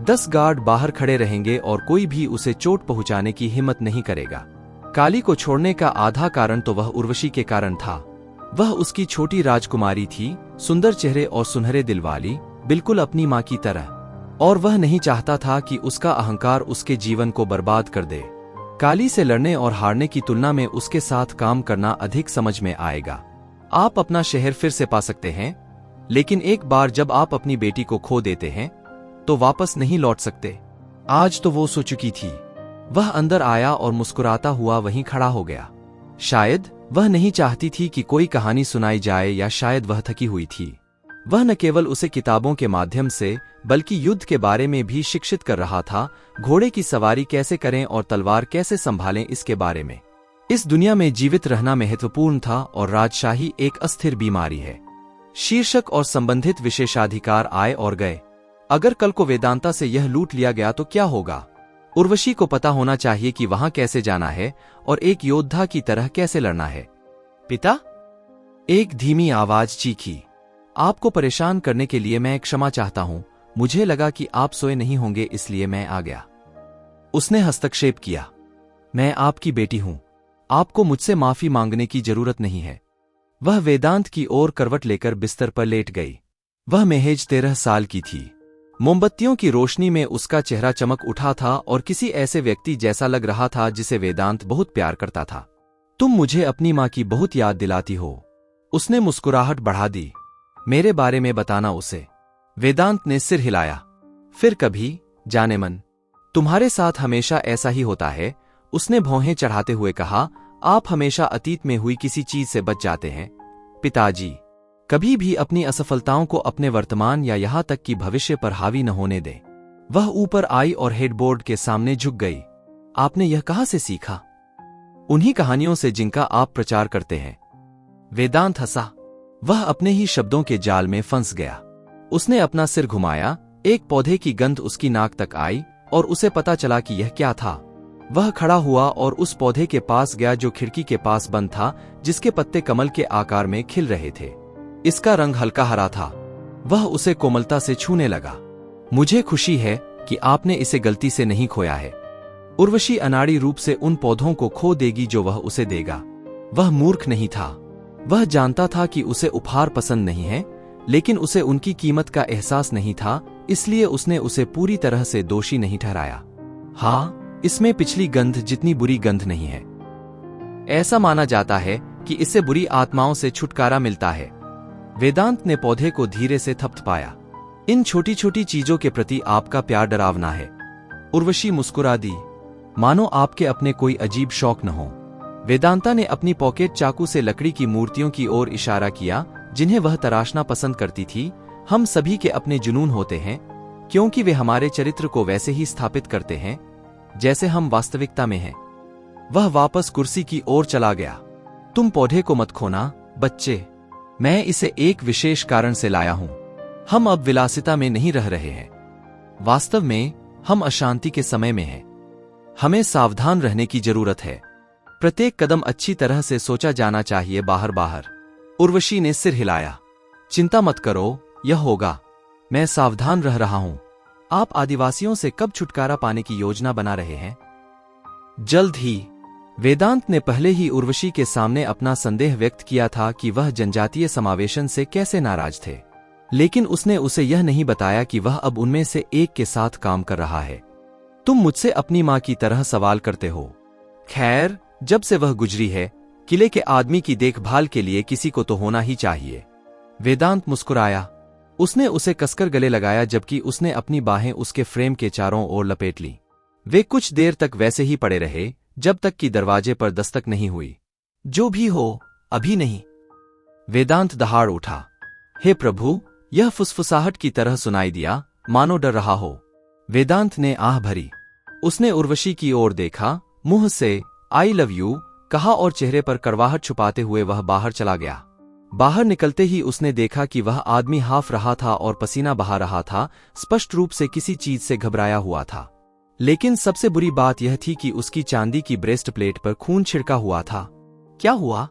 10 गार्ड बाहर खड़े रहेंगे और कोई भी उसे चोट पहुंचाने की हिम्मत नहीं करेगा। काली को छोड़ने का आधा कारण तो वह उर्वशी के कारण था। वह उसकी छोटी राजकुमारी थी, सुंदर चेहरे और सुनहरे दिल वाली, बिल्कुल अपनी माँ की तरह। और वह नहीं चाहता था कि उसका अहंकार उसके जीवन को बर्बाद कर दे। काली से लड़ने और हारने की तुलना में उसके साथ काम करना अधिक समझ में आएगा। आप अपना शहर फिर से पा सकते हैं, लेकिन एक बार जब आप अपनी बेटी को खो देते हैं तो वापस नहीं लौट सकते। आज तो वो सो चुकी थी। वह अंदर आया और मुस्कुराता हुआ वहीं खड़ा हो गया। शायद वह नहीं चाहती थी कि कोई कहानी सुनाई जाए, या शायद वह थकी हुई थी। वह न केवल उसे किताबों के माध्यम से बल्कि युद्ध के बारे में भी शिक्षित कर रहा था, घोड़े की सवारी कैसे करें और तलवार कैसे संभालें इसके बारे में। इस दुनिया में जीवित रहना महत्वपूर्ण था और राजशाही एक अस्थिर बीमारी है। शीर्षक और संबंधित विशेषाधिकार आए और गए। अगर कल को वेदांता से यह लूट लिया गया तो क्या होगा? उर्वशी को पता होना चाहिए कि वहां कैसे जाना है और एक योद्धा की तरह कैसे लड़ना है। पिता, एक धीमी आवाज चीखी, आपको परेशान करने के लिए मैं क्षमा चाहता हूं। मुझे लगा कि आप सोए नहीं होंगे इसलिए मैं आ गया। उसने हस्तक्षेप किया, मैं आपकी बेटी हूं, आपको मुझसे माफी मांगने की जरूरत नहीं है। वह वेदांत की ओर करवट लेकर बिस्तर पर लेट गई। वह महज 13 साल की थी। मोमबत्तियों की रोशनी में उसका चेहरा चमक उठा था और किसी ऐसे व्यक्ति जैसा लग रहा था जिसे वेदांत बहुत प्यार करता था। तुम मुझे अपनी मां की बहुत याद दिलाती हो। उसने मुस्कुराहट बढ़ा दी। मेरे बारे में बताना उसे। वेदांत ने सिर हिलाया। फिर कभी, जाने मन, तुम्हारे साथ हमेशा ऐसा ही होता है, उसने भौहें चढ़ाते हुए कहा। आप हमेशा अतीत में हुई किसी चीज से बच जाते हैं पिताजी। कभी भी अपनी असफलताओं को अपने वर्तमान या यहां तक कि भविष्य पर हावी न होने दें। वह ऊपर आई और हेडबोर्ड के सामने झुक गई। आपने यह कहां से सीखा? उन्हीं कहानियों से जिनका आप प्रचार करते हैं। वेदांत हंसा। वह अपने ही शब्दों के जाल में फंस गया। उसने अपना सिर घुमाया। एक पौधे की गंध उसकी नाक तक आई और उसे पता चला कि यह क्या था। वह खड़ा हुआ और उस पौधे के पास गया जो खिड़की के पास बंद था, जिसके पत्ते कमल के आकार में खिल रहे थे। इसका रंग हल्का हरा था। वह उसे कोमलता से छूने लगा। मुझे खुशी है कि आपने इसे गलती से नहीं खोया है। उर्वशी अनाड़ी रूप से उन पौधों को खो देगी जो वह उसे देगा। वह मूर्ख नहीं था। वह जानता था कि उसे उपहार पसंद नहीं है, लेकिन उसे उनकी कीमत का एहसास नहीं था, इसलिए उसने उसे पूरी तरह से दोषी नहीं ठहराया। हाँ, इसमें पिछली गंध जितनी बुरी गंध नहीं है। ऐसा माना जाता है कि इससे बुरी आत्माओं से छुटकारा मिलता है। वेदांत ने पौधे को धीरे से थपथपाया। इन छोटी छोटी चीजों के प्रति आपका प्यार डरावना है। उर्वशी मुस्कुरा दी, मानो आपके अपने कोई अजीब शौक न हो। वेदांता ने अपनी पॉकेट चाकू से लकड़ी की मूर्तियों की ओर इशारा किया जिन्हें वह तराशना पसंद करती थी। हम सभी के अपने जुनून होते हैं, क्योंकि वे हमारे चरित्र को वैसे ही स्थापित करते हैं जैसे हम वास्तविकता में हैं। वह वापस कुर्सी की ओर चला गया। तुम पौधे को मत खोना, बच्चे। मैं इसे एक विशेष कारण से लाया हूं। हम अब विलासिता में नहीं रह रहे हैं। वास्तव में हम अशांति के समय में हैं। हमें सावधान रहने की जरूरत है। प्रत्येक कदम अच्छी तरह से सोचा जाना चाहिए। बाहर बाहर। उर्वशी ने सिर हिलाया। चिंता मत करो, यह होगा। मैं सावधान रह रहा हूं। आप आदिवासियों से कब छुटकारा पाने की योजना बना रहे हैं? जल्द ही। वेदांत ने पहले ही उर्वशी के सामने अपना संदेह व्यक्त किया था कि वह जनजातीय समावेशन से कैसे नाराज थे, लेकिन उसने उसे यह नहीं बताया कि वह अब उनमें से एक के साथ काम कर रहा है। तुम मुझसे अपनी मां की तरह सवाल करते हो। खैर, जब से वह गुजरी है, किले के आदमी की देखभाल के लिए किसी को तो होना ही चाहिए। वेदांत मुस्कुराया। उसने उसे कसकर गले लगाया जबकि उसने अपनी बाहें उसके फ्रेम के चारों ओर लपेट लीं। वे कुछ देर तक वैसे ही पड़े रहे जब तक कि दरवाजे पर दस्तक नहीं हुई। जो भी हो, अभी नहीं। वेदांत दहाड़ उठा। हे प्रभु, यह फुसफुसाहट की तरह सुनाई दिया, मानो डर रहा हो। वेदांत ने आह भरी। उसने उर्वशी की ओर देखा, मुंह से आई लव यू कहा और चेहरे पर कड़वाहट छुपाते हुए वह बाहर चला गया। बाहर निकलते ही उसने देखा कि वह आदमी हाफ रहा था और पसीना बहा रहा था, स्पष्ट रूप से किसी चीज से घबराया हुआ था। लेकिन सबसे बुरी बात यह थी कि उसकी चांदी की ब्रेस्ट प्लेट पर खून छिड़का हुआ था। क्या हुआ?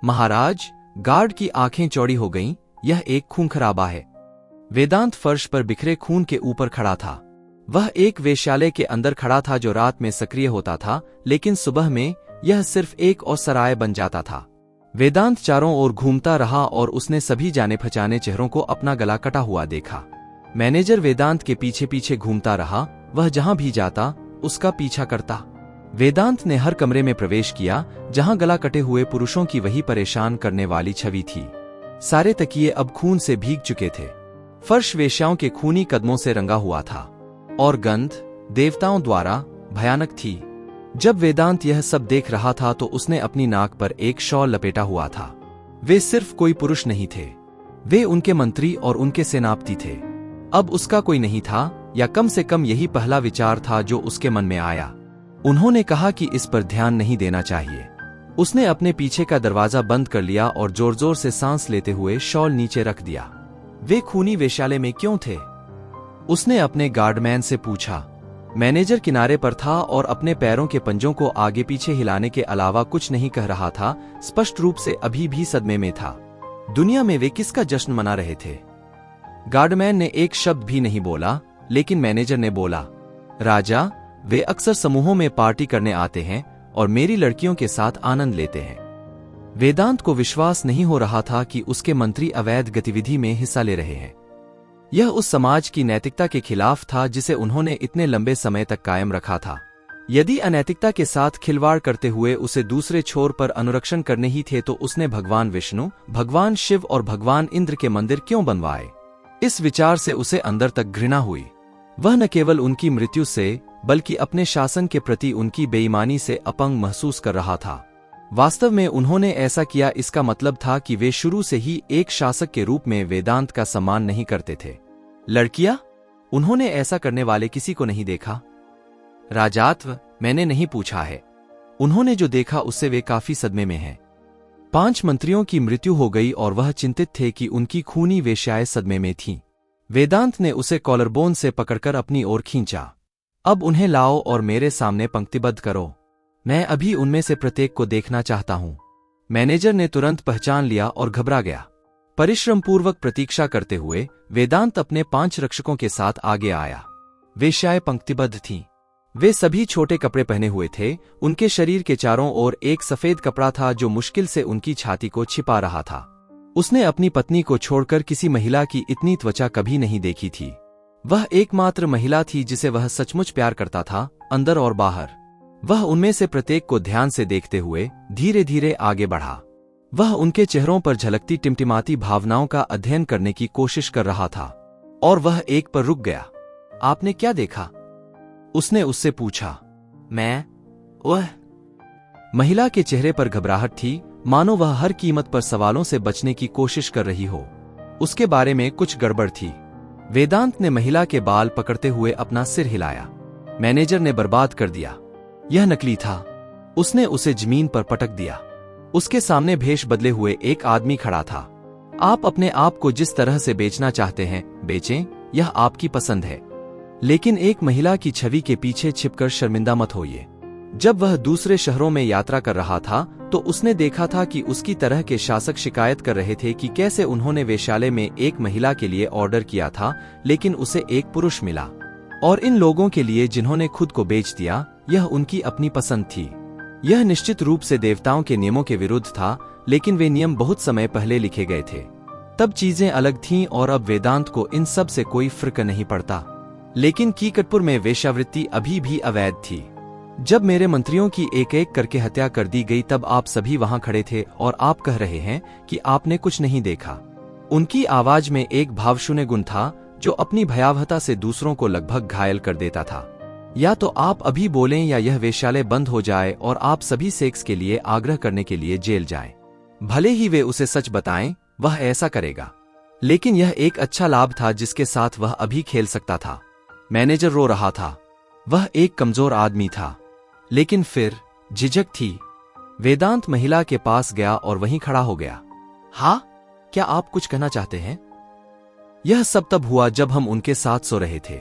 महाराज, गार्ड की आंखें चौड़ी हो गईं। यह एक खूनखराबा है। वेदांत फर्श पर बिखरे खून के ऊपर खड़ा था। वह एक वेश्यालय के अंदर खड़ा था जो रात में सक्रिय होता था, लेकिन सुबह में यह सिर्फ एक और सराय बन जाता था। वेदांत चारों ओर घूमता रहा और उसने सभी जाने पहचाने चेहरों को अपना गला कटा हुआ देखा। मैनेजर वेदांत के पीछे पीछे घूमता रहा। वह जहां भी जाता उसका पीछा करता। वेदांत ने हर कमरे में प्रवेश किया जहां गला कटे हुए पुरुषों की वही परेशान करने वाली छवि थी। सारे तकिए अब खून से भीग चुके थे। फर्श वेश्याओं के खूनी कदमों से रंगा हुआ था और गंध देवताओं द्वारा भयानक थी। जब वेदांत यह सब देख रहा था तो उसने अपनी नाक पर एक शॉल लपेटा हुआ था। वे सिर्फ कोई पुरुष नहीं थे, वे उनके मंत्री और उनके सेनापति थे। अब उसका कोई नहीं था, या कम से कम यही पहला विचार था जो उसके मन में आया। उन्होंने कहा कि इस पर ध्यान नहीं देना चाहिए। उसने अपने पीछे का दरवाजा बंद कर लिया और जोर जोर से सांस लेते हुए शॉल नीचे रख दिया। वे खूनी वेश्यालय में क्यों थे? उसने अपने गार्डमैन से पूछा। मैनेजर किनारे पर था और अपने पैरों के पंजों को आगे पीछे हिलाने के अलावा कुछ नहीं कह रहा था। स्पष्ट रूप से अभी भी सदमे में था। दुनिया में वे किसका जश्न मना रहे थे? गार्डमैन ने एक शब्द भी नहीं बोला, लेकिन मैनेजर ने बोला, राजा, वे अक्सर समूहों में पार्टी करने आते हैं और मेरी लड़कियों के साथ आनंद लेते हैं। वेदांत को विश्वास नहीं हो रहा था कि उसके मंत्री अवैध गतिविधि में हिस्सा ले रहे हैं। यह उस समाज की नैतिकता के खिलाफ था जिसे उन्होंने इतने लंबे समय तक कायम रखा था। यदि अनैतिकता के साथ खिलवाड़ करते हुए उसे दूसरे छोर पर अनुरक्षण करने ही थे, तो उसने भगवान विष्णु, भगवान शिव और भगवान इंद्र के मंदिर क्यों बनवाए? इस विचार से उसे अंदर तक घृणा हुई। वह न केवल उनकी मृत्यु से, बल्कि अपने शासन के प्रति उनकी बेईमानी से अपंग महसूस कर रहा था। वास्तव में उन्होंने ऐसा किया, इसका मतलब था कि वे शुरू से ही एक शासक के रूप में वेदांत का सम्मान नहीं करते थे। लड़कियां? उन्होंने ऐसा करने वाले किसी को नहीं देखा। राजात्व? मैंने नहीं पूछा है। उन्होंने जो देखा उससे वे काफी सदमे में हैं। 5 मंत्रियों की मृत्यु हो गई और वह चिंतित थे कि उनकी खूनी वेश्याएं सदमे में थीं। वेदांत ने उसे कॉलरबोन से पकड़कर अपनी ओर खींचा। अब उन्हें लाओ और मेरे सामने पंक्तिबद्ध करो। मैं अभी उनमें से प्रत्येक को देखना चाहता हूं। मैनेजर ने तुरंत पहचान लिया और घबरा गया। परिश्रमपूर्वक प्रतीक्षा करते हुए वेदांत अपने 5 रक्षकों के साथ आगे आया। वेश्याएं पंक्तिबद्ध थीं। वे सभी छोटे कपड़े पहने हुए थे। उनके शरीर के चारों ओर एक सफेद कपड़ा था जो मुश्किल से उनकी छाती को छिपा रहा था। उसने अपनी पत्नी को छोड़कर किसी महिला की इतनी त्वचा कभी नहीं देखी थी। वह एकमात्र महिला थी जिसे वह सचमुच प्यार करता था, अंदर और बाहर। वह उनमें से प्रत्येक को ध्यान से देखते हुए धीरे धीरे आगे बढ़ा। वह उनके चेहरों पर झलकती टिमटिमाती भावनाओं का अध्ययन करने की कोशिश कर रहा था। और वह एक पर रुक गया। आपने क्या देखा? उसने उससे पूछा। वह महिला के चेहरे पर घबराहट थी, मानो वह हर कीमत पर सवालों से बचने की कोशिश कर रही हो। उसके बारे में कुछ गड़बड़ थी। वेदांत ने महिला के बाल पकड़ते हुए अपना सिर हिलाया। मैनेजर ने बर्बाद कर दिया। यह नकली था। उसने उसे जमीन पर पटक दिया। उसके सामने भेष बदले हुए एक आदमी खड़ा था। आप अपने आप को जिस तरह से बेचना चाहते हैं, बेचें, यह आपकी पसंद है। लेकिन एक महिला की छवि के पीछे छिपकर शर्मिंदा मत होइए। जब वह दूसरे शहरों में यात्रा कर रहा था तो उसने देखा था कि उसकी तरह के शासक शिकायत कर रहे थे कि कैसे उन्होंने वेश्यालय में एक महिला के लिए ऑर्डर किया था, लेकिन उसे एक पुरुष मिला। और इन लोगों के लिए जिन्होंने खुद को बेच दिया, यह उनकी अपनी पसंद थी। यह निश्चित रूप से देवताओं के नियमों के विरुद्ध था, लेकिन वे नियम बहुत समय पहले लिखे गए थे। तब चीजें अलग थीं और अब वेदांत को इन सब से कोई फर्क नहीं पड़ता। लेकिन कीकटपुर में वेश्यावृत्ति अभी भी अवैध थी। जब मेरे मंत्रियों की एक एक करके हत्या कर दी गई तब आप सभी वहां खड़े थे और आप कह रहे हैं कि आपने कुछ नहीं देखा। उनकी आवाज में एक भावशून्य गुण था जो अपनी भयावहता से दूसरों को लगभग घायल कर देता था। या तो आप अभी बोलें या यह वेश्यालय बंद हो जाए और आप सभी सेक्स के लिए आग्रह करने के लिए जेल जाएं। भले ही वे उसे सच बताएं, वह ऐसा करेगा। लेकिन यह एक अच्छा लाभ था जिसके साथ वह अभी खेल सकता था। मैनेजर रो रहा था। वह एक कमजोर आदमी था, लेकिन फिर झिझक थी। वेदांत महिला के पास गया और वहीं खड़ा हो गया। हाँ, क्या आप कुछ कहना चाहते हैं? यह सब तब हुआ जब हम उनके साथ सो रहे थे।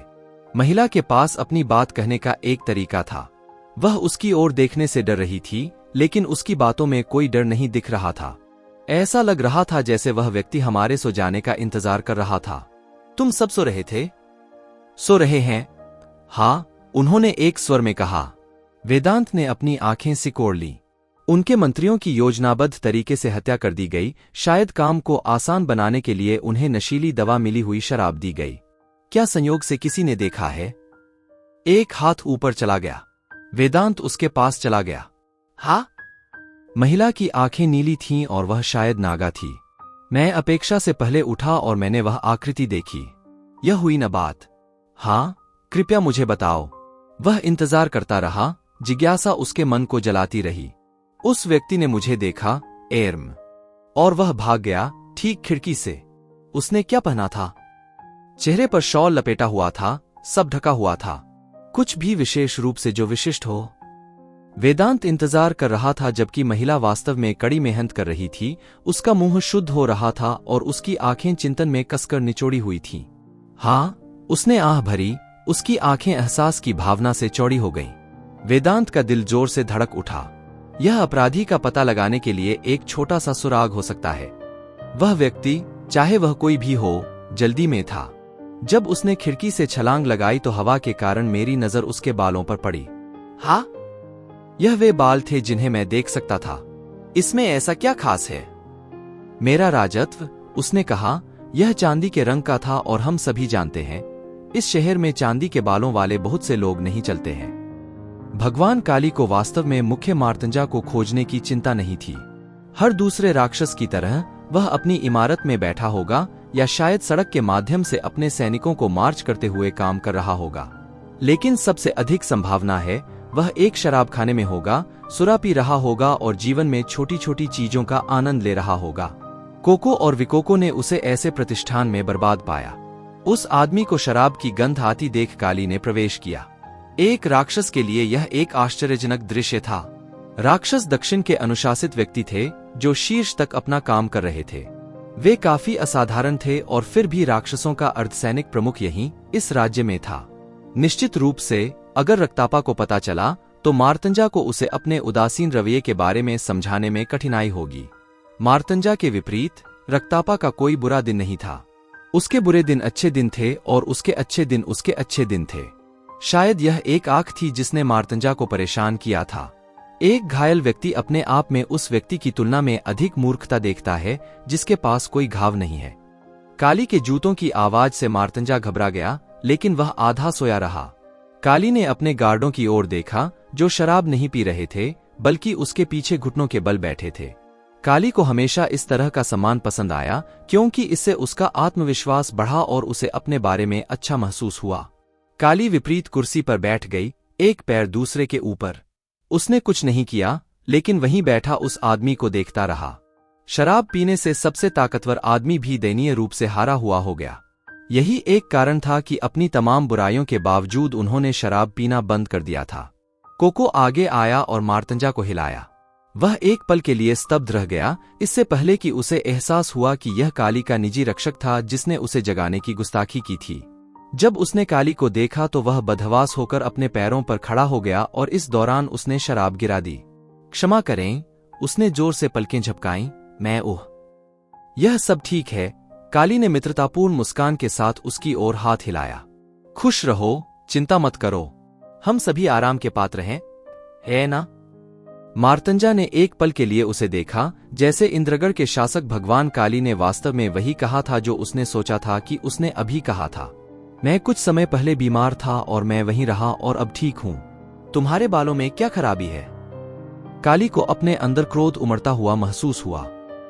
महिला के पास अपनी बात कहने का एक तरीका था। वह उसकी ओर देखने से डर रही थी, लेकिन उसकी बातों में कोई डर नहीं दिख रहा था। ऐसा लग रहा था जैसे वह व्यक्ति हमारे सो जाने का इंतजार कर रहा था। तुम सब सो रहे थे? सो रहे हैं? हाँ, उन्होंने एक स्वर में कहा। वेदांत ने अपनी आंखें सिकोड़ लीं। उनके मंत्रियों की योजनाबद्ध तरीके से हत्या कर दी गई। शायद काम को आसान बनाने के लिए उन्हें नशीली दवा मिली हुई शराब दी गई। क्या संयोग से किसी ने देखा है? एक हाथ ऊपर चला गया। वेदांत उसके पास चला गया। हाँ? महिला की आंखें नीली थीं और वह शायद नागा थी। मैं अपेक्षा से पहले उठा और मैंने वह आकृति देखी। यह हुई न बात। हाँ, कृपया मुझे बताओ। वह इंतजार करता रहा। जिज्ञासा उसके मन को जलाती रही। उस व्यक्ति ने मुझे देखा, एर्म, और वह भाग गया, ठीक खिड़की से। उसने क्या पहना था? चेहरे पर शॉल लपेटा हुआ था, सब ढका हुआ था। कुछ भी विशेष रूप से जो विशिष्ट हो? वेदांत इंतजार कर रहा था जबकि महिला वास्तव में कड़ी मेहनत कर रही थी। उसका मुंह शुद्ध हो रहा था और उसकी आंखें चिंतन में कसकर निचोड़ी हुई थीं। हाँ, उसने आह भरी, उसकी आंखें एहसास की भावना से चौड़ी हो गईं। वेदांत का दिल जोर से धड़क उठा। यह अपराधी का पता लगाने के लिए एक छोटा सा सुराग हो सकता है। वह व्यक्ति, चाहे वह कोई भी हो, जल्दी में था। जब उसने खिड़की से छलांग लगाई तो हवा के कारण मेरी नजर उसके बालों पर पड़ी। हाँ, यह वे बाल थे जिन्हें मैं देख सकता था। इसमें ऐसा क्या खास है? मेरा राजत्व, उसने कहा। यह चांदी के रंग का था और हम सभी जानते हैं, इस शहर में चांदी के बालों वाले बहुत से लोग नहीं चलते हैं। भगवान काली को वास्तव में मुख्य मार्तंजा को खोजने की चिंता नहीं थी। हर दूसरे राक्षस की तरह वह अपनी इमारत में बैठा होगा या शायद सड़क के माध्यम से अपने सैनिकों को मार्च करते हुए काम कर रहा होगा। लेकिन सबसे अधिक संभावना है वह एक शराबखाने में होगा, सुरा पी रहा होगा और जीवन में छोटी छोटी चीजों का आनंद ले रहा होगा। कोको और विकोको ने उसे ऐसे प्रतिष्ठान में बर्बाद पाया। उस आदमी को शराब की गंध आती देख काली ने प्रवेश किया। एक राक्षस के लिए यह एक आश्चर्यजनक दृश्य था। राक्षस दक्षिण के अनुशासित व्यक्ति थे जो शीर्ष तक अपना काम कर रहे थे। वे काफी असाधारण थे और फिर भी राक्षसों का अर्धसैनिक प्रमुख यहीं इस राज्य में था। निश्चित रूप से अगर रक्तापा को पता चला तो मार्तंजा को उसे अपने उदासीन रवैये के बारे में समझाने में कठिनाई होगी। मार्तंजा के विपरीत रक्तापा का कोई बुरा दिन नहीं था। उसके बुरे दिन अच्छे दिन थे और उसके अच्छे दिन उसके अच्छे दिन थे। शायद यह एक आंख थी जिसने मार्तंजा को परेशान किया था। एक घायल व्यक्ति अपने आप में उस व्यक्ति की तुलना में अधिक मूर्खता देखता है जिसके पास कोई घाव नहीं है। काली के जूतों की आवाज से मार्तंजा घबरा गया, लेकिन वह आधा सोया रहा। काली ने अपने गार्डों की ओर देखा जो शराब नहीं पी रहे थे बल्कि उसके पीछे घुटनों के बल बैठे थे। काली को हमेशा इस तरह का सम्मान पसंद आया क्योंकि इससे उसका आत्मविश्वास बढ़ा और उसे अपने बारे में अच्छा महसूस हुआ। काली विपरीत कुर्सी पर बैठ गई, एक पैर दूसरे के ऊपर। उसने कुछ नहीं किया, लेकिन वहीं बैठा उस आदमी को देखता रहा। शराब पीने से सबसे ताकतवर आदमी भी दयनीय रूप से हारा हुआ हो गया। यही एक कारण था कि अपनी तमाम बुराइयों के बावजूद उन्होंने शराब पीना बंद कर दिया था। कोको आगे आया और मार्तंजा को हिलाया। वह एक पल के लिए स्तब्ध रह गया, इससे पहले कि उसे एहसास हुआ कि यह काली का निजी रक्षक था जिसने उसे जगाने की गुस्ताखी की थी। जब उसने काली को देखा तो वह बदहवास होकर अपने पैरों पर खड़ा हो गया और इस दौरान उसने शराब गिरा दी। क्षमा करें, उसने जोर से पलकें झपकाईं। मैं यह सब ठीक है। काली ने मित्रतापूर्ण मुस्कान के साथ उसकी ओर हाथ हिलाया। खुश रहो, चिंता मत करो, हम सभी आराम के पात्र हैं, है ना? मार्तंजा ने एक पल के लिए उसे देखा, जैसे इंद्रगढ़ के शासक भगवान काली ने वास्तव में वही कहा था जो उसने सोचा था कि उसने अभी कहा था। मैं कुछ समय पहले बीमार था और मैं वहीं रहा और अब ठीक हूं। तुम्हारे बालों में क्या खराबी है? काली को अपने अंदर क्रोध उमड़ता हुआ महसूस हुआ।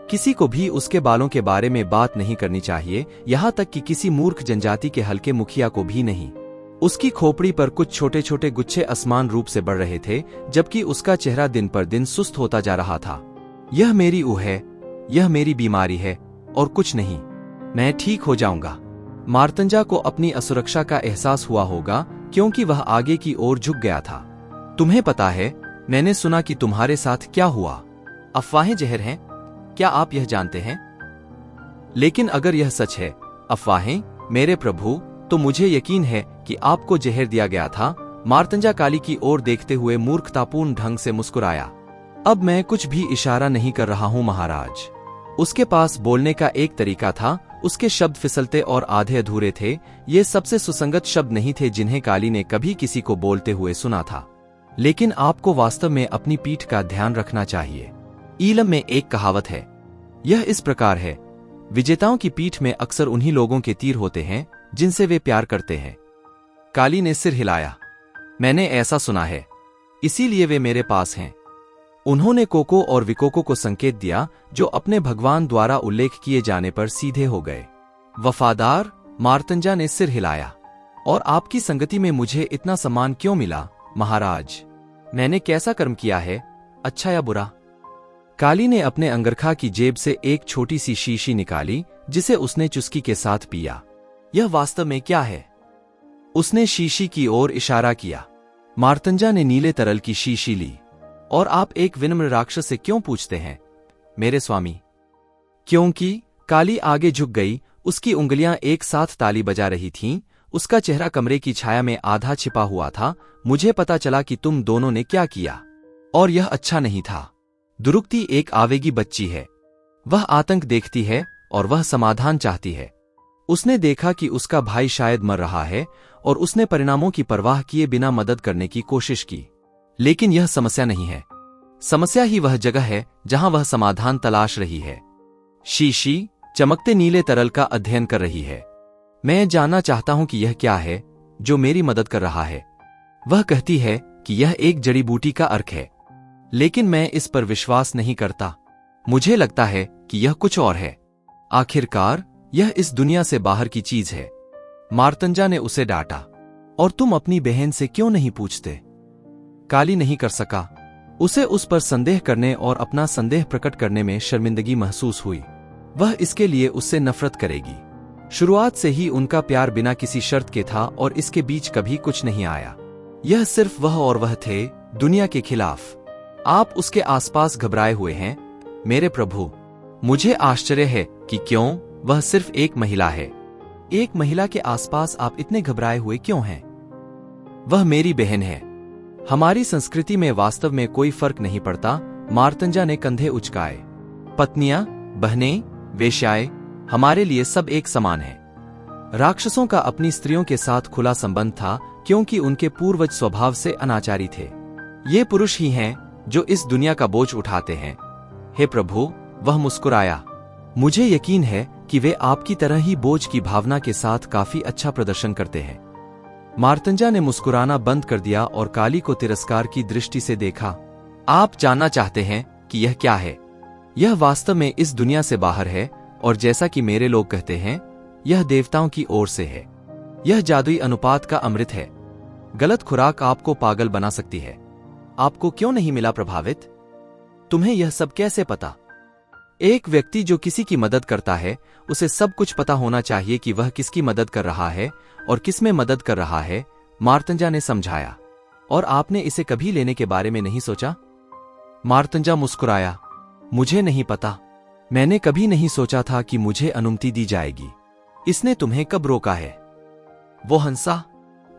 किसी को भी उसके बालों के बारे में बात नहीं करनी चाहिए, यहां तक कि किसी मूर्ख जनजाति के हल्के मुखिया को भी नहीं। उसकी खोपड़ी पर कुछ छोटे छोटे गुच्छे असमान रूप से बढ़ रहे थे, जबकि उसका चेहरा दिन पर दिन सुस्त होता जा रहा था। यह मेरी ऊह है, यह मेरी बीमारी है और कुछ नहीं। मैं ठीक हो जाऊंगा। मार्तंजा को अपनी असुरक्षा का एहसास हुआ होगा क्योंकि वह आगे की ओर झुक गया था। तुम्हें पता है, मैंने सुना कि तुम्हारे साथ क्या हुआ। अफवाहें जहर हैं, क्या आप यह जानते हैं? लेकिन अगर यह सच है, अफवाहें, मेरे प्रभु, तो मुझे यकीन है कि आपको जहर दिया गया था। मार्तंजा काली की ओर देखते हुए मूर्खतापूर्ण ढंग से मुस्कुराया। अब मैं कुछ भी इशारा नहीं कर रहा हूं महाराज। उसके पास बोलने का एक तरीका था, उसके शब्द फिसलते और आधे अधूरे थे। ये सबसे सुसंगत शब्द नहीं थे जिन्हें काली ने कभी किसी को बोलते हुए सुना था। लेकिन आपको वास्तव में अपनी पीठ का ध्यान रखना चाहिए। ईलम में एक कहावत है, यह इस प्रकार है, विजेताओं की पीठ में अक्सर उन्हीं लोगों के तीर होते हैं जिनसे वे प्यार करते हैं। काली ने सिर हिलाया। मैंने ऐसा सुना है, इसीलिए वे मेरे पास हैं। उन्होंने कोको और विकोको को संकेत दिया, जो अपने भगवान द्वारा उल्लेख किए जाने पर सीधे हो गए। वफादार, मार्तंजा ने सिर हिलाया। और आपकी संगति में मुझे इतना सम्मान क्यों मिला महाराज? मैंने कैसा कर्म किया है, अच्छा या बुरा? काली ने अपने अंगरखा की जेब से एक छोटी सी शीशी निकाली, जिसे उसने चुस्की के साथ पिया। यह वास्तव में क्या है? उसने शीशी की ओर इशारा किया। मार्तंजा ने नीले तरल की शीशी ली। और आप एक विनम्र राक्षस से क्यों पूछते हैं, मेरे स्वामी? क्योंकि काली आगे झुक गई, उसकी उंगलियां एक साथ ताली बजा रही थीं, उसका चेहरा कमरे की छाया में आधा छिपा हुआ था। मुझे पता चला कि तुम दोनों ने क्या किया, और यह अच्छा नहीं था। दुरुक्ति एक आवेगी बच्ची है। वह आतंक देखती है और वह समाधान चाहती है। उसने देखा कि उसका भाई शायद मर रहा है और उसने परिणामों की परवाह किए बिना मदद करने की कोशिश की। लेकिन यह समस्या नहीं है। समस्या ही वह जगह है जहां वह समाधान तलाश रही है। शीशी चमकते नीले तरल का अध्ययन कर रही है। मैं जानना चाहता हूं कि यह क्या है जो मेरी मदद कर रहा है। वह कहती है कि यह एक जड़ी बूटी का अर्क है, लेकिन मैं इस पर विश्वास नहीं करता। मुझे लगता है कि यह कुछ और है। आखिरकार यह इस दुनिया से बाहर की चीज है। मार्तंजा ने उसे डांटा। और तुम अपनी बहन से क्यों नहीं पूछते? काली नहीं कर सका। उसे उस पर संदेह करने और अपना संदेह प्रकट करने में शर्मिंदगी महसूस हुई। वह इसके लिए उससे नफरत करेगी। शुरुआत से ही उनका प्यार बिना किसी शर्त के था और इसके बीच कभी कुछ नहीं आया। यह सिर्फ वह और वह थे, दुनिया के खिलाफ। आप उसके आसपास घबराए हुए हैं, मेरे प्रभु। मुझे आश्चर्य है कि क्यों वह सिर्फ एक महिला है। एक महिला के आसपास आप इतने घबराए हुए क्यों हैं? वह मेरी बहन है। हमारी संस्कृति में वास्तव में कोई फर्क नहीं पड़ता। मार्तंजा ने कंधे उचकाए। पत्नियां, बहनें, वेश्याएं, हमारे लिए सब एक समान है। राक्षसों का अपनी स्त्रियों के साथ खुला संबंध था क्योंकि उनके पूर्वज स्वभाव से अनाचारी थे। ये पुरुष ही हैं जो इस दुनिया का बोझ उठाते हैं। हे प्रभु, वह मुस्कुराया। मुझे यकीन है कि वे आपकी तरह ही बोझ की भावना के साथ काफी अच्छा प्रदर्शन करते हैं। मार्तंजा ने मुस्कुराना बंद कर दिया और काली को तिरस्कार की दृष्टि से देखा। आप जानना चाहते हैं कि यह क्या है? यह वास्तव में इस दुनिया से बाहर है, और जैसा कि मेरे लोग कहते हैं, यह देवताओं की ओर से है। यह जादुई अनुपात का अमृत है। गलत खुराक आपको पागल बना सकती है। आपको क्यों नहीं मिला प्रभावित? तुम्हें यह सब कैसे पता? एक व्यक्ति जो किसी की मदद करता है, उसे सब कुछ पता होना चाहिए कि वह किसकी मदद कर रहा है और किसमें मदद कर रहा है, मार्तंजा ने समझाया। और आपने इसे कभी लेने के बारे में नहीं सोचा? मार्तंजा मुस्कुराया। मुझे नहीं पता। मैंने कभी नहीं सोचा था कि मुझे अनुमति दी जाएगी। इसने तुम्हें कब रोका है? वो हंसा।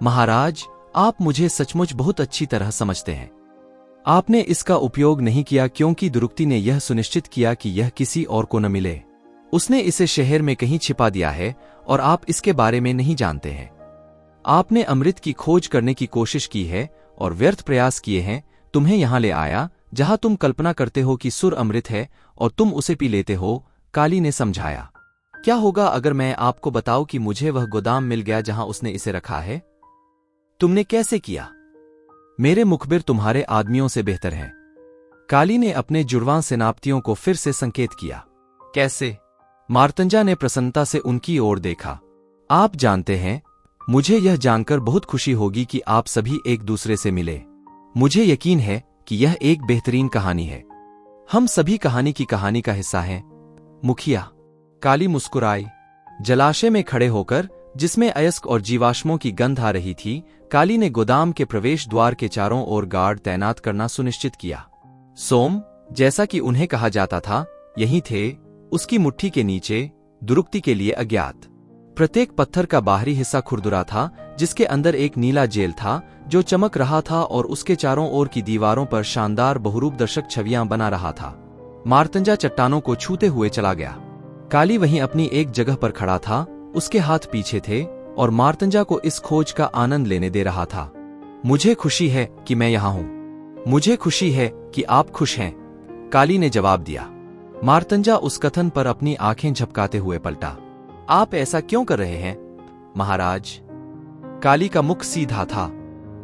महाराज, आप मुझे सचमुच बहुत अच्छी तरह समझते हैं। आपने इसका उपयोग नहीं किया क्योंकि दुरुक्ति ने यह सुनिश्चित किया कि यह किसी और को न मिले। उसने इसे शहर में कहीं छिपा दिया है और आप इसके बारे में नहीं जानते हैं। आपने अमृत की खोज करने की कोशिश की है और व्यर्थ प्रयास किए हैं। तुम्हें यहां ले आया जहां तुम कल्पना करते हो कि सुर अमृत है और तुम उसे पी लेते हो, काली ने समझाया। क्या होगा अगर मैं आपको बताऊं कि मुझे वह गोदाम मिल गया जहां उसने इसे रखा है? तुमने कैसे किया? मेरे मुखबिर तुम्हारे आदमियों से बेहतर हैं। काली ने अपने जुड़वां सेनापतियों को फिर से संकेत किया। कैसे? मार्तंजा ने प्रसन्नता से उनकी ओर देखा। आप जानते हैं, मुझे यह जानकर बहुत खुशी होगी कि आप सभी एक दूसरे से मिले। मुझे यकीन है कि यह एक बेहतरीन कहानी है। हम सभी कहानी की कहानी का हिस्सा हैं, मुखिया। काली मुस्कुराई। जलाशय में खड़े होकर, जिसमें अयस्क और जीवाश्मों की गंध आ रही थी, काली ने गोदाम के प्रवेश द्वार के चारों ओर गार्ड तैनात करना सुनिश्चित किया। सोम, जैसा कि उन्हें कहा जाता था, यही थे, उसकी मुट्ठी के नीचे, दुरुक्ति के लिए अज्ञात। प्रत्येक पत्थर का बाहरी हिस्सा खुरदुरा था, जिसके अंदर एक नीला जेल था जो चमक रहा था और उसके चारों ओर की दीवारों पर शानदार बहुरूपदर्शक छवियां बना रहा था। मार्तंजा चट्टानों को छूते हुए चला गया। काली वहीं अपनी एक जगह पर खड़ा था, उसके हाथ पीछे थे और मार्तंजा को इस खोज का आनंद लेने दे रहा था। मुझे खुशी है कि मैं यहां हूं। मुझे खुशी है कि आप खुश हैं, काली ने जवाब दिया। मार्तंजा उस कथन पर अपनी आंखें झपकाते हुए पलटा। आप ऐसा क्यों कर रहे हैं, महाराज? काली का मुख सीधा था।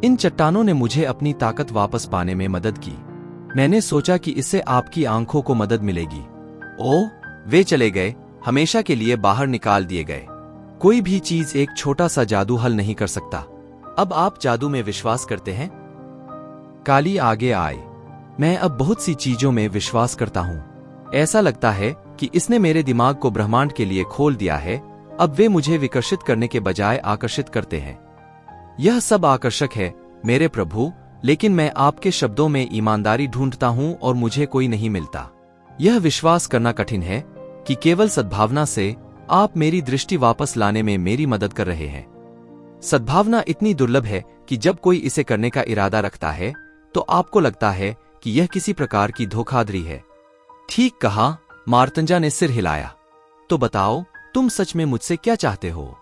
इन चट्टानों ने मुझे अपनी ताकत वापस पाने में मदद की। मैंने सोचा कि इससे आपकी आंखों को मदद मिलेगी। ओह, वे चले गए, हमेशा के लिए बाहर निकाल दिए गए। कोई भी चीज एक छोटा सा जादू हल नहीं कर सकता। अब आप जादू में विश्वास करते हैं? काली आगे आए। मैं अब बहुत सी चीजों में विश्वास करता हूं। ऐसा लगता है कि इसने मेरे दिमाग को ब्रह्मांड के लिए खोल दिया है। अब वे मुझे विकर्षित करने के बजाय आकर्षित करते हैं। यह सब आकर्षक है मेरे प्रभु, लेकिन मैं आपके शब्दों में ईमानदारी ढूंढता हूं और मुझे कोई नहीं मिलता। यह विश्वास करना कठिन है कि केवल सद्भावना से आप मेरी दृष्टि वापस लाने में मेरी मदद कर रहे हैं। सद्भावना इतनी दुर्लभ है कि जब कोई इसे करने का इरादा रखता है तो आपको लगता है कि यह किसी प्रकार की धोखाधड़ी है। ठीक कहा, मार्तंजा ने सिर हिलाया। तो बताओ, तुम सच में मुझसे क्या चाहते हो?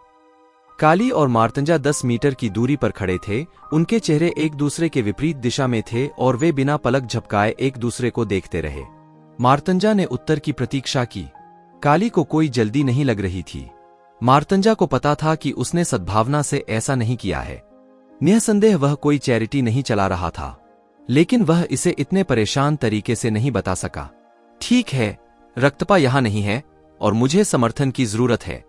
काली और मार्तंजा 10 मीटर की दूरी पर खड़े थे। उनके चेहरे एक दूसरे के विपरीत दिशा में थे और वे बिना पलक झपकाए एक दूसरे को देखते रहे। मार्तंजा ने उत्तर की प्रतीक्षा की। काली को कोई जल्दी नहीं लग रही थी। मार्तंजा को पता था कि उसने सद्भावना से ऐसा नहीं किया है। निःसंदेह वह कोई चैरिटी नहीं चला रहा था, लेकिन वह इसे इतने परेशान तरीके से नहीं बता सका। ठीक है, रक्तपा यहां नहीं है और मुझे समर्थन की जरूरत है।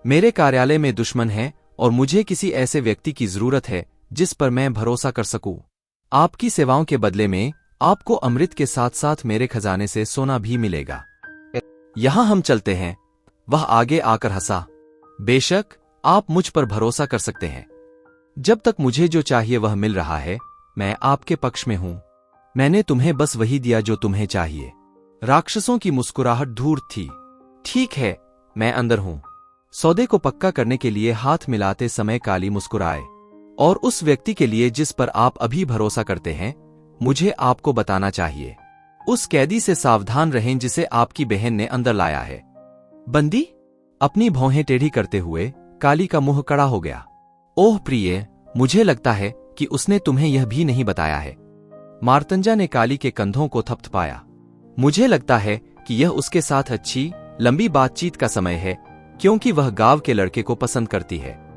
मेरे कार्यालय में दुश्मन है और मुझे किसी ऐसे व्यक्ति की जरूरत है जिस पर मैं भरोसा कर सकूं। आपकी सेवाओं के बदले में आपको अमृत के साथ साथ मेरे खजाने से सोना भी मिलेगा। यहां हम चलते हैं। वह आगे आकर हंसा। बेशक, आप मुझ पर भरोसा कर सकते हैं। जब तक मुझे जो चाहिए वह मिल रहा है, मैं आपके पक्ष में हूं। मैंने तुम्हें बस वही दिया जो तुम्हें चाहिए। राक्षसों की मुस्कुराहट धूर्त थी। ठीक है, मैं अंदर हूं। सौदे को पक्का करने के लिए हाथ मिलाते समय काली मुस्कुराए। और उस व्यक्ति के लिए जिस पर आप अभी भरोसा करते हैं, मुझे आपको बताना चाहिए। उस कैदी से सावधान रहें जिसे आपकी बहन ने अंदर लाया है। बंदी? अपनी भौहें टेढ़ी करते हुए काली का मुंह कड़ा हो गया। ओह प्रिय, मुझे लगता है कि उसने तुम्हें यह भी नहीं बताया है। मार्तंजा ने काली के कंधों को थपथपाया। मुझे लगता है कि यह उसके साथ अच्छी लंबी बातचीत का समय है, क्योंकि वह गांव के लड़के को पसंद करती है।